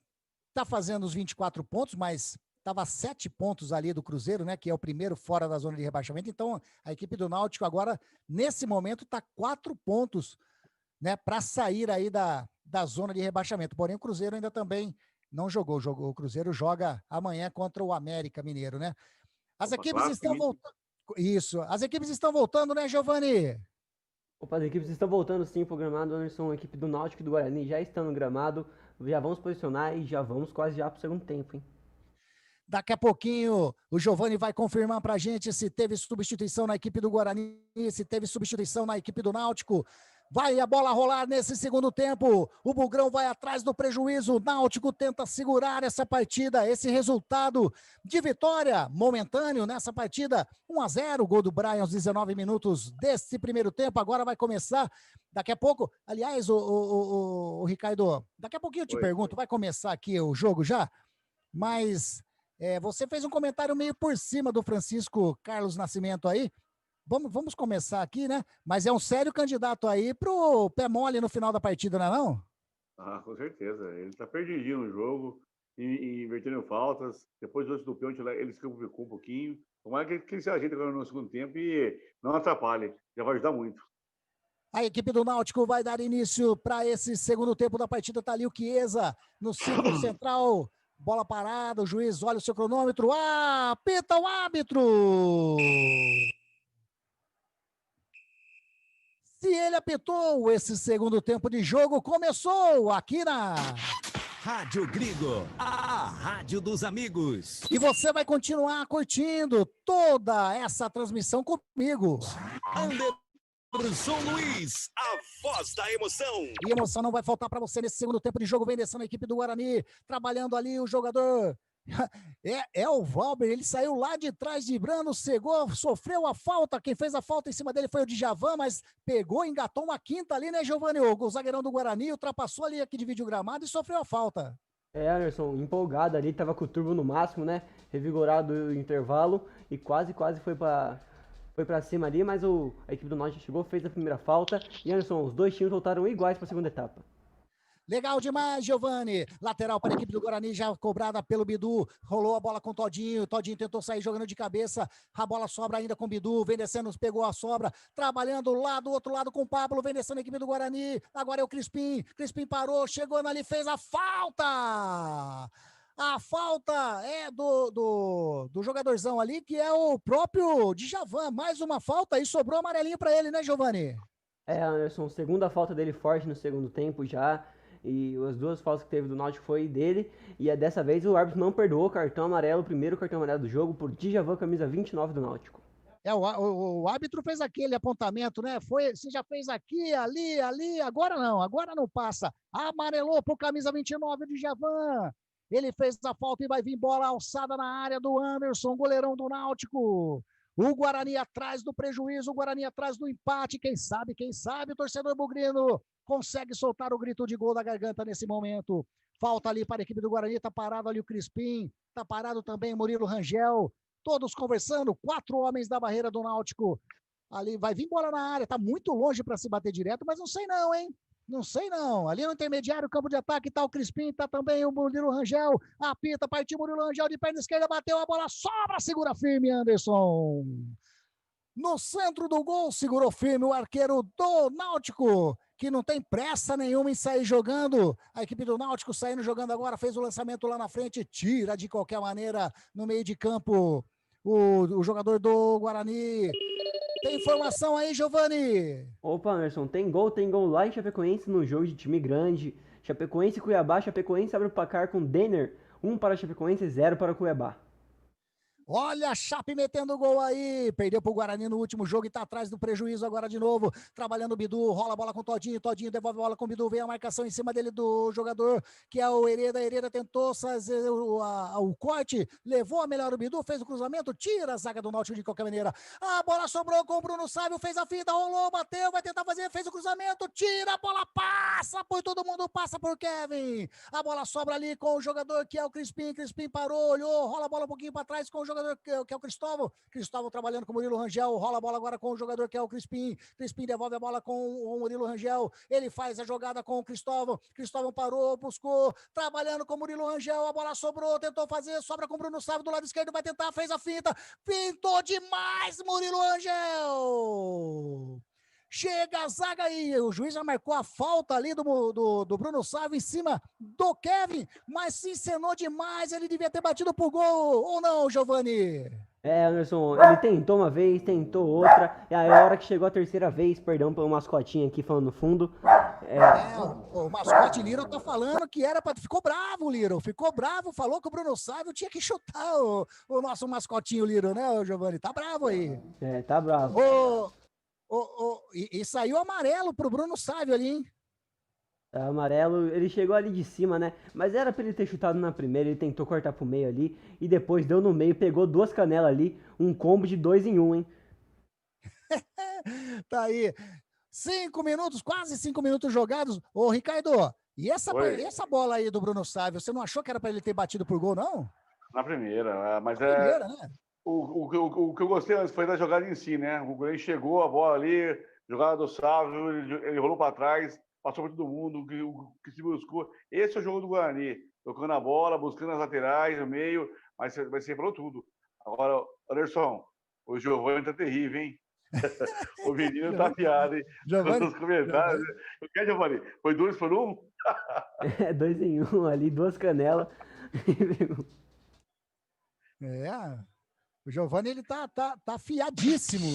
está fazendo os 24 pontos, mas estava a 7 pontos ali do Cruzeiro, né, que é o primeiro fora da zona de rebaixamento. Então, a equipe do Náutico agora, nesse momento, está 4 pontos, né, para sair aí da zona de rebaixamento. Porém, o Cruzeiro ainda também não jogou. O Cruzeiro joga amanhã contra o América Mineiro, né? As equipes estão voltando. Isso, as equipes estão voltando, né, Giovani? Opa, as equipes estão voltando sim pro gramado, Anderson. A equipe do Náutico e do Guarani já estão no gramado. Já vamos posicionar e já vamos quase já pro segundo tempo, hein? Daqui a pouquinho o Giovani vai confirmar pra gente se teve substituição na equipe do Guarani, se teve substituição na equipe do Náutico. Vai a bola rolar nesse segundo tempo. O Bugrão vai atrás do prejuízo. O Náutico tenta segurar essa partida, esse resultado de vitória momentâneo nessa partida. 1-0, gol do Brian aos 19 minutos desse primeiro tempo. Agora vai começar. Daqui a pouco, aliás, o Ricardo, daqui a pouquinho eu te pergunto, vai começar aqui o jogo já? Mas você fez um comentário meio por cima do Francisco Carlos Nascimento aí. Vamos começar aqui, né? Mas é um sério candidato aí pro pé mole no final da partida, não é não? Ah, com certeza. Ele tá perdidinho no jogo, e invertendo faltas. Depois do do pênalti, ele se complicou um pouquinho. Tomara que ele se ajeite agora no segundo tempo e não atrapalhe. Já vai ajudar muito. A equipe do Náutico vai dar início para esse segundo tempo da partida. Tá ali o Chiesa no círculo central. Bola parada, o juiz olha o seu cronômetro. Apita o árbitro! Se ele apitou, esse segundo tempo de jogo começou aqui na Rádio Grigo, a rádio dos amigos. E você vai continuar curtindo toda essa transmissão comigo. Anderson Luiz, a voz da emoção. E emoção não vai faltar para você nesse segundo tempo de jogo. Vem descendo a equipe do Guarani, trabalhando ali o jogador. O Valber, ele saiu lá de trás de Brano, cegou, sofreu a falta. Quem fez a falta em cima dele foi o Djavan, mas pegou, engatou uma quinta ali, né, Giovani? O zagueirão do Guarani ultrapassou ali, aqui divide o gramado e sofreu a falta. Anderson, empolgado ali, tava com o turbo no máximo, né? Revigorado o intervalo e quase foi pra cima ali, mas a equipe do Náutico chegou, fez a primeira falta. E Anderson, os dois times voltaram iguais pra segunda etapa. Legal demais, Giovani. Lateral para a equipe do Guarani, já cobrada pelo Bidu. Rolou a bola com o Todinho. Todinho tentou sair jogando de cabeça. A bola sobra ainda com o Bidu. Vem descendo, pegou a sobra. Trabalhando lá do outro lado com o Pablo. Vem descendo a equipe do Guarani. Agora é o Crispim. Crispim parou, chegou ali, fez a falta. A falta é do jogadorzão ali, que é o próprio Djavan. Mais uma falta e sobrou amarelinho para ele, né, Giovani? Anderson, segunda falta dele forte no segundo tempo já. E as duas faltas que teve do Náutico foi dele. E dessa vez o árbitro não perdoou o cartão amarelo, o primeiro cartão amarelo do jogo, por Djavan, camisa 29 do Náutico. O árbitro fez aquele apontamento, né? Você já fez aqui, ali, agora não passa. Amarelou pro camisa 29 de Djavan. Ele fez a falta e vai vir bola alçada na área do Anderson, goleirão do Náutico. O Guarani atrás do prejuízo, o Guarani atrás do empate. Quem sabe, o torcedor bugrino consegue soltar o grito de gol da garganta nesse momento. Falta ali para a equipe do Guarani, tá parado ali o Crispim, tá parado também o Murilo Rangel. Todos conversando, 4 homens da barreira do Náutico. Ali vai vir bola na área, tá muito longe para se bater direto, mas não sei não, hein? Não sei não. Ali no intermediário, campo de ataque, tá o Crispim, tá também o Murilo Rangel. Apita, partiu Murilo Rangel de perna esquerda, bateu a bola, sobra, segura firme, Anderson. No centro do gol, segurou firme o arqueiro do Náutico, que não tem pressa nenhuma em sair jogando. A equipe do Náutico saindo jogando agora, fez o lançamento lá na frente, tira de qualquer maneira no meio de campo o jogador do Guarani. Tem informação aí, Giovani? Opa, Anderson, tem gol lá em Chapecoense no jogo de time grande. Chapecoense e Cuiabá. Chapecoense abre o placar com Denner, 1 para Chapecoense, 0 para Cuiabá. Olha a Chape metendo gol aí, perdeu pro Guarani no último jogo e tá atrás do prejuízo agora de novo, trabalhando o Bidu, rola a bola com o Todinho devolve a bola com o Bidu, vem a marcação em cima dele do jogador, que é o Hereda tentou fazer o corte, levou a melhor o Bidu, fez o cruzamento, tira a zaga do Náutico de qualquer maneira, a bola sobrou com o Bruno Sávio, fez a fita, rolou, bateu, vai tentar fazer, fez o cruzamento, tira a bola, passa por todo mundo, passa por Kevin, a bola sobra ali com o jogador que é o Crispim parou, olhou, rola a bola um pouquinho para trás com o jogador que é o Cristóvão trabalhando com o Murilo Rangel, rola a bola agora com o jogador que é o Crispim devolve a bola com o Murilo Rangel, ele faz a jogada com o Cristóvão parou, buscou, trabalhando com o Murilo Rangel, a bola sobrou, tentou fazer, sobra com o Bruno Sávio do lado esquerdo, vai tentar, fez a finta, pintou demais Murilo Rangel! Chega a zaga aí, o juiz já marcou a falta ali do Bruno Sávio em cima do Kevin, mas se encenou demais, ele devia ter batido pro gol, ou não, Giovani? Anderson, ele tentou uma vez, tentou outra, e aí a hora que chegou a terceira vez, perdão pelo mascotinho aqui falando no fundo. O mascote Liro tá falando que era pra... Ficou bravo, Liro, falou que o Bruno Sávio tinha que chutar o nosso mascotinho Liro, né, Giovani? Tá bravo aí. Tá bravo. E saiu amarelo pro Bruno Sávio ali, hein? Amarelo, ele chegou ali de cima, né? Mas era pra ele ter chutado na primeira, ele tentou cortar pro meio ali, e depois deu no meio, pegou 2 canelas ali, um combo de 2 em 1, hein? Tá aí, 5 minutos, quase 5 minutos jogados. Ô, Ricardo, e essa bola aí do Bruno Sávio, você não achou que era pra ele ter batido por gol, não? Na primeira, mas primeira, né? O que eu gostei antes foi da jogada em si, né? O goleiro chegou, a bola ali, jogada do Sávio, ele rolou para trás, passou por todo mundo, o que se buscou. Esse é o jogo do Guarani, tocando a bola, buscando as laterais, no meio, mas você falou tudo. Agora, Anderson, o Giovani tá terrível, hein? O menino tá afiado, hein? Giovani, nos comentários. O que é, Giovani? Foi 2 por 1? 2 em 1 ali, 2 canelas. O Giovani, ele tá afiadíssimo.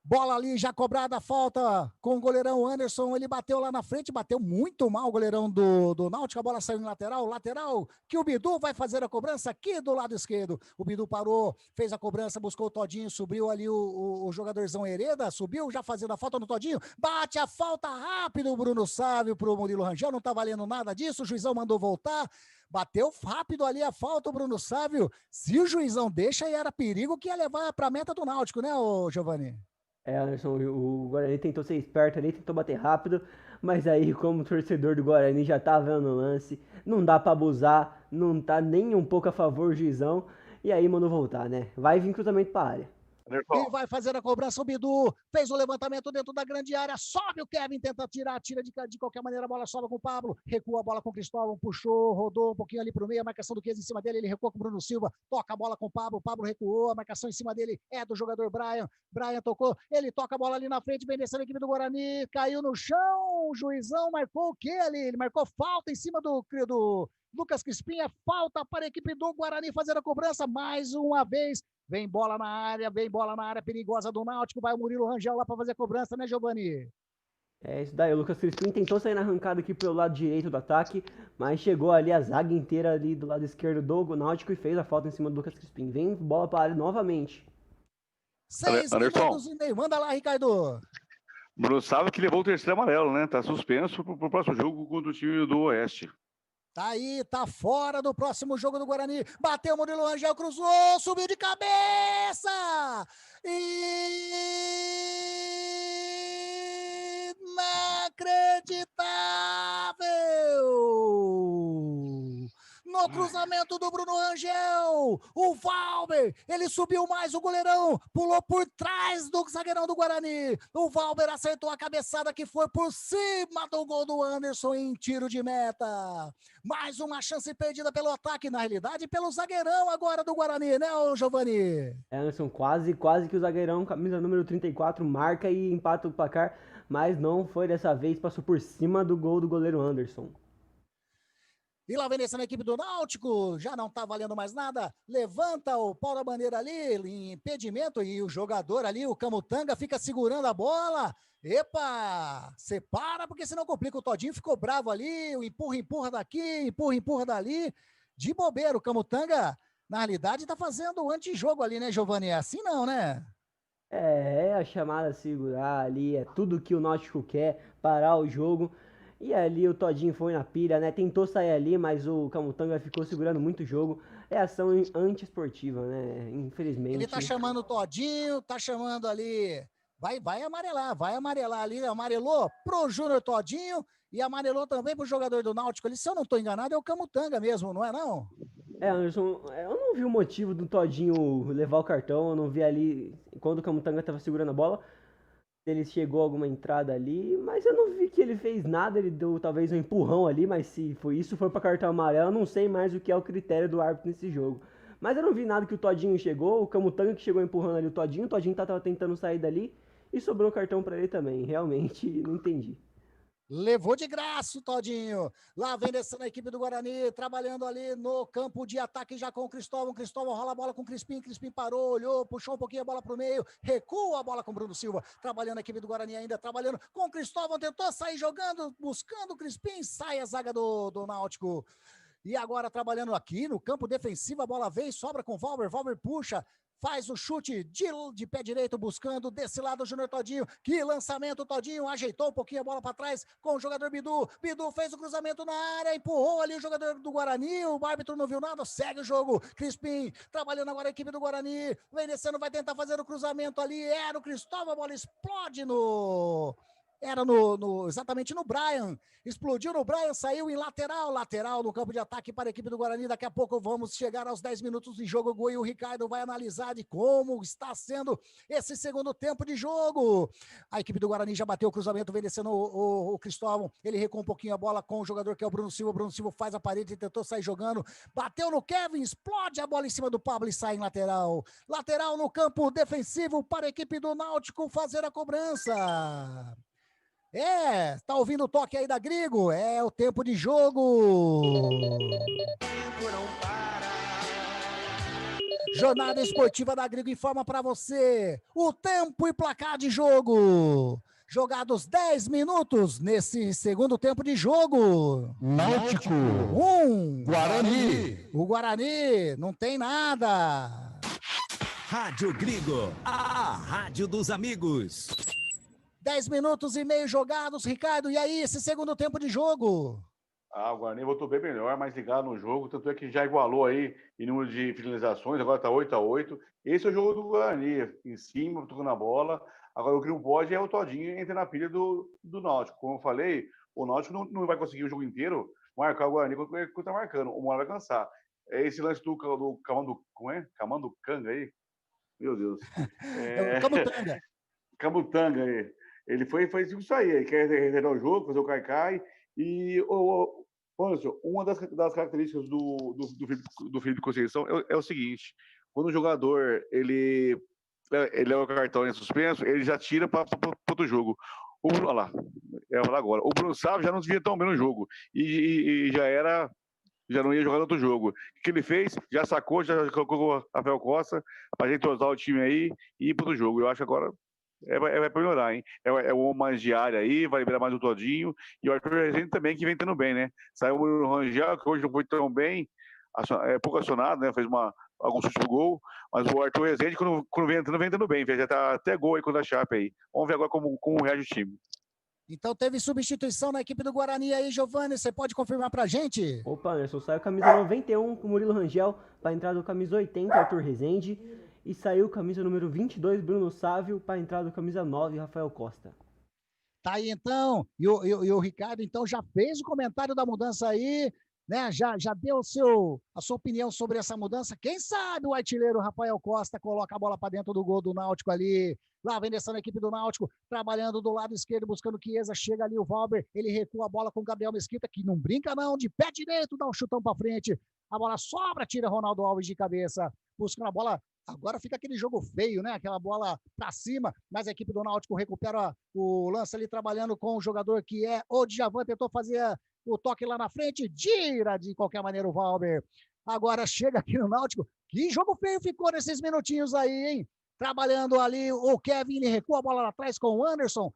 Bola ali, já cobrada a falta com o goleirão Anderson, ele bateu lá na frente, bateu muito mal o goleirão do Náutico, a bola saiu no lateral, que o Bidu vai fazer a cobrança aqui do lado esquerdo. O Bidu parou, fez a cobrança, buscou o Todinho, subiu ali o jogadorzão Hereda, subiu, já fazendo a falta no Todinho, bate a falta rápido o Bruno Sávio pro Murilo Rangel, não tá valendo nada disso, o juizão mandou voltar, bateu rápido ali a falta o Bruno Sávio, se o juizão deixa, aí era perigo que ia levar pra meta do Náutico, né, Giovani? Anderson, o Guarani tentou ser esperto ali, tentou bater rápido, mas aí, como torcedor do Guarani já tá vendo o lance, não dá pra abusar, não tá nem um pouco a favor do juizão, e aí mandou voltar, né? Vai vir cruzamento pra área. E vai fazer a cobrança o Bidu, fez o levantamento dentro da grande área, sobe o Kevin, tenta tirar, tira de qualquer maneira, a bola sobe com o Pablo, recua a bola com o Cristóvão, puxou, rodou um pouquinho ali pro meio, a marcação do Chiesa em cima dele, ele recua com o Bruno Silva, toca a bola com o Pablo recuou, a marcação em cima dele é do jogador Brian tocou, ele toca a bola ali na frente, vem descendo a equipe do Guarani, caiu no chão, o juizão marcou o quê ali? Ele marcou falta em cima do Lucas Crispim, é falta para a equipe do Guarani fazer a cobrança mais uma vez. Vem bola na área perigosa do Náutico, vai o Murilo Rangel lá para fazer a cobrança, né, Giovani? É isso daí, o Lucas Crispim tentou sair na arrancada aqui pelo lado direito do ataque, mas chegou ali a zaga inteira ali do lado esquerdo do Náutico e fez a falta em cima do Lucas Crispim. Vem bola para a área novamente. 6 minutos e meio, manda lá, Ricardo. Bruno sabe que levou o terceiro amarelo, né? Tá suspenso pro próximo jogo contra o time do Oeste. Tá aí, tá fora do próximo jogo do Guarani. Bateu o Murilo Rangel, cruzou, subiu de cabeça! Inacreditável! No cruzamento do Bruno Rangel, o Valber, ele subiu mais o goleirão, pulou por trás do zagueirão do Guarani. O Valber acertou a cabeçada que foi por cima do gol do Anderson em tiro de meta. Mais uma chance perdida pelo ataque, na realidade, pelo zagueirão agora do Guarani, né, Giovani? Anderson, quase que o zagueirão, camisa número 34, marca e empata o placar, mas não foi dessa vez, passou por cima do gol do goleiro Anderson. E lá vem na equipe do Náutico, já não tá valendo mais nada, levanta o pau da bandeira ali, em impedimento, e o jogador ali, o Camutanga, fica segurando a bola. Epa, separa, porque senão complica. O Todinho ficou bravo ali, o empurra daqui, empurra dali. De bobeira, o Camutanga, na realidade, tá fazendo o antijogo ali, né, Giovani? É assim não, né? É a chamada segurar ali, é tudo que o Náutico quer, parar o jogo. E ali o Todinho foi na pilha, né? Tentou sair ali, mas o Camutanga ficou segurando muito o jogo. É ação antiesportiva, né? Infelizmente. Ele tá chamando o Todinho, tá chamando ali. Vai amarelar ali, amarelou pro Júnior Todinho e amarelou também pro jogador do Náutico ali. Se eu não tô enganado, é o Camutanga mesmo, não é não? Anderson, eu não vi o motivo do Todinho levar o cartão, eu não vi ali quando o Camutanga tava segurando a bola. Ele chegou a alguma entrada ali, mas eu não vi que ele fez nada, ele deu talvez um empurrão ali, mas se foi isso, foi para cartão amarelo, eu não sei mais o que é o critério do árbitro nesse jogo. Mas eu não vi nada que o Todinho chegou, o Camutanga que chegou empurrando ali o Todinho tava tentando sair dali e sobrou o cartão para ele também, realmente não entendi. Levou de graça o Todinho. Lá vem descendo a equipe do Guarani, trabalhando ali no campo de ataque já com o Cristóvão. Cristóvão rola a bola com o Crispim. Crispim parou, olhou, puxou um pouquinho a bola pro meio, recua a bola com o Bruno Silva. Trabalhando a equipe do Guarani ainda, trabalhando com o Cristóvão. Tentou sair jogando, buscando o Crispim. Sai a zaga do Náutico. E agora trabalhando aqui no campo defensivo, a bola vem, sobra com o Valber. Valber puxa. Faz o chute de pé direito, buscando desse lado o Júnior Todinho. Que lançamento, Todinho ajeitou um pouquinho a bola para trás com o jogador Bidu. Bidu fez o cruzamento na área, empurrou ali o jogador do Guarani. O árbitro não viu nada, segue o jogo. Crispim trabalhando agora a equipe do Guarani. Vem descendo, vai tentar fazer o cruzamento ali. Era o Cristóvão, a bola explode exatamente no Brian, explodiu no Brian, saiu em lateral no campo de ataque para a equipe do Guarani. Daqui a pouco vamos chegar aos 10 minutos de jogo e o Ricardo vai analisar de como está sendo esse segundo tempo de jogo. A equipe do Guarani já bateu o cruzamento, vem descendo o Cristóvão, ele recua um pouquinho a bola com o jogador que é o Bruno Silva faz a parede e tentou sair jogando, bateu no Kevin, explode a bola em cima do Pablo e sai em lateral no campo defensivo para a equipe do Náutico fazer a cobrança. Tá ouvindo o toque aí da Grigo? É o tempo de jogo. Jornada Esportiva da Grigo informa para você o tempo e placar de jogo. Jogados 10 minutos nesse segundo tempo de jogo. Náutico. 1. Guarani. O Guarani não tem nada. Rádio Grigo, a rádio dos amigos. 10 minutos e meio jogados, Ricardo. E aí, esse segundo tempo de jogo? O Guarani voltou bem melhor, mais ligado no jogo. Tanto é que já igualou aí em número de finalizações. Agora tá 8-8. Esse é o jogo do Guarani. Em cima, tocando a bola. Agora o que não pode é o Todinho entrar na pilha do Náutico. Como eu falei, o Náutico não vai conseguir o jogo inteiro marcar o Guarani quando tá marcando. Uma hora vai cansar. É esse lance do Camutanga aí. Meu Deus. Camutanga. Camutanga aí. Ele foi isso aí, ele quer retornar o jogo, fazer o cai-cai. E, Anderson, uma das características do Felipe Conceição é o seguinte: quando o jogador ele leva o cartão em suspenso, ele já tira para outro jogo. Olha lá, eu ia falar agora. O Bruno Sávio já não se via tão bem no jogo. E já não ia jogar no outro jogo. O que ele fez? Já sacou, já colocou o Rafael Costa pra gente tosar o time aí e ir pro outro jogo. Eu acho que agora vai melhorar, hein? É o mais de área aí, vai liberar mais o Todinho. E o Arthur Rezende também, que vem tendo bem, né? Saiu o Murilo Rangel, que hoje não foi tão bem, pouco acionado, né? Fez algum chute pro gol. Mas o Arthur Rezende, quando vem entrando bem. Já tá até gol aí contra a Chape aí. Vamos ver agora como reage o time. Então teve substituição na equipe do Guarani aí, Giovani, você pode confirmar pra gente? Opa, Anderson, saiu camisa 91 com o Murilo Rangel para entrar do camisa 80, Arthur Rezende. E saiu camisa número 22, Bruno Sávio, para entrar do camisa 9, Rafael Costa. Tá aí então, e o Ricardo então já fez o comentário da mudança aí, né? Já deu a sua opinião sobre essa mudança. Quem sabe o artilheiro Rafael Costa coloca a bola para dentro do gol do Náutico ali. Lá vem descendo a equipe do Náutico, trabalhando do lado esquerdo, buscando o Chiesa, chega ali o Valber, ele recua a bola com o Gabriel Mesquita, que não brinca não, de pé direito, dá um chutão para frente, a bola sobra, tira Ronaldo Alves de cabeça, buscando a bola, agora fica aquele jogo feio, né, aquela bola para cima, mas a equipe do Náutico recupera o lance ali, trabalhando com o jogador que é o Djavan, tentou fazer o toque lá na frente, tira de qualquer maneira o Valber, agora chega aqui no Náutico, que jogo feio ficou nesses minutinhos aí, hein? Trabalhando ali, o Kevin, ele recua a bola lá atrás com o Anderson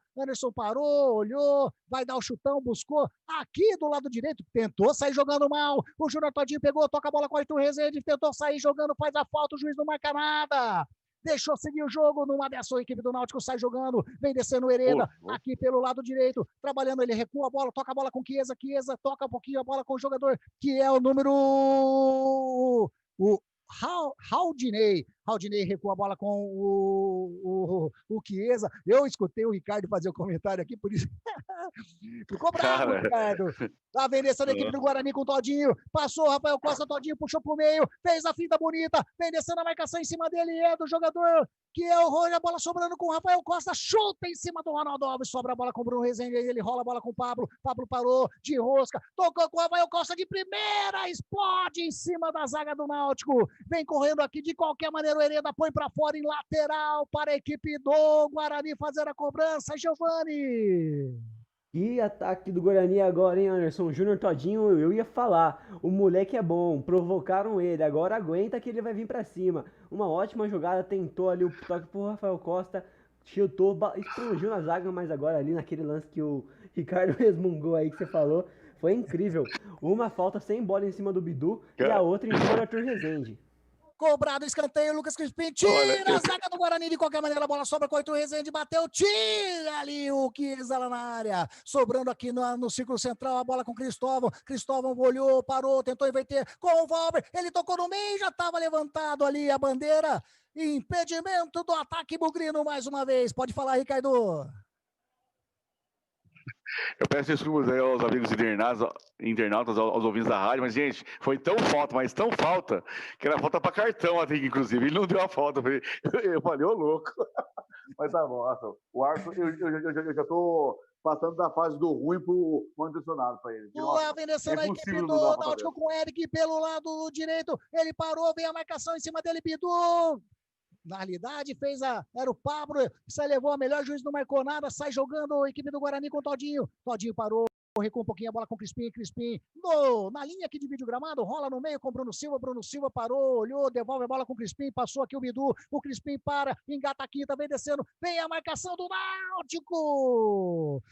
parou, olhou, vai dar o chutão, buscou, aqui do lado direito, tentou sair jogando mal, o Júnior Todinho pegou, toca a bola com o Arthur Rezende, tentou sair jogando, faz a falta, o juiz não marca nada, deixou seguir o jogo, numa dessa a equipe do Náutico sai jogando, vem descendo o Hereda, aqui pelo lado direito, trabalhando, ele recua a bola, toca a bola com Chiesa, toca um pouquinho a bola com o jogador, que é o número... Haldinei recua a bola com o Chiesa. Eu escutei o Ricardo fazer o comentário aqui, por isso ficou bravo, Ricardo. Lá vem descendo a equipe do Guarani com o Todinho, passou o Rafael Costa, Todinho puxou pro meio, fez a finta bonita, vem descendo a marcação em cima dele, é do jogador que é o Roger, a bola sobrando com o Rafael Costa, chuta em cima do Ronaldo Alves, sobra a bola com o Bruno Rezende, ele rola a bola com o Pablo parou, de rosca, tocou com o Rafael Costa de primeira, explode em cima da zaga do Náutico, vem correndo aqui de qualquer maneira, o Hereda põe para fora em lateral para a equipe do Guarani fazer a cobrança, Giovani. E ataque do Guarani agora, hein, Anderson? Júnior Todinho, eu ia falar, o moleque é bom, provocaram ele, agora aguenta que ele vai vir pra cima. Uma ótima jogada, tentou ali o toque pro Rafael Costa, chutou, explodiu na zaga, mas agora ali naquele lance que o Ricardo resmungou aí que você falou, foi incrível. Uma falta sem bola em cima do Bidu e a outra em cima do Arthur Rezende. Cobrado, escanteio, Lucas Crispim, tira a zaga do Guarani, de qualquer maneira, a bola sobra com o Arthur Rezende, bateu, tira ali o Chiesa lá na área, sobrando aqui no círculo central, a bola com Cristóvão olhou, parou, tentou inverter com o Valber, ele tocou no meio, já estava levantado ali a bandeira, impedimento do ataque bugrino mais uma vez, pode falar, Ricardo. Eu peço desculpas aí aos amigos internautas, aos ouvintes da rádio, mas, gente, foi tão falta, que era falta para cartão até, inclusive. Ele não deu a falta. Eu falei, ô louco. Mas tá bom, o Arthur, eu já tô passando da fase do ruim pro mal-intencionado para ele. Lá vem descendo a equipe do Náutico com o Eric pelo lado direito. Ele parou, vem a marcação em cima dele, Bidu. Na realidade, era o Pablo, você levou a melhor, juiz não marcou nada, sai jogando a equipe do Guarani com o Todinho parou, recua um pouquinho a bola com o Crispim, na linha que divide o gramado, rola no meio com o Bruno Silva parou, olhou, devolve a bola com o Crispim, passou aqui o Bidu, o Crispim para, engata a quinta, vem descendo, vem a marcação do Náutico!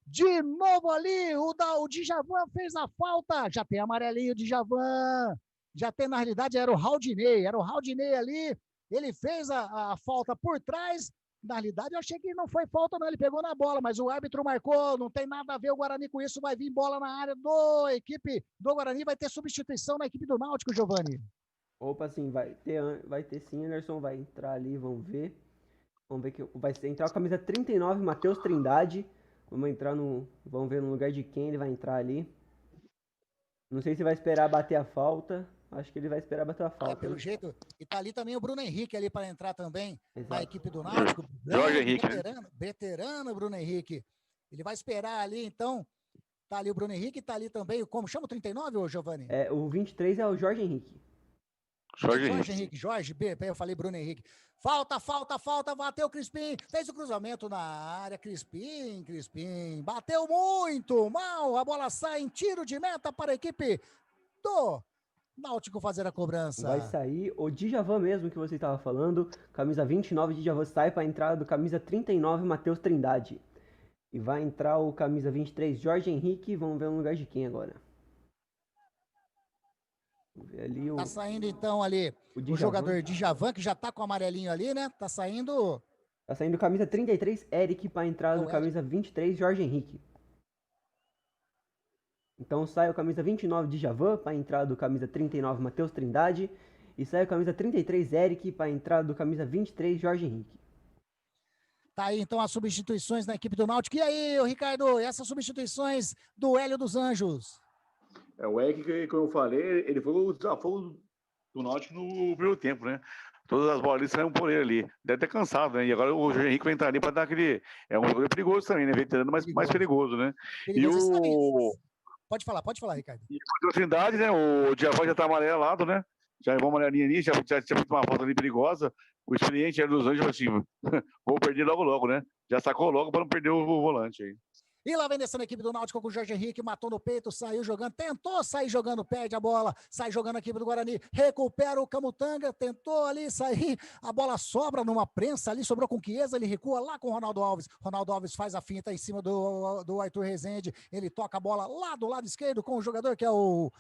De novo ali, o Djavan fez a falta, já tem amarelinho o Djavan, já tem, na realidade, era o Haldinei ali, ele fez a falta por trás, na realidade eu achei que não foi falta não, ele pegou na bola, mas o árbitro marcou, não tem nada a ver o Guarani com isso, vai vir bola na área da equipe do Guarani, vai ter substituição na equipe do Náutico, Giovani. Opa, sim, vai ter sim, Anderson, vai entrar ali, vamos ver que vai entrar com a camisa 39, Matheus Trindade, vamos ver no lugar de quem ele vai entrar ali, não sei se vai esperar bater a falta. Acho que ele vai esperar bater a falta. Pelo jeito. E tá ali também o Bruno Henrique ali para entrar também. Exato. Na equipe do Náutico. Jorge Henrique. Veterano Bruno Henrique. Ele vai esperar ali, então. Tá ali o Bruno Henrique, tá ali também. Como chama o 39, ô Giovani? O 23 é o Jorge Henrique. Jorge, eu falei Bruno Henrique. Falta, bateu o Crispim, fez o cruzamento na área, Crispim, bateu muito mal, a bola sai em tiro de meta para a equipe do Náutico fazer a cobrança. Vai sair o Djavan mesmo que você estava falando, camisa 29, Djavan sai para a entrada do camisa 39, Matheus Trindade. E vai entrar o camisa 23, Jorge Henrique, vamos ver no lugar de quem agora. Vamos ver ali Tá saindo então ali o jogador Djavan, que já tá com o amarelinho ali, né? Tá saindo camisa 33, Eric, para a entrada do camisa 23, Jorge Henrique. Então sai o camisa 29, Djavan, para a entrada do camisa 39, Matheus Trindade. E sai o camisa 33, Eric, para a entrada do camisa 23, Jorge Henrique. Tá aí então as substituições na equipe do Náutico. E aí, Ricardo, essas substituições do Hélio dos Anjos? O Eric, como eu falei, ele foi o desafogo do Náutico no primeiro tempo, né? Todas as bolas ali saíram por ele ali. Deve ter cansado, né? E agora o Jorge Henrique vai entrar ali para dar aquele... É um jogador perigoso também, né? Veterano, mas mais perigoso, né? Pode falar, Ricardo. E a Trindade, né? O Djavan já tá amarelado, né? Já levou uma amarelinha ali, já tinha feito uma falta ali perigosa. O experiente Hélio dos Anjos, assim, vou perder logo, né? Já sacou logo para não perder o volante aí. E lá vem descendo a equipe do Náutico com o Jorge Henrique, matou no peito, saiu jogando, tentou sair jogando, perde a bola, sai jogando a equipe do Guarani, recupera o Camutanga, tentou ali sair, a bola sobra numa prensa ali, sobrou com o Chiesa, ele recua lá com o Ronaldo Alves faz a finta em cima do Arthur Rezende, ele toca a bola lá do lado esquerdo com o jogador que é o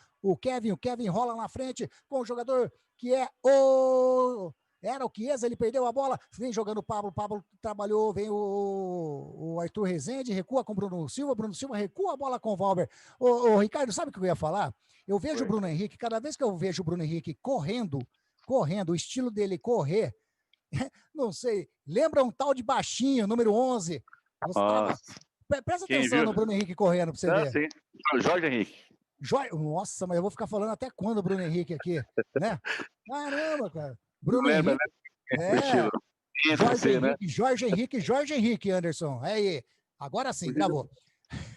Kevin rola na frente com o jogador que é Era o Chiesa, ele perdeu a bola, vem jogando o Pablo trabalhou, vem o Arthur Rezende, recua com o Bruno Silva recua a bola com o Valber. Ô, Ricardo, sabe o que eu ia falar? Eu vejo o Bruno Henrique, cada vez que eu vejo o Bruno Henrique correndo, o estilo dele correr, não sei, lembra um tal de baixinho, número 11. Presta atenção no Bruno Henrique correndo pra você ver. Sim. Jorge Henrique. Nossa, mas eu vou ficar falando até quando o Bruno Henrique aqui, né? Caramba, cara. Bruno lembra, Henrique, né? Jorge Henrique, Anderson. Aí, agora sim, gravou.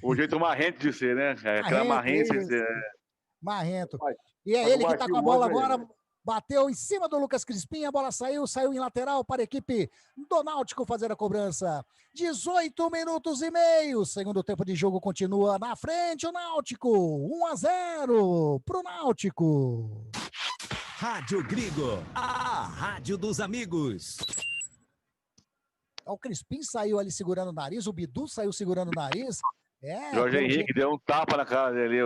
O jeito marrento de ser, né? Aquela marrência de ser. Marrento. E é ele que tá com a bola agora, bateu em cima do Lucas Crispim, a bola saiu em lateral para a equipe do Náutico fazer a cobrança. 18 minutos e meio, segundo tempo de jogo continua na frente o Náutico, 1-0 pro Náutico. Rádio Grigo, a rádio dos amigos. O Crispim saiu ali segurando o nariz, o Bidu saiu segurando o nariz. Jorge Henrique deu um tapa na cara dele,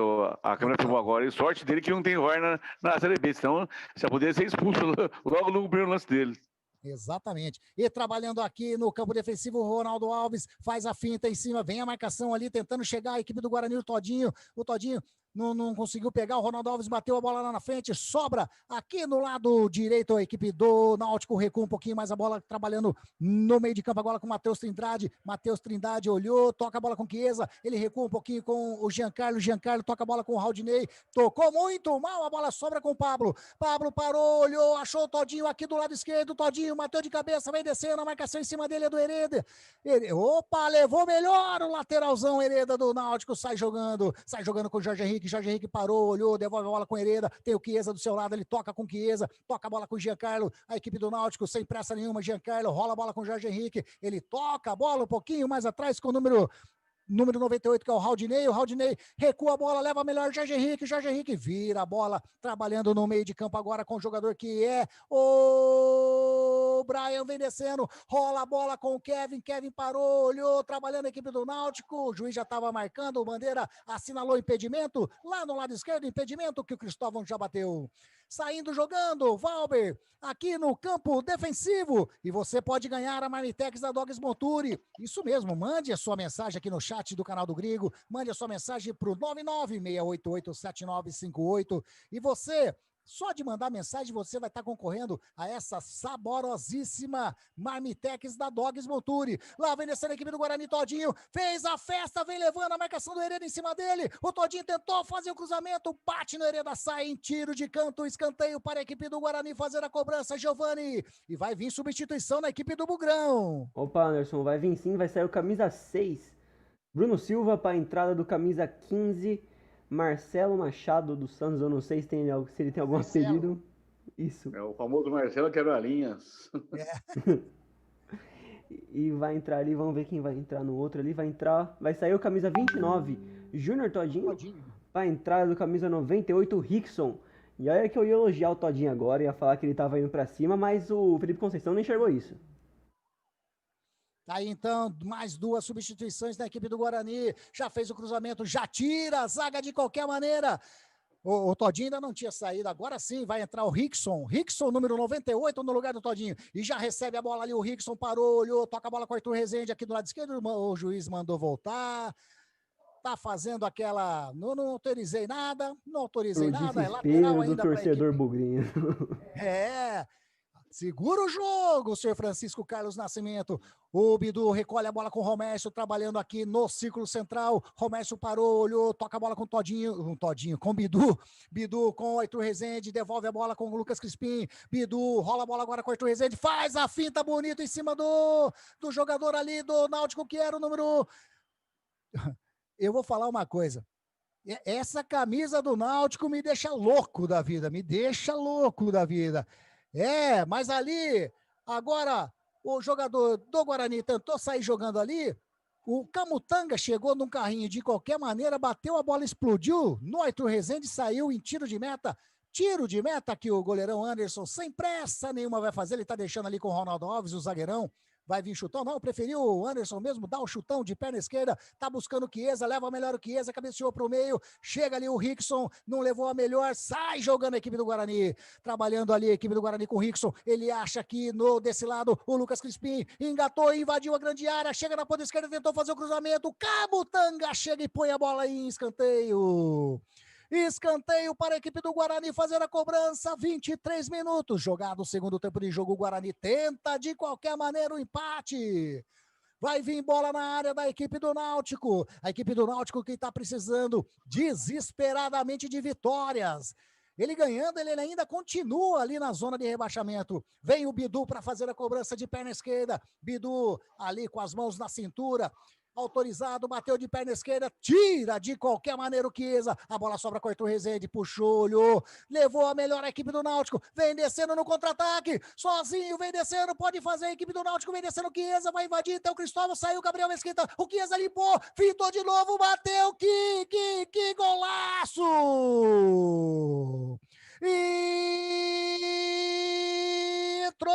a câmera filmou agora. E sorte dele que não tem VAR na Série B, senão já poderia ser expulso logo no primeiro lance dele. Exatamente. E trabalhando aqui no campo defensivo, o Ronaldo Alves faz a finta em cima, vem a marcação ali, tentando chegar a equipe do Guarani, o Todinho não conseguiu pegar, o Ronaldo Alves bateu a bola lá na frente, sobra aqui no lado direito a equipe do Náutico, recua um pouquinho mais a bola, trabalhando no meio de campo agora com o Matheus Trindade olhou, toca a bola com o Chiesa, ele recua um pouquinho com o Giancarlo toca a bola com o Raudinei, tocou muito mal, a bola sobra com o Pablo parou, olhou, achou o Todinho aqui do lado esquerdo, Todinho bateu de cabeça, vem descendo, a marcação em cima dele é do Hereda, levou melhor o lateralzão Hereda do Náutico, sai jogando com o Jorge Henrique parou, olhou, devolve a bola com o Hereda, tem o Chiesa do seu lado, ele toca com o Chiesa, toca a bola com o Giancarlo, a equipe do Náutico sem pressa nenhuma, Giancarlo rola a bola com o Jorge Henrique, ele toca a bola um pouquinho mais atrás com o número 98, que é o Raudinei recua a bola, leva melhor Jorge Henrique vira a bola, trabalhando no meio de campo agora com o jogador que é o Brian, vem descendo, rola a bola com o Kevin parou, olhou, trabalhando a equipe do Náutico, o juiz já estava marcando, o Bandeira assinalou impedimento, lá no lado esquerdo, impedimento que o Cristóvão já bateu. Saindo jogando, Valber, aqui no campo defensivo, e você pode ganhar a Marmitex da Dogs Monturi, isso mesmo, mande a sua mensagem aqui no chat do canal do Grigo, mande a sua mensagem para o 996887958, e você, só de mandar mensagem, você vai estar concorrendo a essa saborosíssima Marmitex da Dogs Monturi. Lá vem descendo a equipe do Guarani, Todinho, fez a festa, vem levando a marcação do Hereda em cima dele, o Todinho tentou fazer o cruzamento, bate no Hereda, sai em tiro de canto, escanteio para a equipe do Guarani fazer a cobrança, Giovani, e vai vir substituição na equipe do Bugrão. Opa, Anderson, vai vir sim, vai sair o camisa 6, Bruno Silva para a entrada do camisa 15, Marcelo Machado do Santos, eu não sei se ele tem algum apelido. Isso. É o famoso Marcelo Quebra-Linhas. E vai entrar ali, vamos ver quem vai entrar no outro ali. Vai sair o camisa 29, Júnior Todinho. Vai entrar do camisa 98, Rickson. E olha que eu ia elogiar o Todinho agora, ia falar que ele tava indo pra cima, mas o Felipe Conceição não enxergou isso. Aí então, mais 2 substituições da equipe do Guarani. Já fez o cruzamento, já tira a zaga de qualquer maneira. O Todinho ainda não tinha saído, agora sim vai entrar o Rickson, número 98 no lugar do Todinho, e já recebe a bola ali, o Rickson parou, olhou, toca a bola com o Arthur Rezende aqui do lado esquerdo, o juiz mandou voltar, tá fazendo aquela, não autorizei nada, é lateral ainda do torcedor bugrinho. Segura o jogo, senhor Francisco Carlos Nascimento. O Bidu recolhe a bola com o Romércio, trabalhando aqui no círculo central. Romércio parou, olhou, toca a bola com com o Bidu. Bidu com o Arthur Rezende, devolve a bola com o Lucas Crispim. Bidu rola a bola agora com o Arthur Rezende, faz a finta bonita em cima do jogador ali do Náutico, que era o número... Eu vou falar uma coisa. Essa camisa do Náutico me deixa louco da vida, mas ali, agora, o jogador do Guarani tentou sair jogando ali, o Camutanga chegou num carrinho de qualquer maneira, bateu a bola, explodiu, no Arthur Rezende saiu em tiro de meta que o goleirão Anderson, sem pressa nenhuma, vai fazer, ele tá deixando ali com o Ronaldo Alves, o zagueirão, vai vir chutão, não, preferiu o Anderson mesmo, dá o chutão de perna esquerda, tá buscando o Chiesa, leva melhor o Chiesa, cabeceou pro meio, chega ali o Rickson, não levou a melhor, sai jogando a equipe do Guarani, trabalhando ali a equipe do Guarani com o Rickson, ele acha que desse lado o Lucas Crispim engatou, invadiu a grande área, chega na ponta esquerda, tentou fazer o cruzamento, Camutanga chega e põe a bola aí em escanteio. Escanteio para a equipe do Guarani fazer a cobrança, 23 minutos, jogado o segundo tempo de jogo, o Guarani tenta de qualquer maneira o empate. Vai vir bola na área da equipe do Náutico, a equipe do Náutico que está precisando desesperadamente de vitórias. Ele ganhando, ele ainda continua ali na zona de rebaixamento. Vem o Bidu para fazer a cobrança de perna esquerda, Bidu ali com as mãos na cintura, autorizado, bateu de perna esquerda, tira de qualquer maneira o Chiesa, a bola sobra com o Arthur Rezende, puxou, olhou, levou a melhor equipe do Náutico, vem descendo no contra-ataque, sozinho, vem descendo, pode fazer a equipe do Náutico, vem descendo o Chiesa, vai invadir, então o Cristóvão, saiu o Gabriel Mesquita, o Chiesa limpou, fintou de novo, bateu, que golaço! Entrou!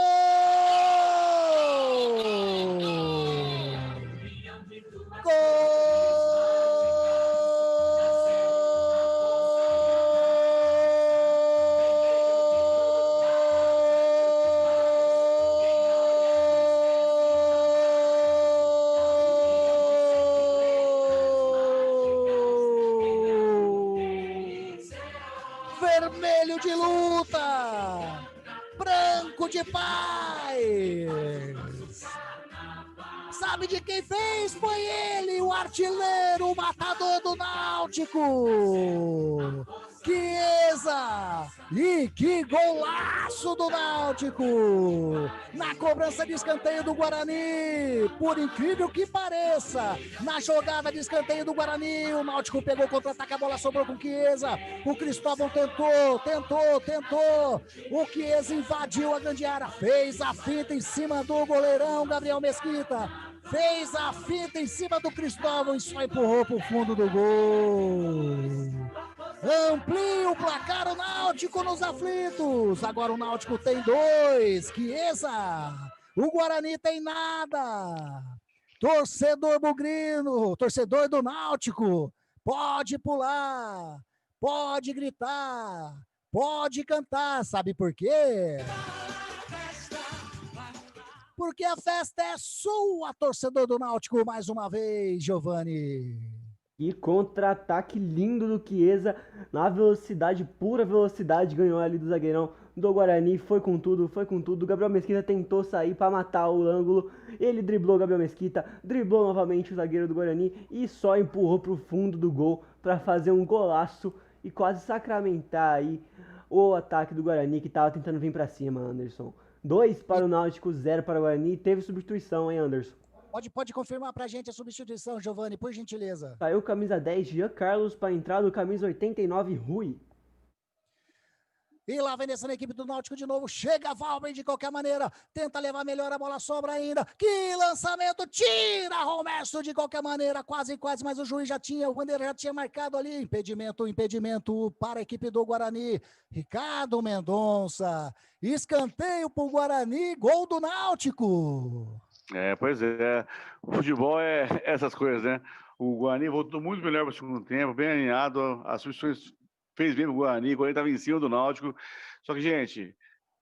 Vermelho de luta, branco de paz. Sabe de quem fez? Foi ele, o artilheiro, o matador do Náutico. Chiesa! E que golaço do Náutico! Na cobrança de escanteio do Guarani, por incrível que pareça, na jogada de escanteio do Guarani, o Náutico pegou contra-ataque, a bola sobrou com o Chiesa, o Cristóvão tentou, o Chiesa invadiu a grande área, fez a finta em cima do goleirão Gabriel Mesquita, fez a finta em cima do Cristóvão e só empurrou pro fundo do gol. Amplia o placar o Náutico nos aflitos. Agora o Náutico tem 2. Chiesa. O Guarani tem nada. Torcedor bugrino, torcedor do Náutico, pode pular, pode gritar, pode cantar. Sabe por quê? Porque a festa é sua, torcedor do Náutico, mais uma vez, Giovani. E contra-ataque lindo do Chiesa, na velocidade, pura velocidade, ganhou ali do zagueirão do Guarani, foi com tudo, o Gabriel Mesquita tentou sair para matar o ângulo, ele driblou o Gabriel Mesquita, driblou novamente o zagueiro do Guarani e só empurrou pro fundo do gol para fazer um golaço e quase sacramentar aí o ataque do Guarani que tava tentando vir para cima, Anderson. 2 para o Náutico, 0 para o Guarani, teve substituição, hein, Anderson? Pode confirmar pra gente a substituição, Giovani, por gentileza. Saiu camisa 10, Jean Carlos, para entrar do camisa 89, Rui. E lá vem descendo a equipe do Náutico de novo. Chega Valber de qualquer maneira. Tenta levar melhor, a bola sobra ainda. Que lançamento! Tira Romércio de qualquer maneira. Quase, mas o juiz já tinha, o bandeira já tinha marcado ali. Impedimento para a equipe do Guarani. Ricardo Mendonça. Escanteio pro Guarani. Gol do Náutico. Pois é. O futebol é essas coisas, né? O Guarani voltou muito melhor para o segundo tempo, bem alinhado. As substituições fez bem o Guarani estava em cima do Náutico. Só que, gente,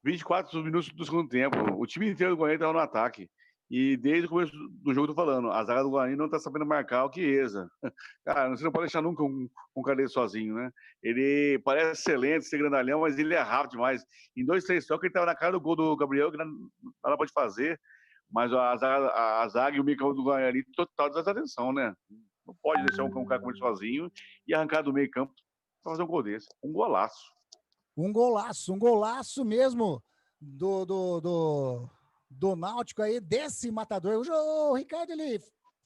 24 minutos do segundo tempo, o time inteiro do Guarani estava no ataque. E desde o começo do jogo eu tô falando, a zaga do Guarani não tá sabendo marcar o Chiesa. Cara, você não pode deixar nunca um cara dele sozinho, né? Ele parece excelente, ser grandalhão, mas ele é rápido demais. Em 2, 3 toques, ele tava na cara do gol do Gabriel, que nada pode fazer. Mas a zaga e o meio campo do Guarani, total desatenção, né? Não pode deixar um cara como ele sozinho e arrancar do meio campo para fazer um gol desse. Um golaço. Um golaço mesmo do Náutico aí, desse matador. O Ricardo, ele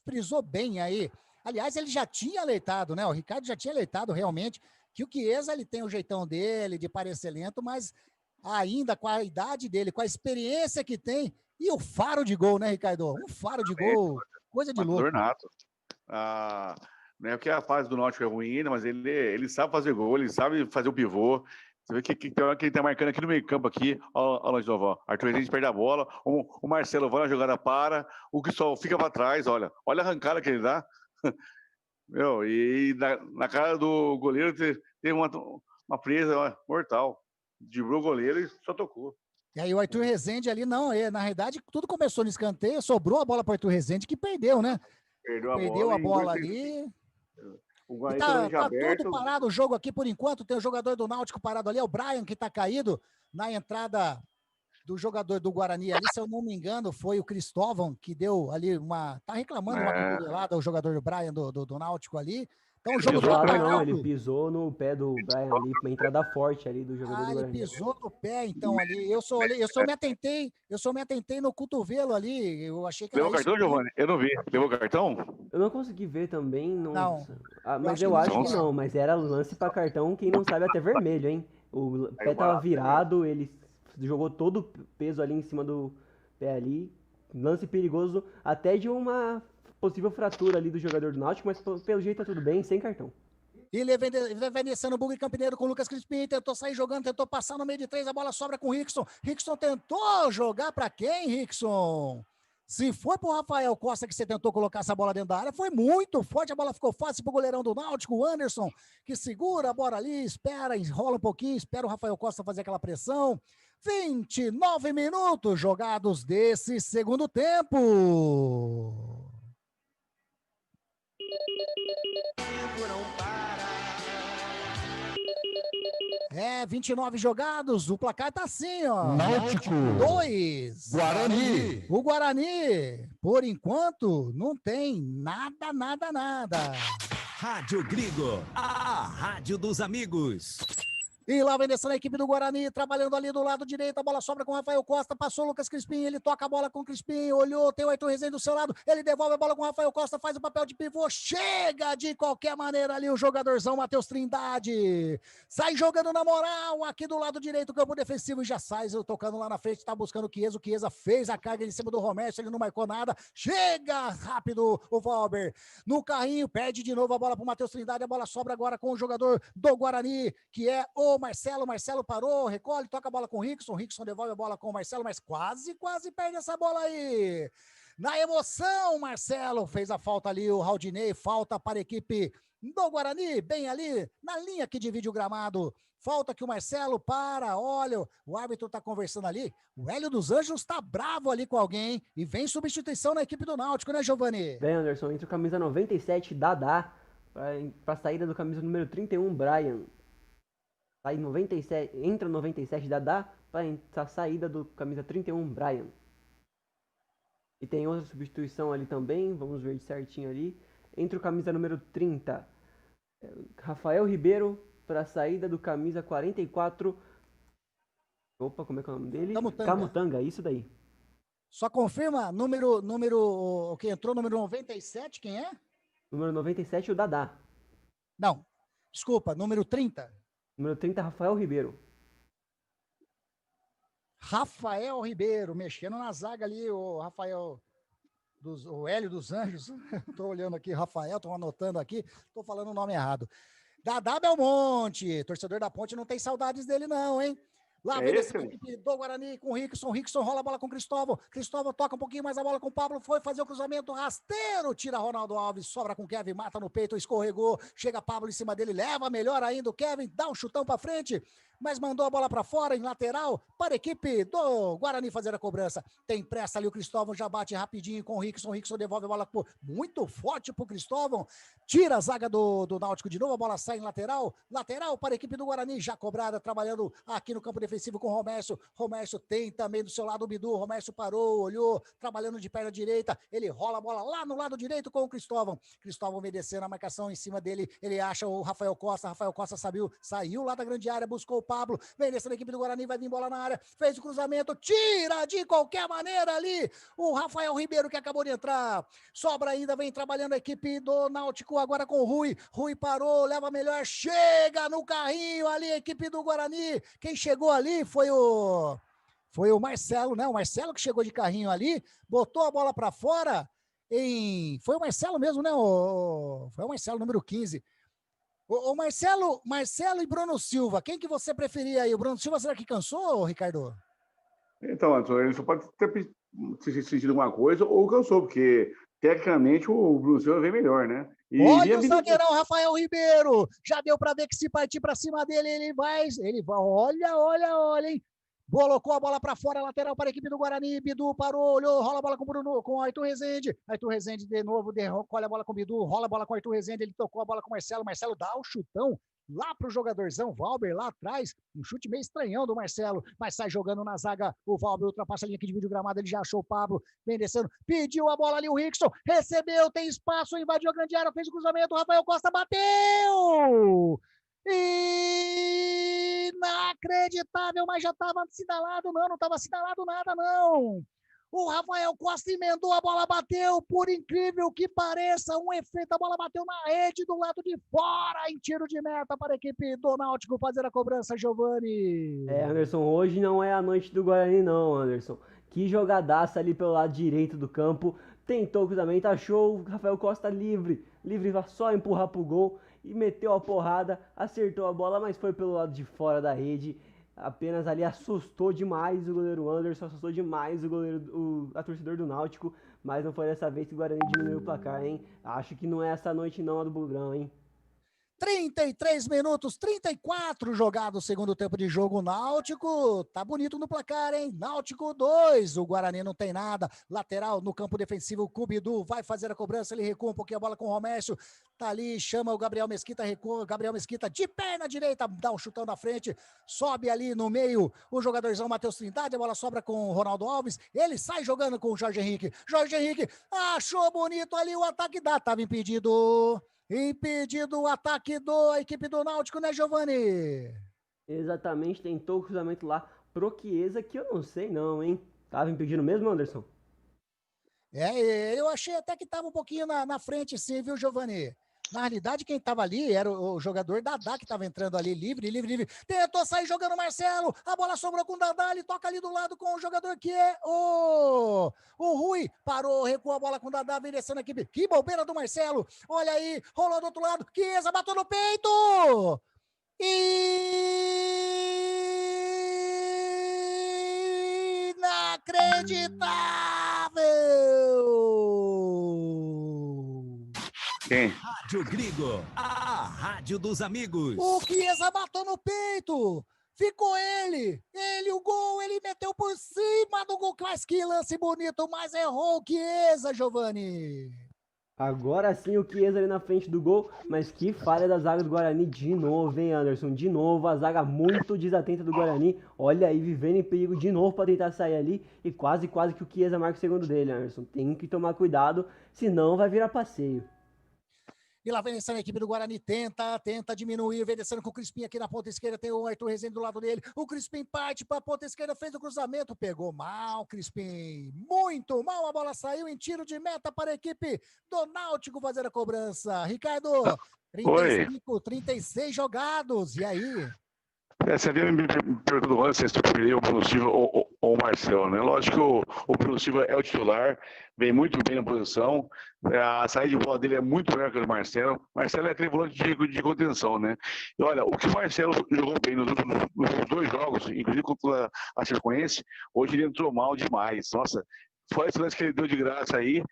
frisou bem aí. Aliás, ele já tinha alertado, né? O Ricardo já tinha alertado realmente que o Chiesa, ele tem o jeitão dele de parecer lento, mas ainda com a idade dele, com a experiência que tem, e o faro de gol, né, Ricardo? Um faro de gol, coisa de louco. Nato. Não é porque a fase do Náutico é ruim, mas ele sabe fazer gol, ele sabe fazer o pivô. Você vê que ele tá marcando aqui no meio campo aqui, ó, de novo, ó. Arthur Rezende perde a bola, o Marcelo vai na jogada para, o Cristóvão fica para trás, olha a arrancada que ele dá. Meu, e na cara do goleiro teve uma presa mortal. Driblou o goleiro e só tocou. E aí o Arthur Rezende ali, não, na realidade tudo começou no escanteio, sobrou a bola para o Arthur Rezende, que perdeu, né? Perdeu a bola ali. E tá tudo parado o jogo aqui por enquanto. Tem o jogador do Náutico parado ali, é o Brian, que tá caído na entrada do jogador do Guarani ali, se eu não me engano, foi o Cristóvão que deu ali tá reclamando uma cotovelada, o jogador do Brian do Náutico ali. Então o jogo ele pisou no pé do Brian ali, uma entrada forte ali do jogador do Guarani. Ele pisou no pé, então ali. Eu só me atentei no cotovelo ali. Eu achei que levou cartão, Giovanni? Eu não vi. Levou cartão? Eu não consegui ver também. Não. Mas eu acho que não. Mas era lance pra cartão, quem não sabe até vermelho, hein? O pé tava virado, ele jogou todo o peso ali em cima do pé ali. Lance perigoso, até de uma possível fratura ali do jogador do Náutico, mas pelo jeito tá tudo bem, sem cartão. E ele vai descendo o Bugre Campineiro com o Lucas Crispim, tentou sair jogando, tentou passar no meio de 3, a bola sobra com o Rickson. Rickson tentou jogar pra quem, Rickson? Se foi pro Rafael Costa que você tentou colocar essa bola dentro da área, foi muito forte, a bola ficou fácil pro goleirão do Náutico, o Anderson, que segura a bola ali, espera, enrola um pouquinho, espera o Rafael Costa fazer aquela pressão. 29 minutos jogados desse segundo tempo. 29 jogados, o placar tá assim, ó. Náutico 2. Guarani. O Guarani, por enquanto, não tem nada. Rádio Grigo, a rádio dos amigos. E lá vem descendo a equipe do Guarani, trabalhando ali do lado direito, a bola sobra com o Rafael Costa, passou o Lucas Crispim, ele toca a bola com o Crispim, olhou, tem o Arthur Rezende do seu lado, ele devolve a bola com o Rafael Costa, faz o papel de pivô, chega de qualquer maneira ali o jogadorzão Matheus Trindade, sai jogando na moral, aqui do lado direito, campo defensivo, e já sai tocando lá na frente, tá buscando o Chiesa fez a carga em cima do Romércio, ele não marcou nada, chega rápido o Valber, no carrinho, perde de novo a bola pro Matheus Trindade, a bola sobra agora com o jogador do Guarani, que é o Marcelo parou, recolhe, toca a bola com o Rickson devolve a bola com o Marcelo, mas quase perde essa bola aí. Na emoção, Marcelo fez a falta ali, o Raudinei, falta para a equipe do Guarani, bem ali, na linha que divide o gramado. Falta que o Marcelo olha, o árbitro tá conversando ali, o Hélio dos Anjos tá bravo ali com alguém, e vem substituição na equipe do Náutico, né, Giovanni? Vem, Anderson, entra o camisa 97, Dadá, para saída do camisa número 31, Brian. Sai 97, entra 97, Dadá, para a saída do camisa 31, Brian. E tem outra substituição ali também, vamos ver certinho ali. Entra o camisa número 30, Rafael Ribeiro, para a saída do camisa 44. Opa, como é que é o nome dele? Camutanga, isso daí. Só confirma, número, o que entrou, número 97, quem é? Número 97, o Dadá. Não, desculpa, número 30. Número 30, Rafael Ribeiro. Rafael Ribeiro, mexendo na zaga ali, o Rafael, o Hélio dos Anjos. Tô olhando aqui, Rafael, tô anotando aqui, tô falando o nome errado. Dadá Belmonte, torcedor da Ponte, não tem saudades dele não, hein? Lá vem esse equipe do Guarani com o Rickson. Rickson rola a bola com o Cristóvão. Cristóvão toca um pouquinho mais a bola com o Pablo. Foi fazer o cruzamento rasteiro. Tira Ronaldo Alves. Sobra com o Kevin. Mata no peito. Escorregou. Chega Pablo em cima dele. Leva melhor ainda o Kevin. Dá um chutão pra frente. Mas mandou a bola para fora em lateral para a equipe do Guarani fazer a cobrança. Tem pressa ali, o Cristóvão já bate rapidinho com o Rickson. Rickson devolve a bola muito forte pro Cristóvão. Tira a zaga do Náutico de novo, a bola sai em lateral. Lateral para a equipe do Guarani, já cobrada, trabalhando aqui no campo defensivo com o Romércio. Romércio tem também do seu lado o Bidu. O Romércio parou, olhou, trabalhando de perna direita. Ele rola a bola lá no lado direito com o Cristóvão. Cristóvão vem descendo a marcação em cima dele. Ele acha o Rafael Costa. Rafael Costa saiu lá da grande área, buscou o Pablo, vem descendo a equipe do Guarani, vai vir bola na área, fez o cruzamento, tira de qualquer maneira ali o Rafael Ribeiro que acabou de entrar, sobra ainda, vem trabalhando a equipe do Náutico agora com o Rui parou, leva melhor, chega no carrinho ali a equipe do Guarani, quem chegou ali foi o Marcelo, né? O Marcelo que chegou de carrinho ali, botou a bola para fora, foi o Marcelo mesmo, né? Foi o Marcelo, número 15. O Marcelo e Bruno Silva, quem que você preferia aí? O Bruno Silva será que cansou, Ricardo? Então, Anderson, ele só pode ter sentido uma coisa ou cansou, porque tecnicamente o Bruno Silva vem melhor, né? Olha o zagueirão Rafael Ribeiro, já deu para ver que se partir para cima dele, ele vai, olha, hein? Colocou a bola para fora, lateral para a equipe do Guarani, Bidu parou, olhou, rola a bola com o Bruno, com o Arthur Rezende de novo, recolhe a bola com o Bidu, rola a bola com o Arthur Rezende, ele tocou a bola com o Marcelo dá o chutão lá pro jogadorzão, Valber lá atrás, um chute meio estranhão do Marcelo, mas sai jogando na zaga, o Valber ultrapassa a linha que divide o gramado, ele já achou o Pablo, vem descendo, pediu a bola ali o Rickson, recebeu, tem espaço, invadiu a grande área, fez o cruzamento, o Rafael Costa bateu! Inacreditável, mas já estava assinalado, não estava assinalado nada, não. O Rafael Costa emendou, a bola bateu, por incrível que pareça, um efeito, a bola bateu na rede do lado de fora, em tiro de meta para a equipe do Náutico fazer a cobrança, Giovani. Anderson, hoje não é a noite do Guarani não, Anderson. Que jogadaça ali pelo lado direito do campo, tentou o cruzamento, achou o Rafael Costa livre, só empurrar pro gol, e meteu a porrada, acertou a bola, mas foi pelo lado de fora da rede, apenas ali assustou demais o goleiro Anderson, assustou demais a torcedor do Náutico, mas não foi dessa vez que o Guarani diminuiu o placar, hein? Acho que não é essa noite não a do Bugrão, hein? 33 minutos, 34 jogados segundo tempo de jogo, Náutico, tá bonito no placar, hein? Náutico 2, o Guarani não tem nada, lateral no campo defensivo, o Cubidu vai fazer a cobrança, ele recua um pouquinho a bola com o Romércio, tá ali, chama o Gabriel Mesquita, recua, Gabriel Mesquita de perna direita, dá um chutão na frente, sobe ali no meio, o jogadorzão Matheus Trindade, a bola sobra com o Ronaldo Alves, ele sai jogando com o Jorge Henrique achou bonito ali o ataque, tava impedido o ataque da equipe do Náutico, né, Giovani? Exatamente, tentou o cruzamento lá pro Chiesa, que eu não sei não, hein? Tava impedindo mesmo, Anderson? Eu achei até que tava um pouquinho na frente sim, viu, Giovani? Na realidade, quem estava ali era o jogador Dadá que estava entrando ali, livre. Tentou sair jogando o Marcelo, a bola sobrou com o Dadá, ele toca ali do lado com o jogador que é o Rui. Parou, recuou a bola com o Dadá, vem descendo a equipe. Que bobeira do Marcelo. Olha aí, rolou do outro lado. Chiesa bateu no peito. Inacreditável! Quem? Rádio Grigo, a rádio dos amigos. O Chiesa bateu no peito. Ficou ele, o gol, ele meteu por cima do gol. Mas que lance bonito, mas errou o Chiesa, Giovani. Agora sim o Chiesa ali na frente do gol, mas que falha da zaga do Guarani de novo, hein, Anderson? De novo, a zaga muito desatenta do Guarani. Olha aí, vivendo em perigo de novo para tentar sair ali. E quase que o Chiesa marca o segundo dele, Anderson. Tem que tomar cuidado, senão vai virar passeio. E lá vem descendo a equipe do Guarani, tenta diminuir, vem descendo com o Crispim aqui na ponta esquerda, tem o Arthur Rezende do lado dele, o Crispim parte para a ponta esquerda, fez o cruzamento, pegou mal, Crispim, muito mal, a bola saiu em tiro de meta para a equipe do Náutico fazer a cobrança. Ricardo, 36 jogados, e aí? Você havia me perguntado antes se eu preferia o Bruno Silva ou ou o Marcelo, né? Lógico que o Bruno Silva é o titular, vem muito bem na posição, a saída de bola dele é muito melhor que a do Marcelo. O Marcelo é aquele volante de contenção, né? E olha, o que o Marcelo jogou bem nos dois jogos, inclusive contra a Chapecoense, hoje ele entrou mal demais. Nossa, fora esse lance que ele deu de graça aí,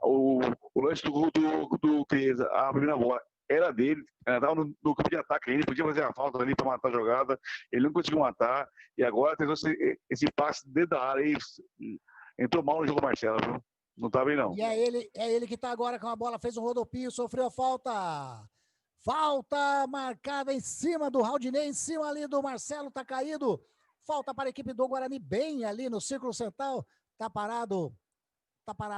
o lance do gol do Chiesa, a primeira bola era dele, estava no campo de ataque, ele podia fazer a falta ali para matar a jogada, ele não conseguiu matar, e agora tentou esse passe dentro da área aí, entrou mal no jogo Marcelo, viu? Não tá bem, não. E é ele que tá agora com a bola, fez um rodopio, sofreu a falta. Falta marcada em cima do Raudinei, em cima ali do Marcelo, tá caído. Falta para a equipe do Guarani, bem ali no círculo central, tá parado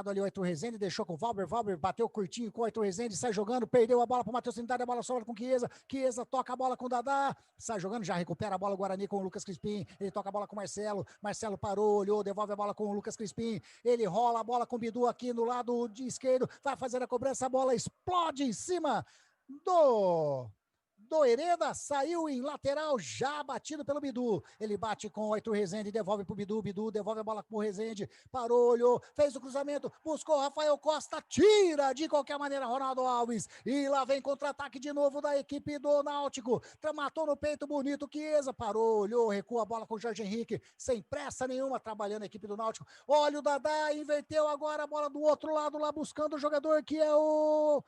ali o Arthur Rezende, deixou com o Valber bateu curtinho com o Arthur Rezende, sai jogando, perdeu a bola para o Matheus Trindade, a bola sobra com o Chiesa toca a bola com o Dadá, sai jogando, já recupera a bola o Guarani com o Lucas Crispim, ele toca a bola com o Marcelo parou, olhou, devolve a bola com o Lucas Crispim, ele rola a bola com o Bidu aqui no lado de esquerdo, vai fazer a cobrança, a bola explode em cima do Hereda, saiu em lateral, já batido pelo Bidu, ele bate com o Arthur Rezende, devolve pro Bidu, devolve a bola pro Rezende, parou, olhou, fez o cruzamento, buscou Rafael Costa, tira de qualquer maneira Ronaldo Alves, e lá vem contra-ataque de novo da equipe do Náutico, matou no peito bonito, Chiesa, parou, olhou, recua a bola com o Jorge Henrique, sem pressa nenhuma, trabalhando a equipe do Náutico, olha o Dadá, inverteu agora a bola do outro lado, lá buscando o jogador que é o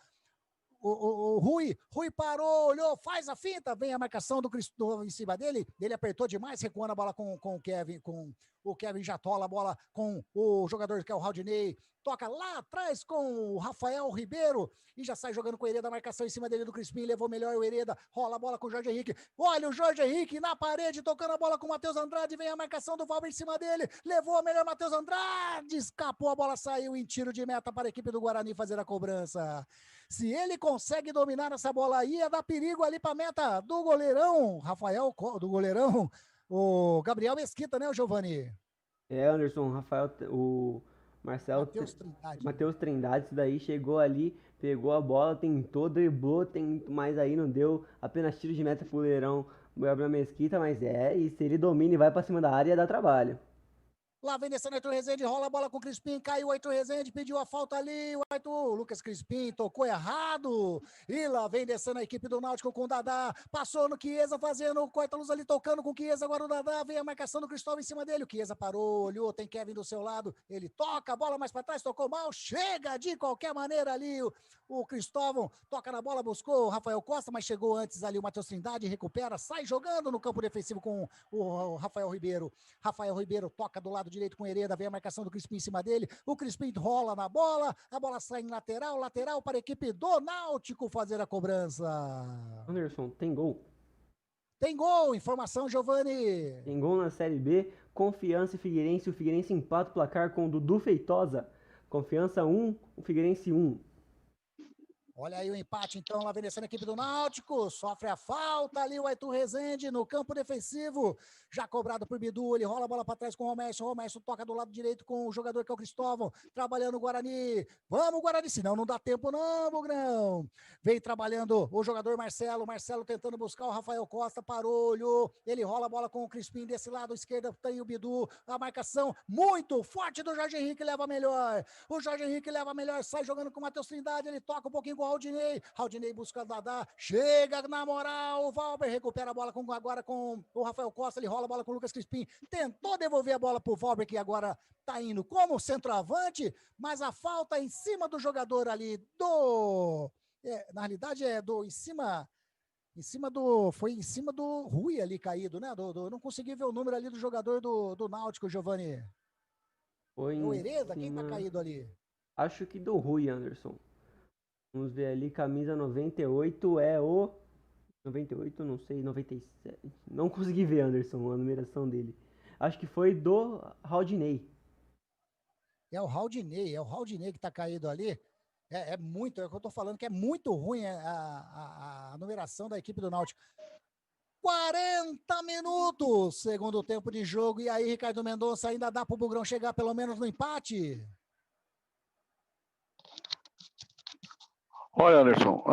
Rui parou, olhou, faz a finta, vem a marcação do Cristóvão em cima dele, ele apertou demais, recuando a bola com o Kevin já tola a bola com o jogador que é o Raudinei, toca lá atrás com o Rafael Ribeiro, e já sai jogando com o Hereda, a marcação em cima dele do Crispim, levou melhor o Hereda, rola a bola com o Jorge Henrique, olha o Jorge Henrique na parede, tocando a bola com o Matheus Andrade, vem a marcação do Valber em cima dele, levou a melhor Matheus Andrade, escapou, a bola saiu em tiro de meta para a equipe do Guarani fazer a cobrança. Se ele consegue dominar essa bola aí, ia dar perigo ali para a meta do goleirão, o Gabriel Mesquita, né, Giovani? Anderson, o Marcelo, Matheus Trindade, isso daí chegou ali, pegou a bola, tentou, driblou, mas aí não deu, apenas tiro de meta pro goleirão Gabriel Mesquita, mas e se ele domina e vai para cima da área, dá trabalho. Lá vem descendo o Arthur Rezende, rola a bola com o Crispim, caiu o Arthur Rezende, pediu a falta ali, o Lucas Crispim tocou errado, e lá vem descendo a equipe do Náutico com o Dadá, passou no Chiesa, fazendo o corta-luz ali, tocando com o Chiesa, agora o Dadá, vem a marcação do Cristóvão em cima dele, o Chiesa parou, olhou, tem Kevin do seu lado, ele toca a bola mais para trás, tocou mal, chega de qualquer maneira ali, o Cristóvão toca na bola, buscou o Rafael Costa, mas chegou antes ali o Matheus Trindade, recupera, sai jogando no campo defensivo com o Rafael Ribeiro toca do lado direito com o Hereda, vem a marcação do Crispim em cima dele, o Crispim rola na bola, a bola sai em lateral para a equipe do Náutico fazer a cobrança. Anderson, tem gol? Tem gol, informação, Giovani. Tem gol na Série B, Confiança e Figueirense, o Figueirense empata o placar com o Dudu Feitosa, Confiança 1, o Figueirense 1. Olha aí o empate, então, lá vem descendo a equipe do Náutico, sofre a falta ali o Arthur Rezende no campo defensivo, já cobrado por Bidu, ele rola a bola para trás com o Romércio toca do lado direito com o jogador que é o Cristóvão, trabalhando o Guarani, vamos Guarani, senão não dá tempo não, Bugrão, vem trabalhando o jogador Marcelo tentando buscar o Rafael Costa, parou, olhou, ele rola a bola com o Crispim desse lado esquerdo, tem o Bidu, a marcação muito forte do Jorge Henrique, leva melhor, sai jogando com o Matheus Trindade, ele toca um pouquinho com o Raudinei busca o Dadá, chega na moral, o Valber recupera a bola agora com o Rafael Costa, ele rola a bola com o Lucas Crispim, tentou devolver a bola pro Valber, que agora tá indo como centroavante, mas a falta em cima do jogador ali na realidade foi em cima do Rui ali caído, né, não consegui ver o número ali do jogador do Náutico, Giovani. Foi o Hereda, quem tá caído ali? Acho que do Rui, Anderson. Vamos ver ali, camisa 98 é o... 98, não sei, 97. Não consegui ver, Anderson, a numeração dele. Acho que foi do Raudinei. É o Raudinei que tá caído ali. É o que eu tô falando, que é muito ruim a numeração da equipe do Náutico. 40 minutos, segundo tempo de jogo. E aí, Ricardo Mendonça, ainda dá pro Bugrão chegar pelo menos no empate? Olha, Anderson,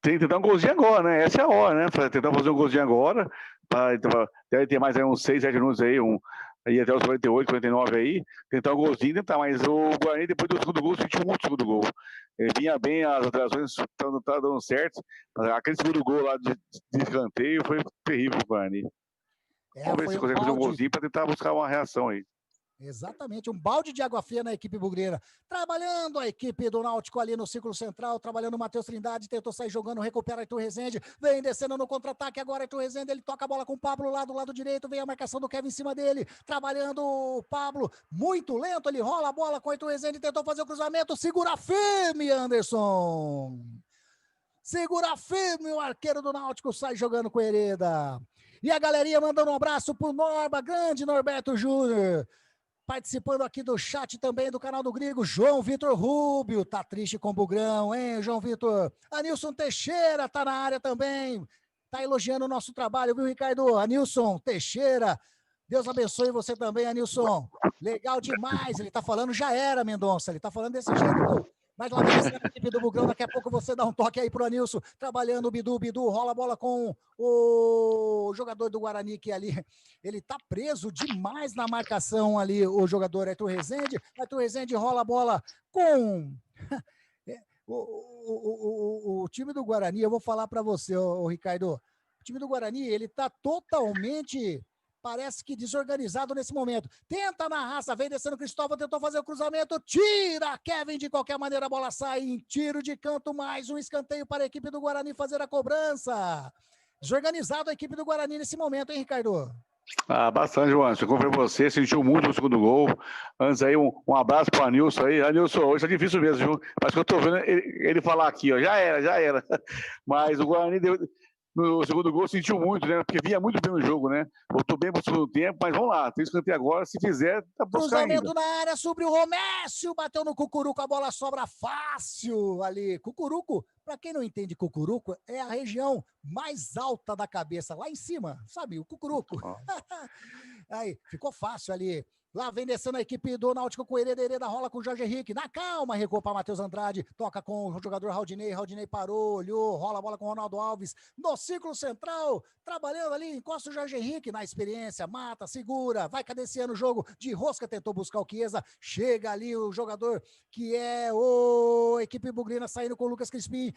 tem que tentar um golzinho agora, né? Essa é a hora, né? Tentar fazer um golzinho agora. Deve ter mais aí uns 6, 7 minutos aí, aí até os 48, 49 aí, tentar um golzinho, tentar, mas o Guarani, depois do segundo gol, sentiu muito o segundo gol. Ele vinha bem, as alterações não tá dando certo, mas aquele segundo gol lá de escanteio foi terrível o Guarani. Vamos ver se consegue fazer um golzinho para tentar buscar uma reação aí. Exatamente, um balde de água fria na equipe bugreira. Trabalhando a equipe do Náutico ali no círculo central, trabalhando o Matheus Trindade, tentou sair jogando, recupera Arthur Rezende, vem descendo no contra-ataque agora Arthur Rezende, ele toca a bola com o Pablo lá do lado direito, vem a marcação do Kevin em cima dele, trabalhando o Pablo, muito lento, ele rola a bola com o Arthur Rezende, tentou fazer o cruzamento, segura firme, Anderson! Segura firme, o arqueiro do Náutico sai jogando com Hereda. E a galerinha mandando um abraço pro Norba, grande Norberto Júnior. Participando aqui do chat também do canal do Grigo, João Vitor Rubio, tá triste com o Bugrão, hein, João Vitor? Anilson Teixeira tá na área também, tá elogiando o nosso trabalho, viu, Ricardo? Anilson Teixeira, Deus abençoe você também, Anilson. Legal demais, ele tá falando, já era, Mendonça, ele tá falando desse jeito, mas lá vem a equipe do Bugrão, daqui a pouco você dá um toque aí pro Anilson, trabalhando o Bidu rola a bola com o jogador do Guarani, que ali, ele tá preso demais na marcação ali, o jogador Arthur Rezende rola a bola com o time do Guarani, eu vou falar para você, o Ricardo, o time do Guarani, ele tá totalmente... Parece que desorganizado nesse momento. Tenta na raça, vem descendo o Cristóvão, tentou fazer o cruzamento, tira Kevin, de qualquer maneira a bola sai em tiro de canto, mais um escanteio para a equipe do Guarani fazer a cobrança. Desorganizado a equipe do Guarani nesse momento, hein, Ricardo? Bastante, João. Eu comprei você, sentiu muito o segundo gol. Antes aí, um abraço para o Anilson aí. Anilson, hoje é difícil mesmo, viu? Mas que eu tô vendo ele falar aqui, ó, já era. Mas o Guarani no segundo gol sentiu muito, né? Porque vinha muito bem no jogo, né? Voltou bem pro segundo tempo, mas vamos lá, tem escanteio agora, se fizer, tá buscando ainda. Cruzamento na área, sobre o Romécio, bateu no Cucuruco, a bola sobra fácil ali. Cucuruco, para quem não entende Cucuruco, é a região mais alta da cabeça, lá em cima, sabe? O Cucuruco. Aí, ficou fácil ali. Lá vem descendo a equipe do Náutico com Hereda rola com o Jorge Henrique, na calma, recuou para Matheus Andrade, toca com o jogador Raudinei parou, olhou, rola a bola com o Ronaldo Alves, no círculo central, trabalhando ali, encosta o Jorge Henrique, na experiência, mata, segura, vai cadenciando o jogo, de rosca tentou buscar o Chiesa, chega ali o jogador que é o equipe bugrina saindo com o Lucas Crispim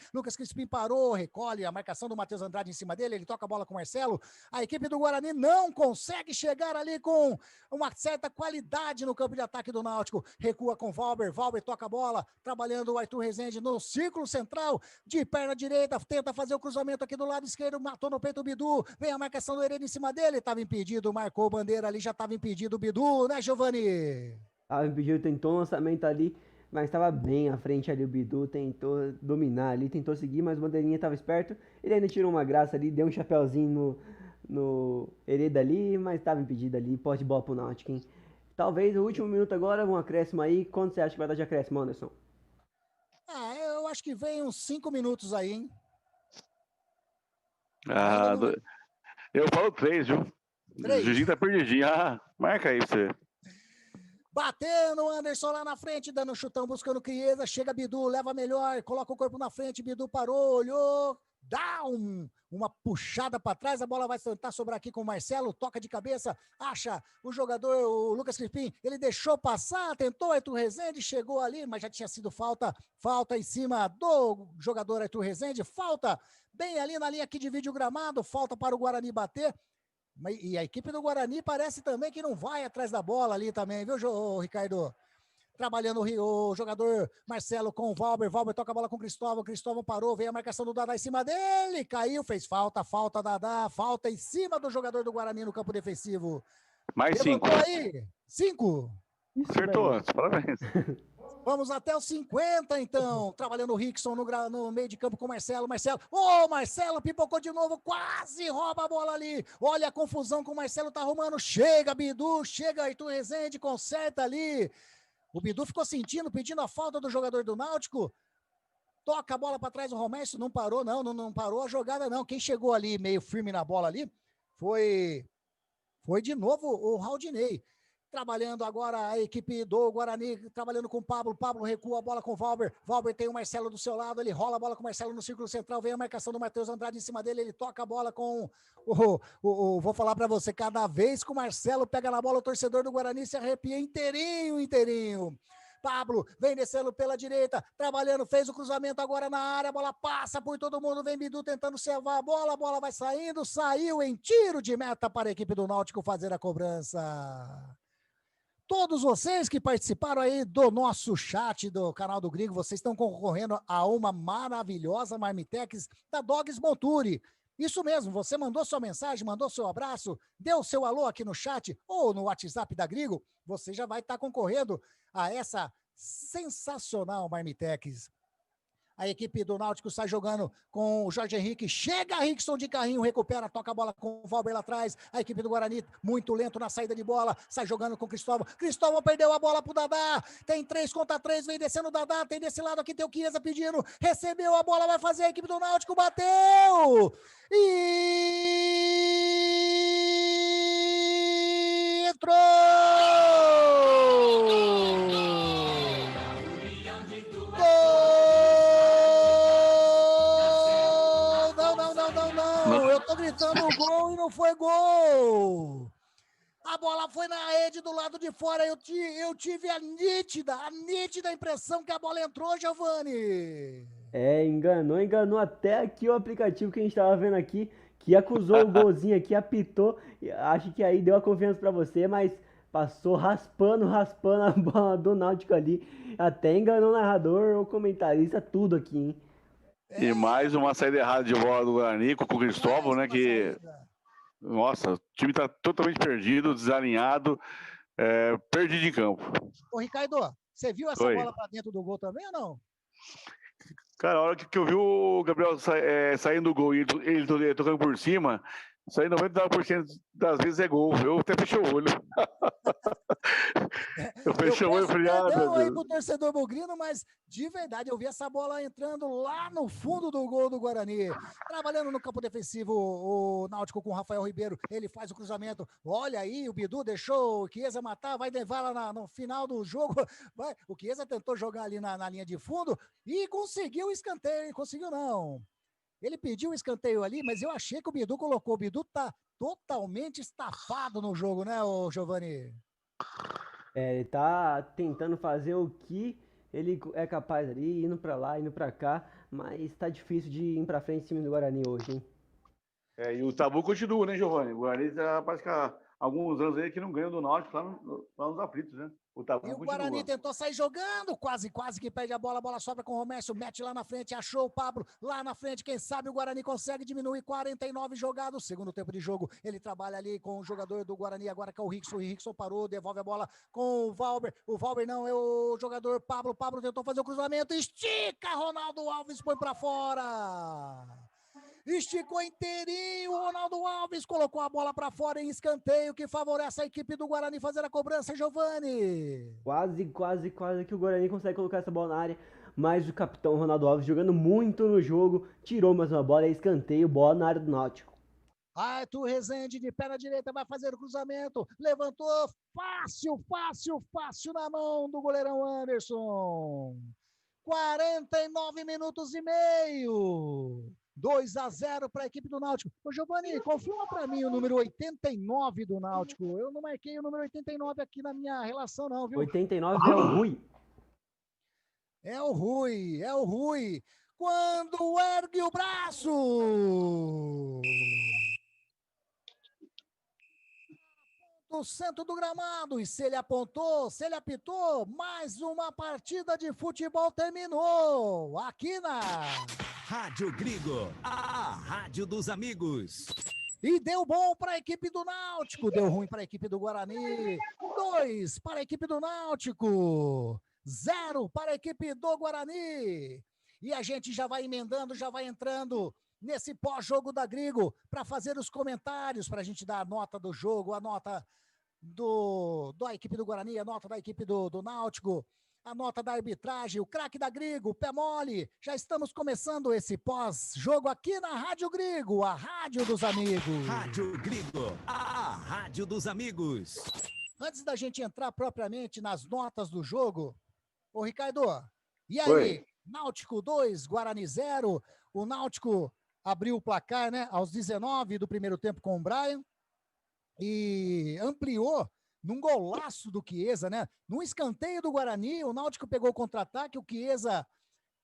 parou, recolhe a marcação do Matheus Andrade em cima dele, ele toca a bola com o Marcelo, a equipe do Guarani não consegue chegar ali com uma certa qualidade no campo de ataque do Náutico, recua com Valber toca a bola, trabalhando o Arthur Rezende no círculo central, de perna direita, tenta fazer o cruzamento aqui do lado esquerdo, matou no peito o Bidu, vem a marcação do Hereda em cima dele, estava impedido, marcou bandeira ali, já estava impedido o Bidu, né, Giovani? Estava impedido, tentou um lançamento ali, mas estava bem à frente ali o Bidu, tentou dominar ali, tentou seguir, mas o bandeirinha estava esperto, ele ainda tirou uma graça ali, deu um chapéuzinho no Hereda ali, mas estava impedido ali, pode de bola pro Náutico, hein? Talvez o último minuto agora, um acréscimo aí. Quanto você acha que vai dar de acréscimo, Anderson? Eu acho que vem uns 5 minutos aí, hein? Eu falo 3, viu? 3. O Juizinho tá perdidinho. Marca aí pra você. Batendo o Anderson lá na frente, dando um chutão, buscando Chiesa, chega Bidu, leva melhor, coloca o corpo na frente, Bidu parou, olhou, dá uma puxada para trás, a bola vai tentar sobrar aqui com o Marcelo, toca de cabeça, acha o jogador, o Lucas Crispim, ele deixou passar, tentou Arthur Rezende, chegou ali, mas já tinha sido falta em cima do jogador Arthur Rezende, falta bem ali na linha aqui de vídeo gramado, falta para o Guarani bater, e a equipe do Guarani parece também que não vai atrás da bola ali também, viu, Ricardo? Trabalhando o jogador Marcelo com o Valber toca a bola com o Cristóvão parou, veio a marcação do Dadá em cima dele, caiu, fez falta Dadá, falta em cima do jogador do Guarani no campo defensivo. Mais 5. aí, 5. Acertou, parabéns. Vamos até os 50, então. Trabalhando o Rickson no meio de campo com o Marcelo. Marcelo pipocou de novo, quase rouba a bola ali. Olha a confusão que o Marcelo tá arrumando. Chega Bidu, chega Arthur Rezende, conserta ali. O Bidu ficou pedindo a falta do jogador do Náutico. Toca a bola para trás, o Romércio não parou, não parou a jogada, não. Quem chegou ali meio firme na bola ali foi de novo o Raudinei. Trabalhando agora a equipe do Guarani, trabalhando com o Pablo. Pablo recua a bola com o Valber. Valber tem o Marcelo do seu lado, ele rola a bola com o Marcelo no círculo central, vem a marcação do Matheus Andrade em cima dele, ele toca a bola com vou falar pra você, cada vez que o Marcelo pega na bola, o torcedor do Guarani se arrepia inteirinho. Pablo vem descendo pela direita, trabalhando, fez o cruzamento agora na área, a bola passa por todo mundo, vem Bidu tentando salvar a bola vai saindo, saiu em tiro de meta para a equipe do Náutico fazer a cobrança. Todos vocês que participaram aí do nosso chat do canal do Gringo, vocês estão concorrendo a uma maravilhosa Marmitex da Dogs Monturi. Isso mesmo, você mandou sua mensagem, mandou seu abraço, deu seu alô aqui no chat ou no WhatsApp da Grigo, você já vai estar concorrendo a essa sensacional Marmitex. A equipe do Náutico sai jogando com o Jorge Henrique. Chega Rickson de carrinho, recupera, toca a bola com o Valber lá atrás. A equipe do Guarani, muito lento na saída de bola. Sai jogando com o Cristóvão. Cristóvão perdeu a bola pro Dadá. Tem 3 contra 3, vem descendo o Dadá. Tem desse lado aqui, tem o Chiesa pedindo. Recebeu a bola, vai fazer a equipe do Náutico. Bateu! E entrou! Eu tô gritando gol e não foi gol. A bola foi na rede do lado de fora. Eu tive a nítida impressão que a bola entrou, Giovani. Enganou até aqui o aplicativo que a gente tava vendo aqui, que acusou o golzinho aqui, apitou. Acho que aí deu a confiança pra você, mas passou raspando a bola do Náutico ali. Até enganou o narrador, o comentarista, tudo aqui, hein? E mais uma saída errada de bola do Guarani com o Cristóvão, né? Que, nossa, o time tá totalmente perdido, desalinhado, perdido de campo. Ô, Ricardo, você viu essa bola pra dentro do gol também ou não? Cara, a hora que eu vi o Gabriel saindo do gol e ele tocando por cima, isso aí 99% das vezes é gol. Eu até fechei o olho. Eu fechei o olho e falei, meu Deus. Aí pro torcedor bugrino, mas de verdade eu vi essa bola entrando lá no fundo do gol do Guarani. Trabalhando no campo defensivo o Náutico com o Rafael Ribeiro, ele faz o cruzamento. Olha aí, o Bidu deixou o Chiesa matar, vai levar lá no final do jogo. O Chiesa tentou jogar ali na linha de fundo e conseguiu o escanteio. Conseguiu não. Ele pediu o escanteio ali, mas eu achei que o Bidu colocou. O Bidu tá totalmente estafado no jogo, né, Giovani? Ele tá tentando fazer o que ele é capaz ali, indo pra lá, indo pra cá, mas tá difícil de ir pra frente em cima do Guarani hoje, hein? E o tabu continua, né, Giovani? O Guarani parece que há alguns anos aí que não ganha do Náutico lá nos aflitos, né? O tabu continua. O Guarani tentou sair jogando, quase que perde a bola sobra com o Romércio, mete lá na frente, achou o Pablo lá na frente, quem sabe o Guarani consegue diminuir 49 jogados, segundo tempo de jogo, ele trabalha ali com o jogador do Guarani, agora que é o Rickson parou, devolve a bola com o Valber não, é o jogador Pablo tentou fazer o cruzamento, estica, Ronaldo Alves põe pra fora. Esticou inteirinho, o Ronaldo Alves colocou a bola para fora em escanteio, que favorece a equipe do Guarani fazer a cobrança, Giovani. Quase que o Guarani consegue colocar essa bola na área, mas o capitão Ronaldo Alves jogando muito no jogo, tirou mais uma bola, escanteio, bola na área do Náutico. Arthur Rezende de perna direita vai fazer o cruzamento, levantou fácil na mão do goleirão Anderson. 49 minutos e meio. 2-0 para a equipe do Náutico. Ô, Giovani, confirma para mim o número 89 do Náutico. Eu não marquei o número 89 aqui na minha relação, não, viu? 89 é o Rui. É o Rui. Quando ergue o braço. No centro do gramado. E se ele apontou, se ele apitou, mais uma partida de futebol terminou. Aqui na Rádio Grigo, a rádio dos amigos. E deu bom para a equipe do Náutico, deu ruim para a equipe do Guarani. 2 para a equipe do Náutico, 0 para a equipe do Guarani. E a gente já vai emendando, já vai entrando nesse pós-jogo da Grigo para fazer os comentários, para a gente dar a nota do jogo, a nota da equipe do Guarani, a nota da equipe do Náutico, a nota da arbitragem, o craque da Grigo, o pé mole. Já estamos começando esse pós-jogo aqui na Rádio Grigo, a rádio dos amigos. Rádio Grigo, a rádio dos amigos. antes da gente entrar propriamente nas notas do jogo, ô Ricardo, e aí? Oi. Náutico 2, Guarani 0. O Náutico abriu o placar, né, aos 19 do primeiro tempo com o Brian e ampliou num golaço do Chiesa, né? Num escanteio do Guarani, o Náutico pegou o contra-ataque, o Chiesa,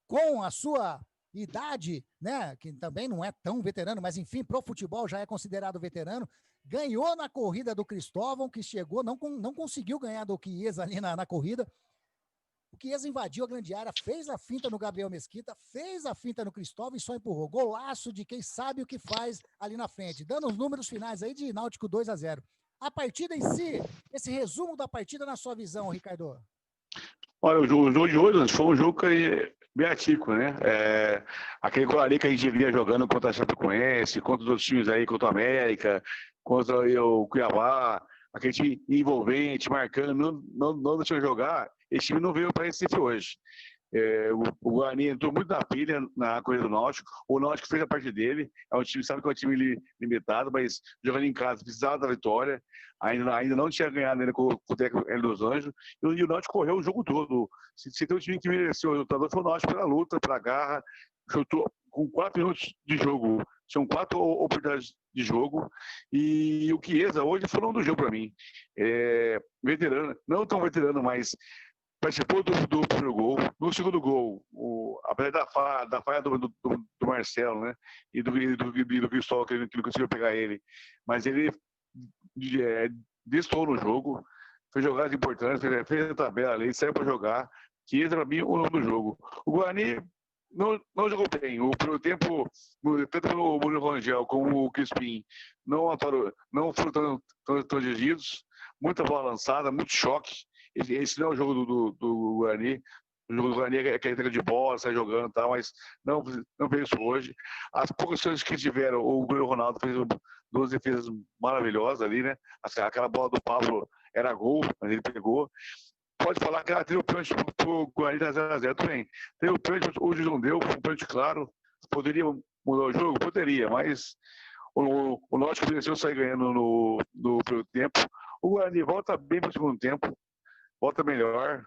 com a sua idade, né, que também não é tão veterano, mas enfim, pro futebol já é considerado veterano, ganhou na corrida do Cristóvão, que chegou, não conseguiu ganhar do Chiesa ali na corrida. O Chiesa invadiu a grande área, fez a finta no Gabriel Mesquita, fez a finta no Cristóvão e só empurrou. Golaço de quem sabe o que faz ali na frente, dando os números finais aí de Náutico 2-0. A partida em si, esse resumo da partida na sua visão, Ricardo. Olha, o jogo de hoje foi um jogo bem atípico, né? Aquele Guarani que a gente via jogando contra a Chapecoense, contra os outros times aí, contra o América, contra o Cuiabá, aquele time envolvente, marcando, não deixando jogar. Esse time não veio para Recife hoje. O Guarani entrou muito na pilha na corrida do Náutico. O Náutico fez a parte dele. É um time, sabe que é um time limitado, mas jogando em casa precisava da vitória. Ainda não tinha ganhado ainda com o técnico Hélio dos Anjos. E o Náutico correu o jogo todo. Se tem um time que mereceu o resultado, foi o Náutico pela luta, pela garra. Chutou com 4 minutos de jogo. Tinham 4 oportunidades de jogo. E o Chiesa hoje foi um do jogo para mim. Veterano, não tão veterano, mas participou do primeiro gol. No segundo gol, apesar da falha do Marcelo, né? E do Cristóvão, que não conseguiu pegar ele. Mas ele destoou no jogo, fez jogadas importantes, fez a tabela ali, saiu para jogar. Que esse, para mim, o nome do jogo. O Guarani não jogou bem. O primeiro tempo, tanto o Murilo Rangel como o Crispim, não foram tão dirigidos. Muita bola lançada, muito choque. Esse não é o jogo do Guarani. O jogo do Guarani é aquela entrega de bola, sai jogando e tal, mas não fez isso hoje. As poucas chances que tiveram, o Goleiro Ronaldo fez 2 defesas maravilhosas ali, né? Aquela bola do Pablo era gol, mas ele pegou. Pode falar que teve o pênalti pro Guarani da 0-0 também. Teve o pênalti, o juiz não deu, foi um pênalti claro. Poderia mudar o jogo? Poderia, mas o Náutico mereceu sair ganhando no primeiro tempo. O Guarani volta bem para o segundo tempo. Volta melhor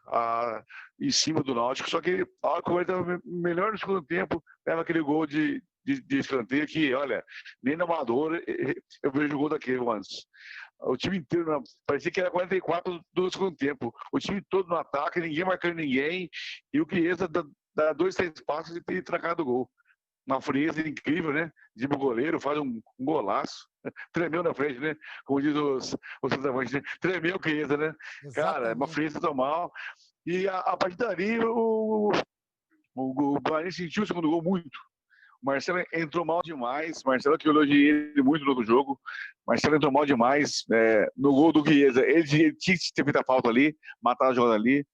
em cima do Náutico, só que a hora que o Guarani estava melhor no segundo tempo, leva aquele gol de escanteio que, olha, nem na Amadora eu vejo o gol daquele antes. O time inteiro, parecia que era 44 do segundo tempo. O time todo no ataque, ninguém marcando ninguém, e o Chiesa dá 2, 3 passos e trancado o gol. Uma frieza incrível, né? De um goleiro, faz um golaço. Tremeu na frente, né? Como diz os centroavantes, né? Tremeu o Chiesa, né? Exatamente. Cara, é uma frieza total. E a partir dali, o Guarani sentiu o segundo gol muito. O Marcelo entrou mal demais. Marcelo que elogiei ele muito no outro jogo. Marcelo entrou mal demais no gol do Chiesa. Ele tinha que ter feito a falta ali, matar a jogada ali.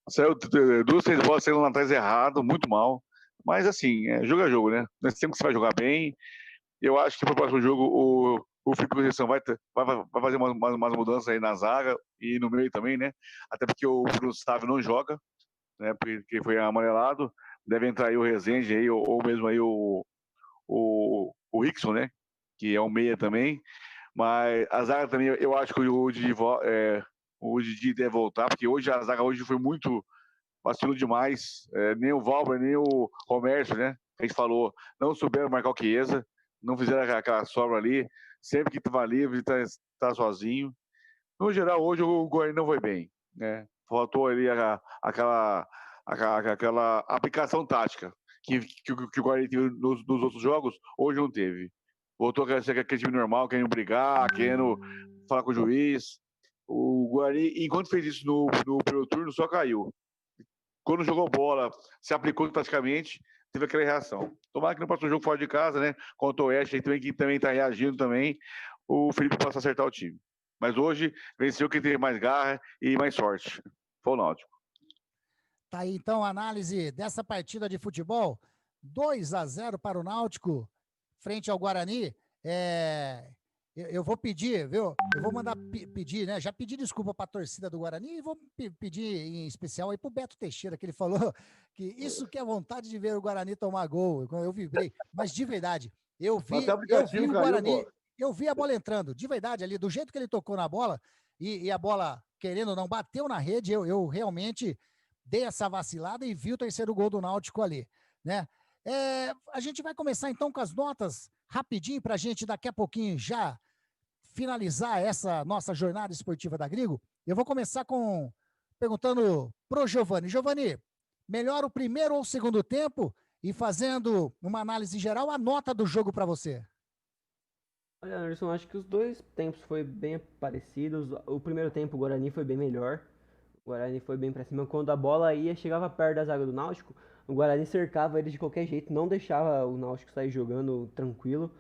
Saiu 2, 3 bolas saindo lá atrás errado, muito mal. Mas assim, jogo é jogo, né? Nós temos que você vai jogar bem. Eu acho que para o próximo jogo o Felipe Conceição vai fazer umas mudanças aí na zaga e no meio também, né? Até porque o Bruno Sávio não joga, né? Porque foi amarelado. Deve entrar aí o Rezende aí, ou mesmo aí o Rickson, né? Que é um meia também. Mas a zaga também, eu acho que o Didi deve voltar, porque hoje a zaga foi muito... vacilou demais, nem o Valber, nem o Romércio, né? A gente falou, não souberam marcar o Chiesa, não fizeram aquela sobra ali, sempre que estava livre, tá sozinho. No geral, hoje o Guarani não foi bem, né? Faltou ali aquela aplicação tática que o Guarani teve nos outros jogos, hoje não teve. Voltou a ser aquele time normal, querendo brigar, querendo falar com o juiz. O Guarani, enquanto fez isso no primeiro turno, só caiu. Quando jogou bola, se aplicou taticamente, teve aquela reação. Tomara que no próximo jogo fora de casa, né? Contra o Oeste, que também está reagindo também, o Felipe possa acertar o time. Mas hoje, venceu quem teve mais garra e mais sorte. Foi o Náutico. Tá aí, então, a análise dessa partida de futebol. 2-0 para o Náutico, frente ao Guarani. Eu vou pedir, viu? Eu vou mandar pedir, né? Já pedi desculpa para a torcida do Guarani e vou pedir em especial aí pro Beto Teixeira, que ele falou que isso que é vontade de ver o Guarani tomar gol. Eu vibrei, mas de verdade, eu vi o Guarani, eu vi a bola entrando, de verdade ali, do jeito que ele tocou na bola, e a bola, querendo ou não, bateu na rede, eu realmente dei essa vacilada e vi o terceiro gol do Náutico ali, né? A gente vai começar então com as notas rapidinho para a gente daqui a pouquinho já finalizar essa nossa jornada esportiva da Grigo. Eu vou começar perguntando pro Giovani. Giovani, melhor o primeiro ou o segundo tempo? E fazendo uma análise geral, a nota do jogo para você. Olha, Anderson, acho que os dois tempos foram bem parecidos. O primeiro tempo, o Guarani foi bem melhor. O Guarani foi bem pra cima. Quando a bola chegava perto da zaga do Náutico, o Guarani cercava ele de qualquer jeito, não deixava o Náutico sair jogando tranquilo.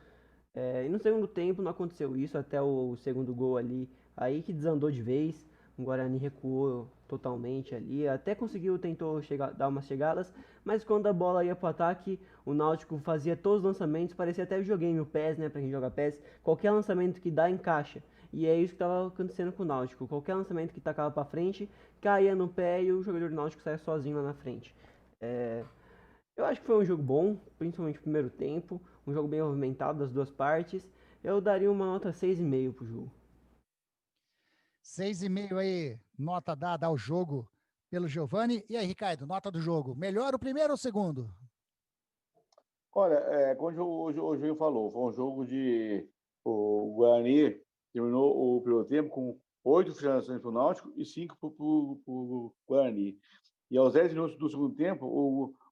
E no segundo tempo não aconteceu isso, até o segundo gol ali, aí que desandou de vez. O Guarani recuou totalmente ali, até tentou dar umas chegadas, mas quando a bola ia pro ataque, o Náutico fazia todos os lançamentos, parecia até videogame, o PES, né, pra quem joga PES, qualquer lançamento que dá encaixa. E é isso que estava acontecendo com o Náutico, qualquer lançamento que tacava para frente, caía no pé e o jogador do Náutico saia sozinho lá na frente. Eu acho que foi um jogo bom, principalmente no primeiro tempo, um jogo bem movimentado das duas partes. Eu daria uma nota 6,5 pro jogo. 6,5 aí, nota dada ao jogo pelo Giovani. E aí, Ricardo, nota do jogo. Melhor o primeiro ou o segundo? Olha, como o Júlio falou, foi um jogo de... O Guarani terminou o primeiro tempo com 8 finalizações para o Náutico e 5 para o Guarani. E aos 10 minutos do segundo tempo,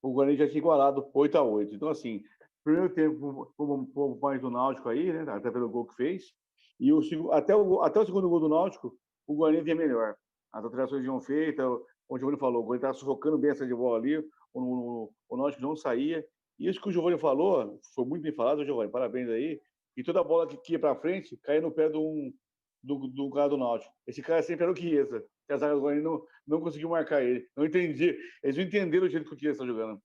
o Guarani já tinha igualado 8-8. Então, assim, primeiro tempo um mais do Náutico aí, né? Até pelo gol que fez. E até o segundo gol do Náutico, o Guarani vinha melhor. As alterações vinham feitas, o Giovanni falou, o Guarani estava sufocando bem essa de bola ali, o Náutico não saía. E isso que o Giovanni falou, foi muito bem falado, Giovanni, parabéns aí. E toda a bola que ia para frente caía no pé do cara do Náutico. Esse cara sempre era o Chiesa, que a zaga do Guarani não conseguiu marcar ele. Não entendi. Eles não entenderam o jeito que o Chiesa está jogando.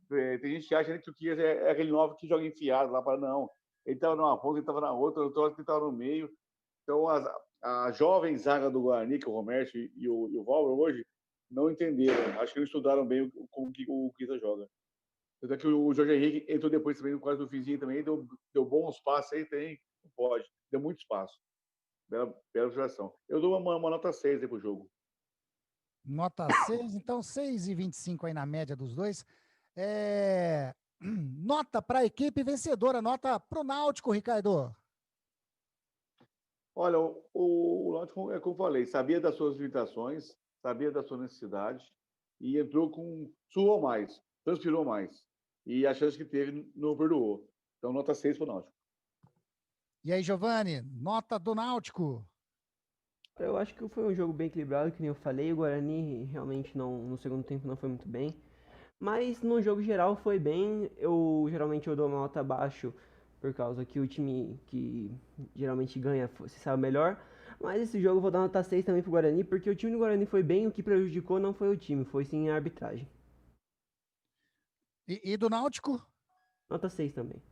Tem gente que acha que o Chiesa é aquele novo que joga enfiado lá para não. Ele estava numa ponta, ele estava na outra, ele estava no meio. Então, a jovem zaga do Guarani, que é o Romércio e o Valber, hoje, não entenderam. Acho que não estudaram bem como o Chiesa joga. Tanto é que o Jorge Henrique entrou depois também, quase no finzinho também, deu bons passos aí, não pode. Deu muito espaço. Bela observação. Eu dou uma nota 6 aí pro jogo. Nota 6, então 6,25 aí na média dos dois. Nota para a equipe vencedora, nota para o Náutico, Ricardo. Olha, o Náutico, como eu falei, sabia das suas limitações, sabia da sua necessidade e entrou suou mais, transpirou mais. E a chance que teve não perdoou. Então, nota 6 para o Náutico. E aí, Giovani, nota do Náutico? Eu acho que foi um jogo bem equilibrado, que nem eu falei. O Guarani realmente no segundo tempo não foi muito bem. Mas no jogo geral foi bem. Geralmente eu dou uma nota abaixo, por causa que o time que geralmente ganha se sabe melhor. Mas esse jogo eu vou dar nota 6 também pro Guarani, porque o time do Guarani foi bem, o que prejudicou não foi o time, foi sim a arbitragem. E do Náutico? Nota 6 também.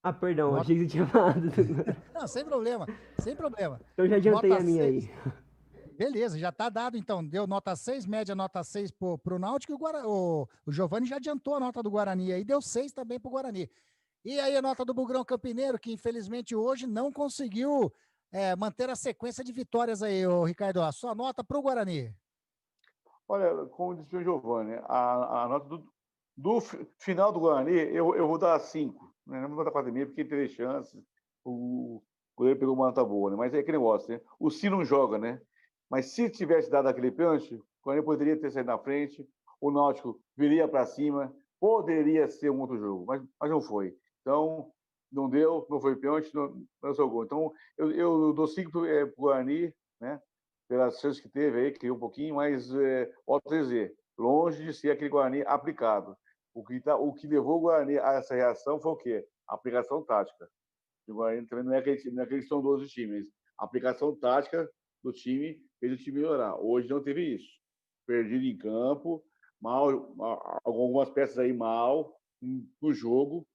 Ah, perdão, achei que você tinha falado. Não, sem problema, sem problema. Eu já adiantei nota a minha 6. aí. Beleza, já tá dado então. Deu nota 6, média nota 6 pro Náutico e o Giovani já adiantou a nota do Guarani aí, deu 6 também pro Guarani. E aí a nota do Bugrão Campineiro, que infelizmente hoje não conseguiu manter a sequência de vitórias aí, Ricardo. A sua nota pro Guarani? Olha, como disse o Giovani, a nota do final do Guarani, eu vou dar 5. Né? Não vou dar 4,5 porque teve chances. O goleiro pegou uma nota boa, né? Mas é aquele negócio, né? O Si não joga, né? Mas se tivesse dado aquele pênalti, o Guarani poderia ter saído na frente, o Náutico viria para cima, poderia ser um outro jogo, mas não foi. Então, não deu, não foi pênalti, não jogou. Então, eu dou 5 para o Guarani, né? Pelas chances que teve aí, criou um pouquinho, mas, volto a dizer, longe de ser aquele Guarani aplicado. O que levou o Guarani a essa reação foi o quê? A aplicação tática. O Guarani também não é aquele são 12 times. A aplicação tática do time fez o time melhorar. Hoje não teve isso. Perdido em campo, mal, algumas peças aí mal no jogo,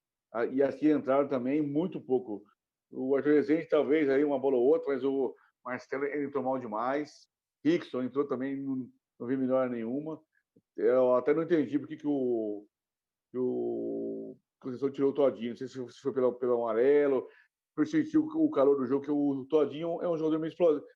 e as que entraram também muito pouco. O Arthur Rezende talvez aí uma bola ou outra, mas o Marcelo entrou mal demais. Rickson entrou também, não vi melhor nenhuma. Eu até não entendi por que o Conceição tirou o Todinho. Não sei se foi pelo amarelo, por sentir o calor do jogo, que o Todinho é um jogador meio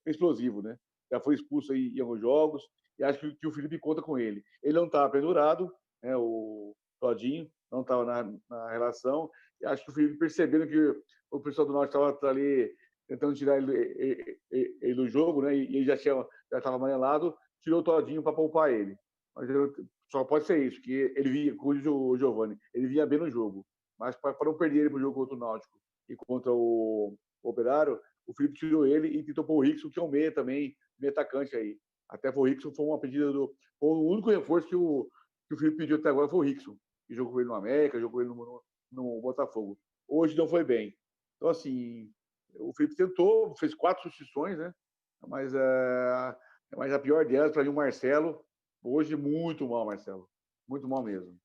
explosivo, né? Já foi expulso aí em alguns jogos, e acho que o Felipe conta com ele. Ele não estava pendurado, né, o Todinho, não estava na relação, e acho que o Felipe percebendo que o pessoal do Norte estava ali tentando tirar ele do jogo, né, e ele já estava amarelado, tirou o Todinho para poupar ele. Mas só pode ser isso, que ele via, como diz o Giovani, ele vinha bem no jogo, mas para não perder ele para o jogo contra o Náutico e contra o Operário, o Felipe tirou ele e tentou pôr o Rickson, que é um meia também, meia atacante aí. Até foi o Rickson, foi uma pedida o único reforço que o Felipe pediu até agora foi o Rickson, que jogou com ele no América, jogou com ele no Botafogo. Hoje não foi bem. Então, assim, o Felipe tentou, fez 4 substituições, né? Mas a pior delas, para mim, o Marcelo, hoje muito mal, Marcelo. Muito mal mesmo.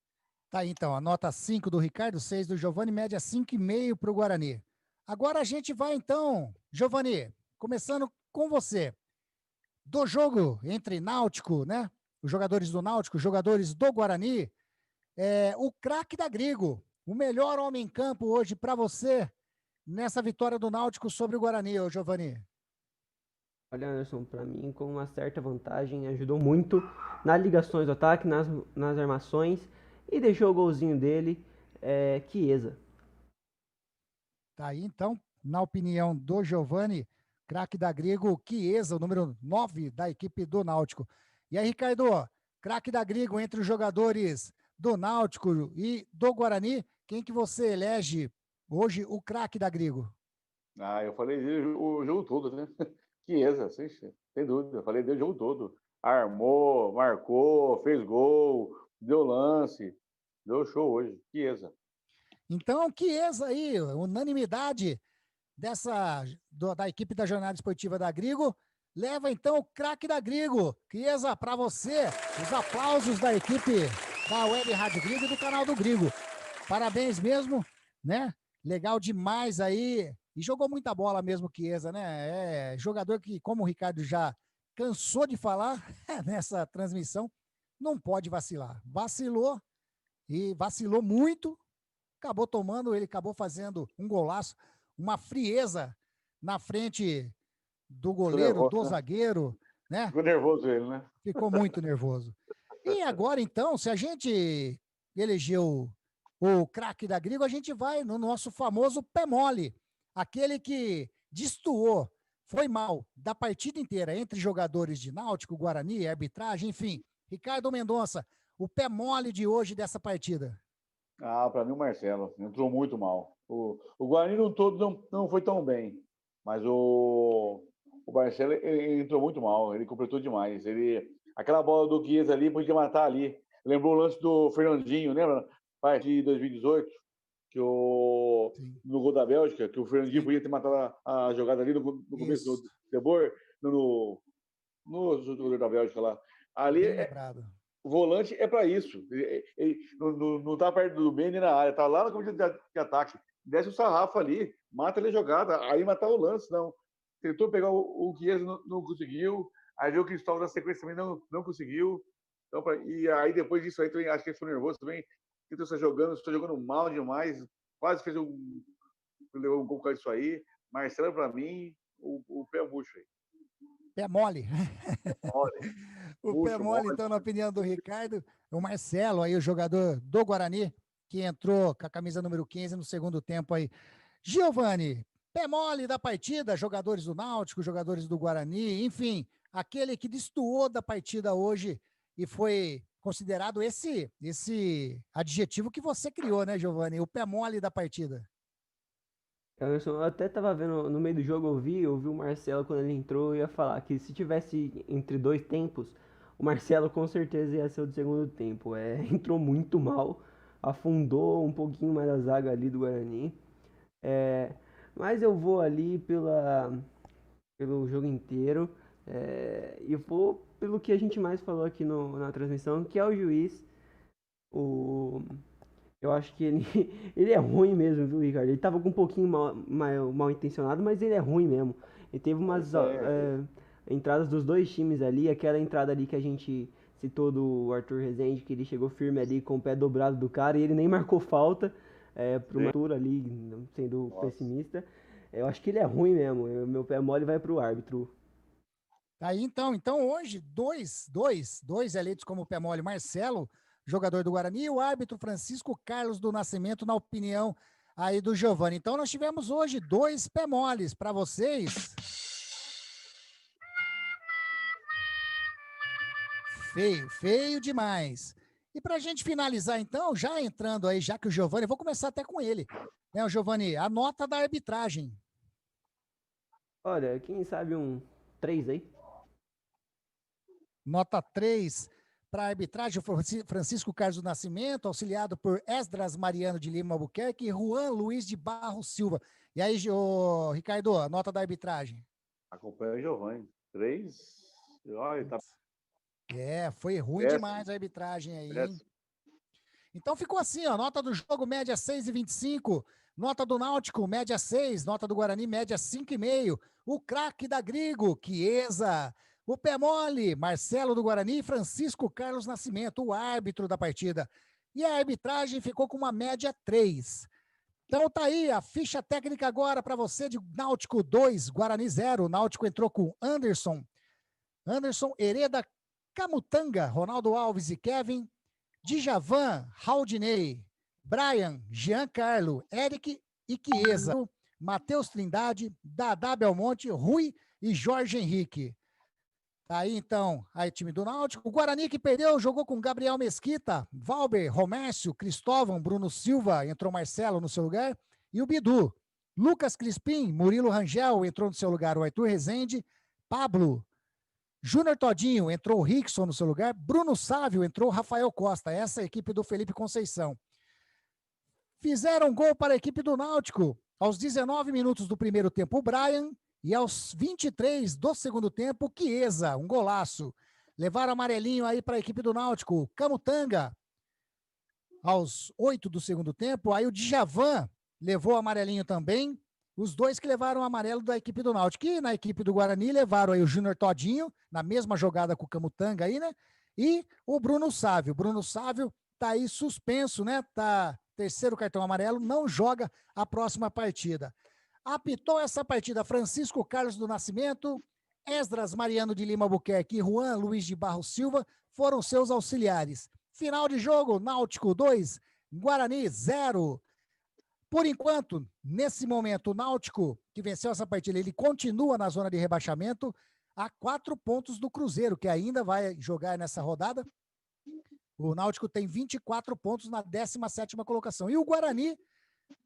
Tá aí, então, a nota 5 do Ricardo, 6 do Giovani, média 5,5 para o Guarani. Agora a gente vai, então, Giovani, começando com você. Do jogo entre Náutico, né? Os jogadores do Náutico, os jogadores do Guarani, o craque da Grigo, o melhor homem em campo hoje para você nessa vitória do Náutico sobre o Guarani, ô Giovani. Olha, Anderson, para mim, com uma certa vantagem, ajudou muito nas ligações do ataque, nas armações, e deixou o golzinho dele, Chiesa. Tá aí, então, na opinião do Giovani, craque da Grigo, Chiesa, o número 9 da equipe do Náutico. E aí, Ricardo, craque da Grigo entre os jogadores do Náutico e do Guarani, quem que você elege hoje o craque da Grigo? Eu falei dele o jogo todo, né? Chiesa, sem dúvida. Eu falei dele o jogo todo. Armou, marcou, fez gol, deu lance. Deu show hoje. Chiesa. Então, Chiesa aí, unanimidade da equipe da Jornada Esportiva da Grigo, leva então o craque da Grigo. Chiesa, para você, os aplausos da equipe da Web Rádio Grigo e do canal do Grigo. Parabéns mesmo, né? Legal demais aí. E jogou muita bola mesmo, Chiesa, né? É jogador que, como o Ricardo já cansou de falar nessa transmissão, não pode vacilar. Vacilou e vacilou muito. Acabou tomando, ele acabou fazendo um golaço, uma frieza na frente do goleiro, nervoso, do zagueiro, né? Ficou nervoso ele, né? Ficou muito nervoso. E agora, então, se a gente elegeu o craque da Grigo, a gente vai no nosso famoso pé mole, aquele que destoou, foi mal da partida inteira entre jogadores de Náutico, Guarani, arbitragem, enfim. Ricardo Mendonça, o pé mole de hoje dessa partida. Para mim o Marcelo entrou muito mal. O Guarani no todo não foi tão bem, mas o Marcelo ele entrou muito mal, ele completou demais. Aquela bola do Chiesa ali podia matar ali. Lembrou o lance do Fernandinho, lembra? Parte de 2018, que no gol da Bélgica, que o Fernandinho podia ter matado a jogada ali no começo do Debor, no jogador da Bélgica lá. Ali o volante é para isso. Ele não está perto do bem nem na área, está lá na comida de ataque. Desce o sarrafo ali, mata ele a jogada, aí matar o lance, não. Tentou pegar o Chiesa, não conseguiu. Aí viu o Cristóvão na sequência também não conseguiu. Então, e aí depois disso aí também, acho que ele ficou nervoso também. Tentou estar jogando mal demais. Quase fez levou um gol com isso aí. Marcelo, para mim, o pé murcho aí. Pé mole. O Puxa, pé mole, então, na opinião do Ricardo, o Marcelo, aí, o jogador do Guarani, que entrou com a camisa número 15 no segundo tempo aí. Giovani, pé mole da partida, jogadores do Náutico, jogadores do Guarani, enfim, aquele que destoou da partida hoje e foi considerado esse adjetivo que você criou, né, Giovani? O pé mole da partida. Eu até tava vendo no meio do jogo, eu vi o Marcelo quando ele entrou, eu ia falar que se tivesse entre dois tempos, o Marcelo com certeza ia ser o do segundo tempo. Entrou muito mal, afundou um pouquinho mais a zaga ali do Guarani. Mas eu vou ali pelo jogo inteiro, e vou pelo que a gente mais falou aqui na transmissão, que é o juiz. Eu acho que ele é ruim mesmo, viu, Ricardo? Ele tava com um pouquinho mal intencionado, mas ele é ruim mesmo. Ele teve umas entradas dos dois times ali, aquela entrada ali que a gente citou do Arthur Rezende, que ele chegou firme ali com o pé dobrado do cara e ele nem marcou falta, por uma altura ali, sendo pessimista. Eu acho que ele é ruim mesmo. Meu pé mole vai pro árbitro. Aí então hoje, dois eleitos como pé mole, Marcelo, jogador do Guarani, e o árbitro Francisco Carlos do Nascimento, na opinião aí do Giovani. Então nós tivemos hoje 2 pé moles para vocês. Feio demais. E para a gente finalizar, então, já entrando aí, já que o Giovani, eu vou começar até com ele. Né, o Giovani, a nota da arbitragem. Olha, quem sabe um 3 aí? Nota 3 para a arbitragem, Francisco Carlos do Nascimento, auxiliado por Esdras Mariano de Lima Albuquerque e Juan Luiz de Barros Silva. E aí, Ricardo, a nota da arbitragem? Acompanha o Giovani. 3. Olha, tá... Foi ruim demais a arbitragem aí, hein? Então ficou assim, ó, nota do jogo, média 6,25, nota do Náutico, média 6, nota do Guarani, média 5,5, o craque da Grigo, Chiesa, o pé mole, Marcelo do Guarani e Francisco Carlos Nascimento, o árbitro da partida. E a arbitragem ficou com uma média 3. Então tá aí a ficha técnica agora para você de Náutico 2, Guarani 0. O Náutico entrou com Anderson, Hereda, Camutanga, Ronaldo Alves e Kevin, Djavan, Raudinei, Brian, Giancarlo, Eric e Chiesa, Matheus Trindade, Dadá Belmonte, Rui e Jorge Henrique. Tá aí então, aí time do Náutico. O Guarani que perdeu, jogou com Gabriel Mesquita, Valber, Romércio, Cristóvão, Bruno Silva, entrou Marcelo no seu lugar, e o Bidu. Lucas Crispim, Murilo Rangel, entrou no seu lugar o Arthur Rezende, Pablo, Júnior Todinho, entrou o Rickson no seu lugar, Bruno Sávio, entrou o Rafael Costa, essa é a equipe do Felipe Conceição. Fizeram gol para a equipe do Náutico, aos 19 minutos do primeiro tempo, o Brian, e aos 23 do segundo tempo, Chiesa, um golaço. Levaram amarelinho aí para a equipe do Náutico, Camutanga, aos 8 do segundo tempo, aí o Djavan levou amarelinho também, os dois que levaram amarelo da equipe do Náutico. E na equipe do Guarani levaram aí o Júnior Todinho, na mesma jogada com o Camutanga aí, né? E o Bruno Sávio. O Bruno Sávio tá aí suspenso, né? Tá terceiro cartão amarelo, não joga a próxima partida. Apitou essa partida Francisco Carlos do Nascimento, Esdras Mariano de Lima Albuquerque e Juan Luiz de Barros Silva foram seus auxiliares. Final de jogo, Náutico 2, Guarani 0. Por enquanto, nesse momento, o Náutico, que venceu essa partida, ele continua na zona de rebaixamento a 4 pontos do Cruzeiro, que ainda vai jogar nessa rodada. O Náutico tem 24 pontos na 17ª colocação. E o Guarani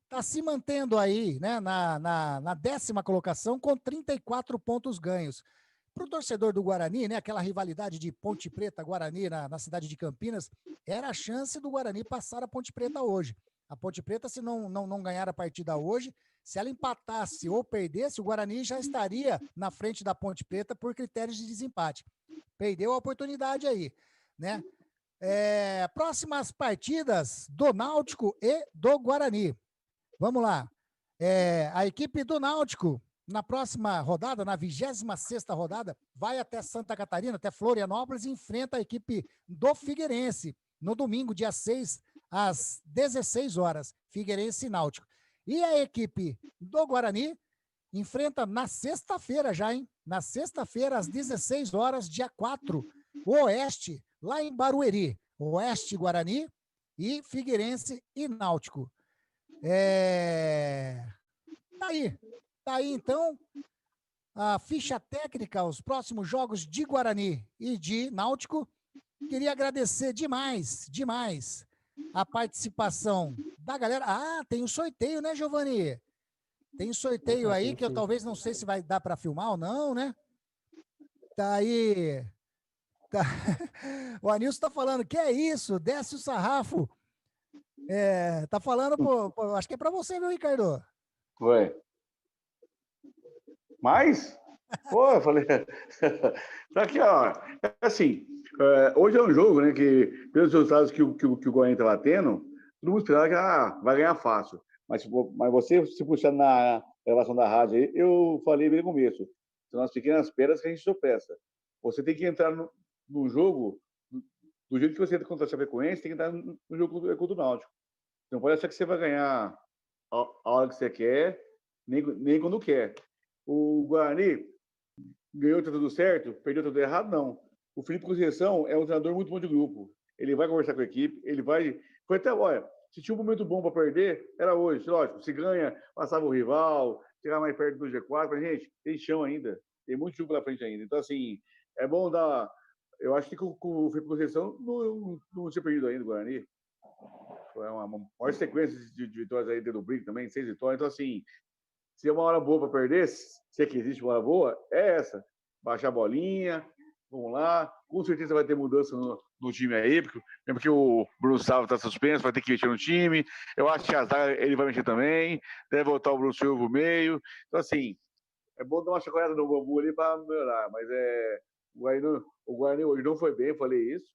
está se mantendo aí, né, na 10ª colocação com 34 pontos ganhos. Para o torcedor do Guarani, né, aquela rivalidade de Ponte Preta-Guarani na cidade de Campinas, era a chance do Guarani passar a Ponte Preta hoje. A Ponte Preta, se não ganhar a partida hoje, se ela empatasse ou perdesse, o Guarani já estaria na frente da Ponte Preta por critérios de desempate. Perdeu a oportunidade aí, né? Próximas partidas do Náutico e do Guarani. Vamos lá. A equipe do Náutico, na próxima rodada, na 26ª rodada, vai até Santa Catarina, até Florianópolis, e enfrenta a equipe do Figueirense, no domingo, dia 6, às 16 horas, Figueirense e Náutico. E a equipe do Guarani enfrenta na sexta-feira já, hein? Na sexta-feira, às 16 horas, dia 4, o Oeste, lá em Barueri. Oeste, Guarani e Figueirense e Náutico. Tá aí, então, a ficha técnica, os próximos jogos de Guarani e de Náutico. Queria agradecer demais a participação da galera. Ah, tem um sorteio, né, Giovani? Tem um sorteio aí que eu talvez não sei se vai dar para filmar ou não, né? Tá aí. Tá. O Anilson tá falando, que é isso? Desce o sarrafo. Tá falando, acho que é para você, meu Ricardo. Foi. Mas? Pô, eu falei. Tá aqui, ó. Assim, hoje é um jogo, né, que, pelos resultados que o Guarani estava tendo, todo mundo esperava que vai ganhar fácil. Mas você, se puxar na gravação da rádio aí, eu falei bem no começo. São as pequenas pedras que a gente tropeça. Você tem que entrar no jogo do jeito que você entra contra a Chapecoense, tem que entrar no jogo contra o Náutico. Não pode achar que você vai ganhar a hora que você quer nem quando quer. O Guarani ganhou, tá tudo certo, perdeu tudo errado, não. O Felipe Conceição é um treinador muito bom de grupo. Ele vai conversar com a equipe, ele vai... Foi até, olha, se tinha um momento bom para perder, era hoje. Lógico, se ganha, passava o rival, chegar mais perto do G4, mas, gente, tem chão ainda. Tem muito jogo pela frente ainda. Então, assim, é bom dar... Eu acho que com o Felipe Conceição não tinha perdido ainda o Guarani. Foi uma maior sequência de vitórias aí dentro do Brick também, 6 vitórias. Então, assim, se é uma hora boa para perder, se é que existe uma hora boa, é essa. Baixar a bolinha, vamos lá. Com certeza vai ter mudança no time aí, porque o Bruno Silva está suspenso, vai ter que mexer no time. Eu acho que a zaga ele vai mexer também. Deve voltar o Bruno Silva no meio. Então, assim, é bom dar uma chacoalhada no bambu ali para melhorar. Mas o Guarani hoje não foi bem, falei isso.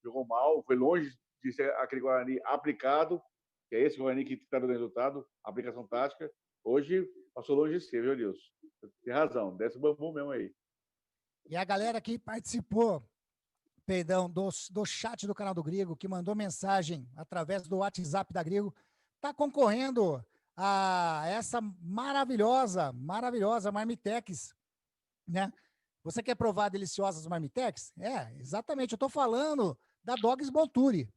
Jogou mal, foi longe de ser aquele Guarani aplicado, que é esse Guarani que está dando resultado, aplicação tática. Hoje passou longe de ser, viu, Nilson? Tem razão, desce o bambu mesmo aí. E a galera que participou, perdão, do chat do canal do Grigo, que mandou mensagem através do WhatsApp da Grigo, está concorrendo a essa maravilhosa Marmitex, né? Você quer provar deliciosas Marmitex? Exatamente, eu estou falando da Dogs Monturi.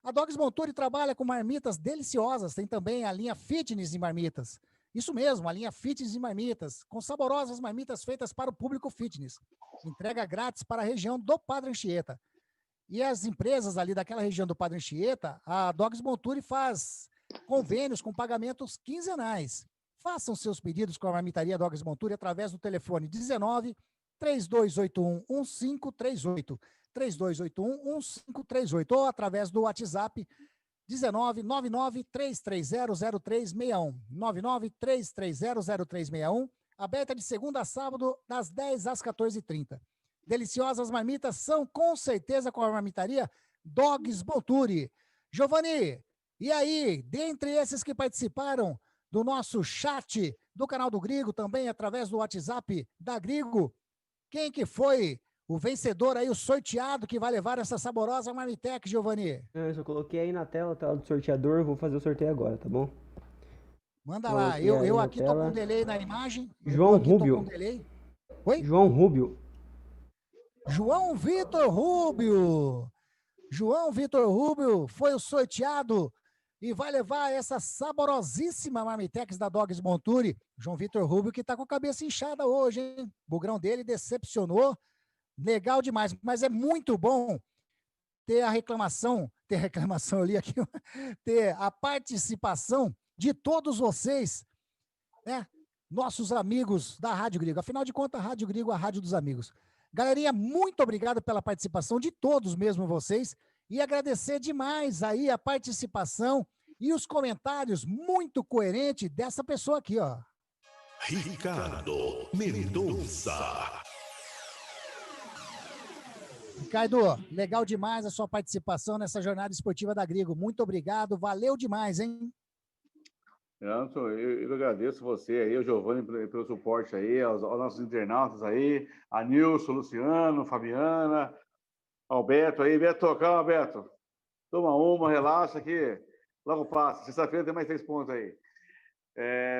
A Dogs Monturi trabalha com marmitas deliciosas, tem também a linha fitness de marmitas. Isso mesmo, a linha fitness de marmitas, com saborosas marmitas feitas para o público fitness. Entrega grátis para a região do Padre Anchieta. E as empresas ali daquela região do Padre Anchieta, a Dogs Monturi faz convênios com pagamentos quinzenais. Façam seus pedidos com a marmitaria Dogs Monturi através do telefone 19 3281 1538. 3281-1538 ou através do WhatsApp 19-99-330-0361. 99-330-0361, aberta de segunda a sábado, das 10 às 14h30. Deliciosas marmitas são com certeza com a marmitaria Dogs Monturi. Giovanni, e aí, dentre esses que participaram do nosso chat do canal do Grigo, também através do WhatsApp da Grigo, quem que foi o vencedor aí, o sorteado que vai levar essa saborosa Marmitex, Giovanni? Eu só coloquei aí na tela do sorteador, vou fazer o sorteio agora, tá bom? Manda lá, eu aqui tô com um delay na imagem. João Rubio. Oi? João Rubio. João Vitor Rubio. João Vitor Rubio foi o sorteado e vai levar essa saborosíssima Marmitex da Dogs Monturi. João Vitor Rubio que tá com a cabeça inchada hoje, hein? O bugrão dele decepcionou. Legal demais, mas é muito bom ter reclamação ali aqui, ter a participação de todos vocês, né? Nossos amigos da Rádio Grigo. Afinal de contas, a Rádio Grigo é a rádio dos amigos. Galerinha, muito obrigado pela participação de todos mesmo vocês e agradecer demais aí a participação e os comentários muito coerentes dessa pessoa aqui, ó. Ricardo Mendonça. Ricardo, legal demais a sua participação nessa jornada esportiva da Grigo. Muito obrigado, valeu demais, hein? Eu agradeço você aí, o Giovanni, pelo suporte aí, aos nossos internautas aí, a Nilson, Luciano, Fabiana, ao Beto aí. Beto, calma, Beto. Toma uma, relaxa aqui, logo passa. Sexta-feira tem mais 3 pontos aí.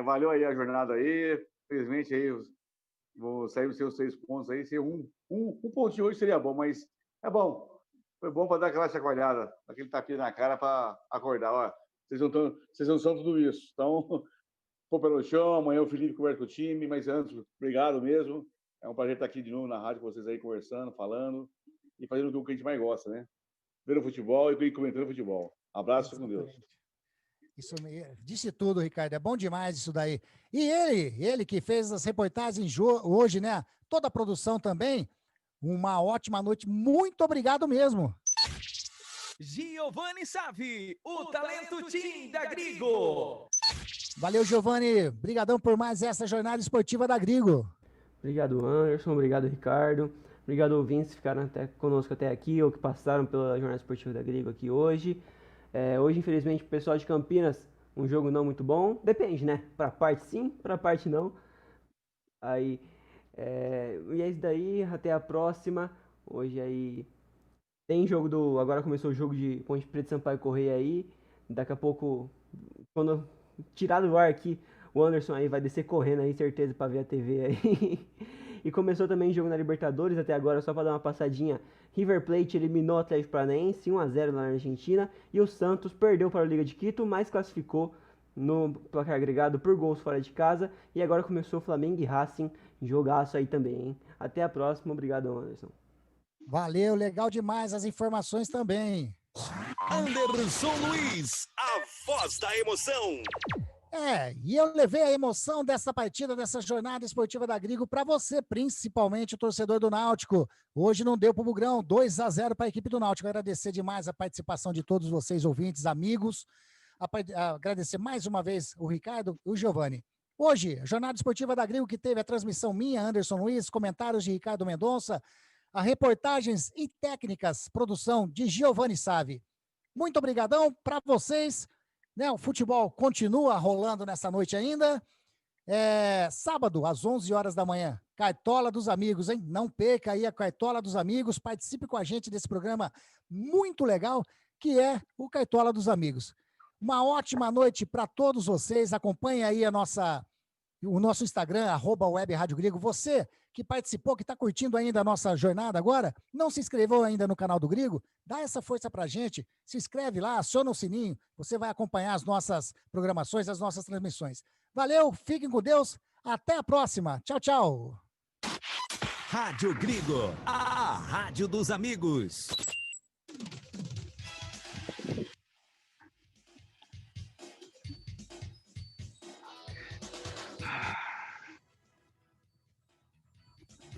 Valeu aí a jornada aí. Infelizmente aí, vou sair dos seus 6 pontos aí. Se um pontinho hoje seria bom, mas é bom. Foi bom para dar aquela chacoalhada, aquele tapinha na cara para acordar. Ó, vocês não são tudo isso. Então, pô pelo chão, amanhã o Felipe conversa com o time, mas antes, obrigado mesmo. É um prazer estar aqui de novo na rádio com vocês aí, conversando, falando e fazendo o que a gente mais gosta, né? Vendo futebol e comentando futebol. Abraço com Deus. Isso disse tudo, Ricardo. É bom demais isso daí. E ele que fez as reportagens hoje, né? Toda a produção também. Uma ótima noite. Muito obrigado mesmo. Giovanni Savi, o talento Team da Grigo. Valeu, Giovanni. Obrigadão por mais essa jornada esportiva da Grigo. Obrigado, Anderson. Obrigado, Ricardo. Obrigado, ouvintes que ficaram conosco até aqui ou que passaram pela jornada esportiva da Grigo aqui hoje. Hoje, infelizmente, o pessoal de Campinas, um jogo não muito bom. Depende, né? Pra parte sim, pra parte não. Aí, e é isso daí. Até a próxima. Hoje aí tem jogo agora começou o jogo de Ponte Preta e Sampaio Correia aí. Daqui a pouco, quando tirar do ar aqui O Anderson aí vai descer correndo aí, certeza, pra ver a TV aí. E começou também o jogo na Libertadores, até agora, só pra dar uma passadinha. River Plate eliminou o Atlético Paranaense, 1-0 lá na Argentina. E o Santos perdeu para a Liga de Quito, mas classificou no placar agregado por gols fora de casa. E agora começou o Flamengo e Racing, jogaço aí também, hein? Até a próxima, obrigado, Anderson. Valeu, legal demais as informações também. Anderson Luiz, a voz da emoção. E eu levei a emoção dessa partida, dessa jornada esportiva da Grigo para você, principalmente o torcedor do Náutico. Hoje não deu pro Bugrão, 2-0 para a equipe do Náutico. Agradecer demais a participação de todos vocês, ouvintes, amigos. Agradecer mais uma vez o Ricardo e o Giovanni. Hoje, a jornada esportiva da Grigo, que teve a transmissão minha, Anderson Luiz, comentários de Ricardo Mendonça, a reportagens e técnicas, produção de Giovanni Savi. Muito obrigadão para vocês. Né, o futebol continua rolando nessa noite ainda. Sábado, às 11 horas da manhã, Cartola dos Amigos, hein? Não perca aí a Cartola dos Amigos. Participe com a gente desse programa muito legal, que é o Cartola dos Amigos. Uma ótima noite para todos vocês. Acompanhe aí o nosso Instagram, @webradiogrego. Você que participou, que está curtindo ainda a nossa jornada agora, não se inscreveu ainda no canal do Grigo? Dá essa força pra gente, se inscreve lá, aciona o sininho, você vai acompanhar as nossas programações, as nossas transmissões. Valeu, fiquem com Deus, até a próxima. Tchau, tchau. Rádio Grigo, a rádio dos amigos.